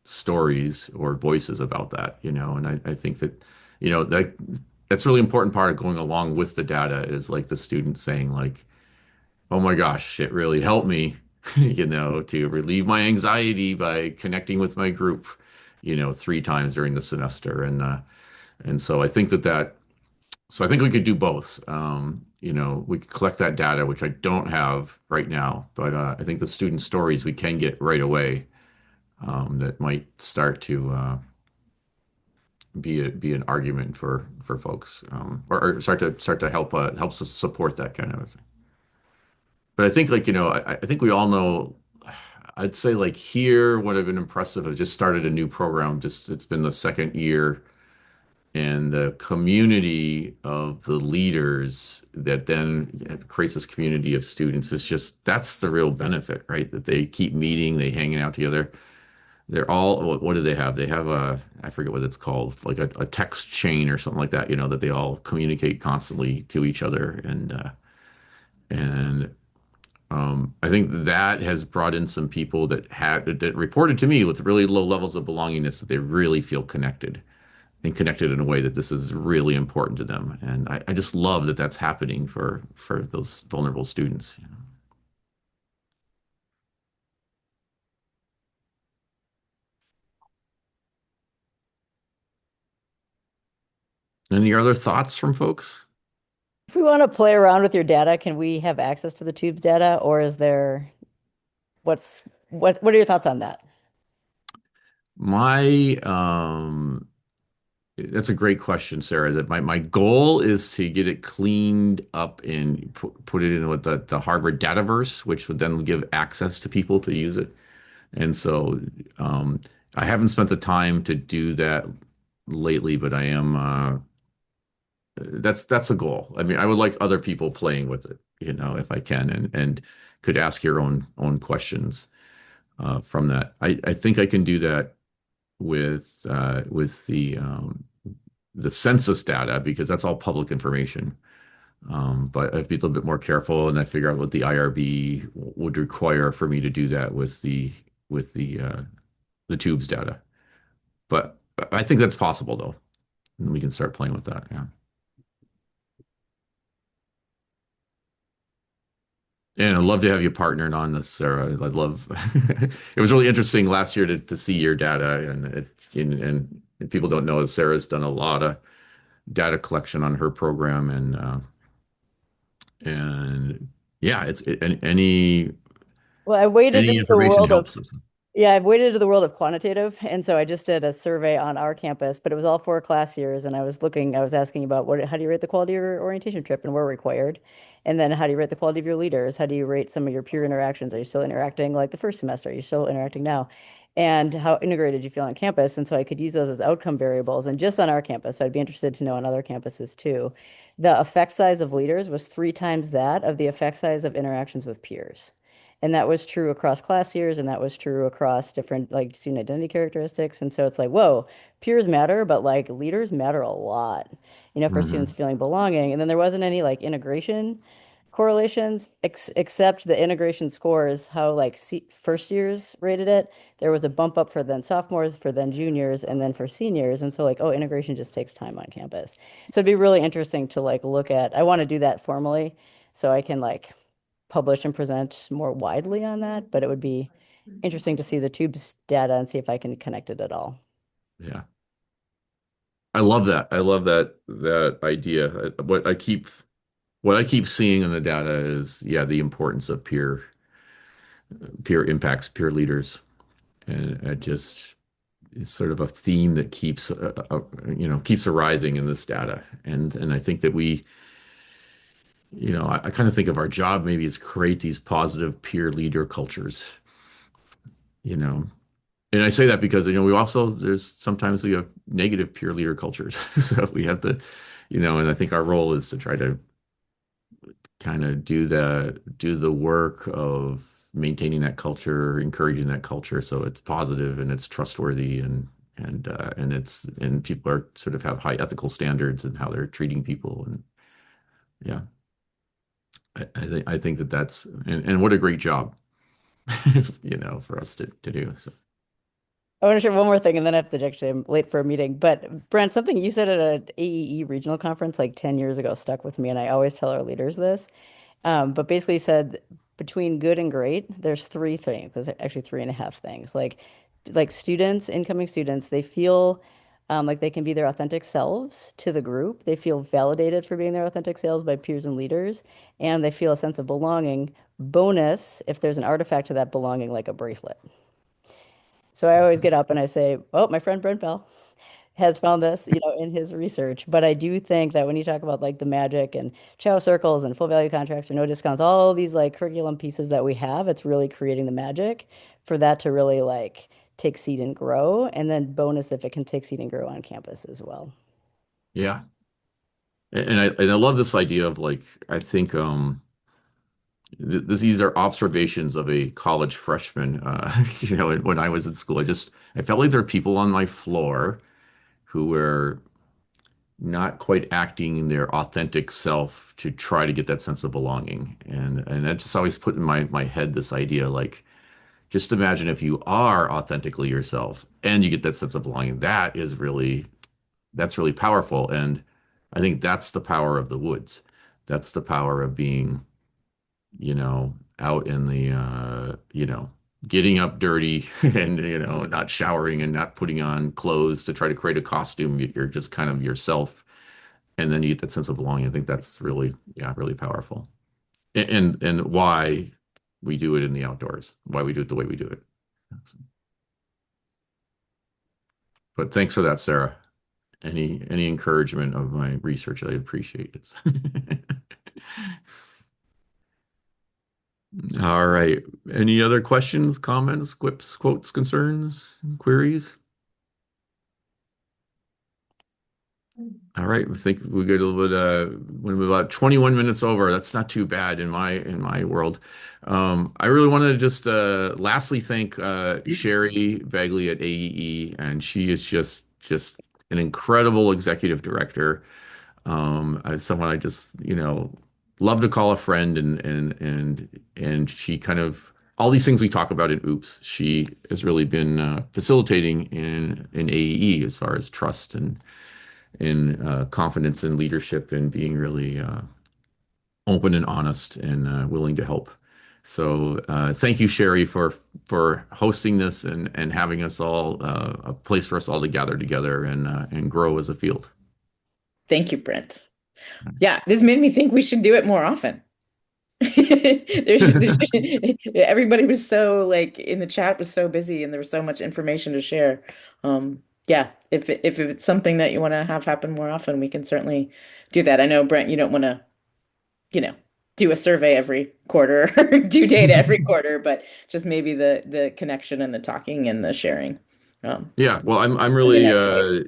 stories or voices about that, and I think that, that's a really important part of going along with the data is like the students saying like, oh my gosh, it really helped me, to relieve my anxiety by connecting with my group, 3 times during the semester. And so I think so I think we could do both. We could collect that data, which I don't have right now, but I think the student stories we can get right away. that might start to be an argument for folks, or start to helps us support that kind of thing. But I think, like, I think we all know. I'd say, like, here what have been impressive. I've just started a new program. Just it's been the second year, and the community of the leaders that then creates this community of students is just that's the real benefit, right? That they keep meeting, they hanging out together. They're all what do they have? They have a I forget what it's called, like a text chain or something like that, that they all communicate constantly to each other, and I think that has brought in some people that reported to me with really low levels of belongingness that they really feel connected and connected in a way that this is really important to them. And I just love that that's happening for those vulnerable students. Any other thoughts from folks? If we want to play around with your data, can we have access to the TOOBS data, or is there what are your thoughts on that? My That's a great question, Sarah. That my goal is to get it cleaned up and put it in with the Harvard Dataverse, which would then give access to people to use it. And so I haven't spent the time to do that lately, but I am that's a goal. I mean, I would like other people playing with it, if I can, and could ask your own questions from that. I think I can do that with the census data because that's all public information. But I'd be a little bit more careful, and I figure out what the IRB would require for me to do that with the tubes data. But I think that's possible, though, and we can start playing with that. Yeah. And I'd love to have you partnered on this, Sarah. I'd love. It was really interesting last year to see your data, and people don't know that Sarah's done a lot of data collection on her program, and yeah, any Well, I waded any into the information world of helps us. Yeah, I've waded into the world of quantitative, and so I just did a survey on our campus, but it was all 4 class years, and I was asking about how do you rate the quality of your orientation trip, and we're required, and then how do you rate the quality of your leaders? How do you rate some of your peer interactions? Are you still interacting like the first semester? Are you still interacting now? And how integrated you feel on campus? And so I could use those as outcome variables, and just on our campus, so I'd be interested to know on other campuses too. The effect size of leaders was 3 times that of the effect size of interactions with peers. And that was true across class years, and that was true across different like student identity characteristics. And so it's like, whoa, peers matter, but like leaders matter a lot, for students Hmm. feeling belonging. And then there wasn't any like integration correlations, except the integration scores, how like first years rated it. There was a bump up for then sophomores, for then juniors, and then for seniors. And so like, oh, integration just takes time on campus. So it'd be really interesting to like look at. I want to do that formally so I can like publish and present more widely on that, but it would be interesting to see the tubes data and see if I can connect it at all. Yeah, I love that. I love that idea. What I keep seeing in the data is, yeah, the importance of peer impacts, peer leaders, and it just is sort of a theme that keeps arising in this data. And I think that I kind of think of our job maybe as create these positive peer leader cultures, you know. And I say that because, there's sometimes we have negative peer leader cultures. So we have to, and I think our role is to try to kind of do the work of maintaining that culture, encouraging that culture so it's positive and it's trustworthy and people are sort of have high ethical standards in how they're treating people. And yeah, I think that's and what a great job, for us to do. So. I want to share one more thing and then I have to actually, I'm late for a meeting. But Brent, something you said at an AEE regional conference like 10 years ago stuck with me. And I always tell our leaders this. But basically said between good and great, there's 3 things. There's actually 3.5 things. Like students, incoming students, they feel like they can be their authentic selves to the group. They feel validated for being their authentic selves by peers and leaders, and they feel a sense of belonging. Bonus, if there's an artifact to that belonging, like a bracelet. So I always get up and I say, "Oh, my friend Brent Bell has found this, in his research." But I do think that when you talk about like the magic and chow circles and full value contracts or no discounts, all these like curriculum pieces that we have, it's really creating the magic for that to really like take seed and grow. And then bonus if it can take seed and grow on campus as well. Yeah. And I love this idea of like I think these are observations of a college freshman. When I was in school, I felt like there are people on my floor who were not quite acting their authentic self to try to get that sense of belonging. And that just always put in my head this idea like just imagine if you are authentically yourself and you get that sense of belonging. That's really powerful. And I think that's the power of the woods. That's the power of being, out in the getting up dirty and not showering and not putting on clothes to try to create a costume. You're just kind of yourself, and then you get that sense of belonging. I think that's really, yeah, really powerful. And why we do it in the outdoors, why we do it the way we do it. But thanks for that, Sarah. Any encouragement of my research, I appreciate it. All right. Any other questions, comments, quips, quotes, concerns, queries? All right. I think we get a little bit when we're about 21 minutes over. That's not too bad in my world. I really wanted to just lastly thank Sherry Bagley at AEE, and she is just an incredible executive director. Someone I just, love to call a friend, and she kind of all these things we talk about in OOPS, she has really been facilitating in AEE as far as trust and in confidence and leadership and being really open and honest and willing to help. So thank you, Sherry, for hosting this and having us all a place for us all to gather together and grow as a field. Thank you, Brent. Yeah, this made me think we should do it more often. Everybody was so like in the chat was so busy and there was so much information to share. Yeah, if it's something that you want to have happen more often, we can certainly do that. I know, Brent, you don't want to, you know, do a survey every quarter or do data every quarter, but just maybe the connection and the talking and the sharing. Yeah, well, I'm would be really nice.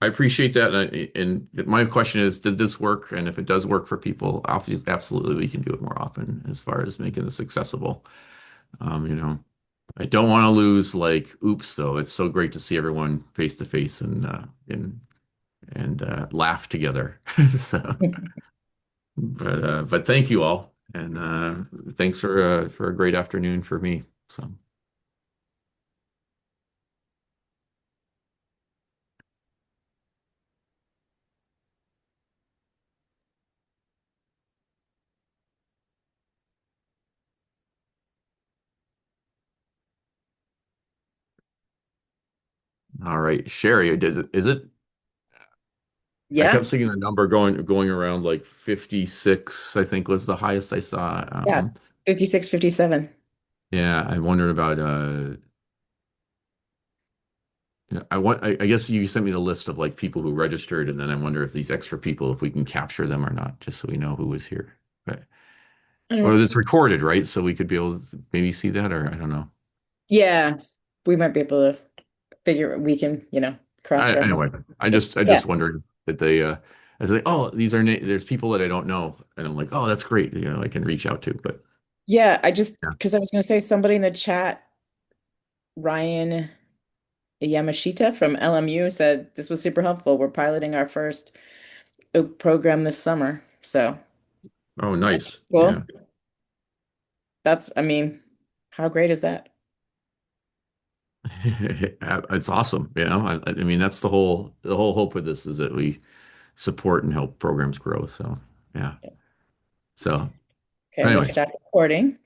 I appreciate that, and my question is, does this work? And if it does work for people, obviously, absolutely, we can do it more often as far as making this accessible. I don't want to lose like oops, though. It's so great to see everyone face to face and laugh together. So, but thank you all, and thanks for a great afternoon for me. So. All right, Sherry, is it? I Yeah, kept seeing the number going around like 56, I think was the highest I saw. yeah, 56, 57. Yeah, I wondered about I guess you sent me the list of like people who registered, and then I wonder if these extra people, if we can capture them or not, just so we know who was here. But I or don't, it's recorded, right? So we could be able to maybe see that, or I don't know. yeah, we might be able to figure we can, cross-reference. Anyway, I Yeah. just wondered that they I was like, oh, these are there's people that I don't know, and I'm like, oh, that's great, I can reach out to, but Yeah, yeah. because I was going to say somebody in the chat, Ryan Yamashita from LMU said this was super helpful. We're piloting our first program this summer. So Oh, nice. cool. Yeah. I mean, how great is that? It's awesome. I mean, that's the whole hope of this is that we support and help programs grow. So, yeah. So, Okay, I'm going to anyway, stop recording.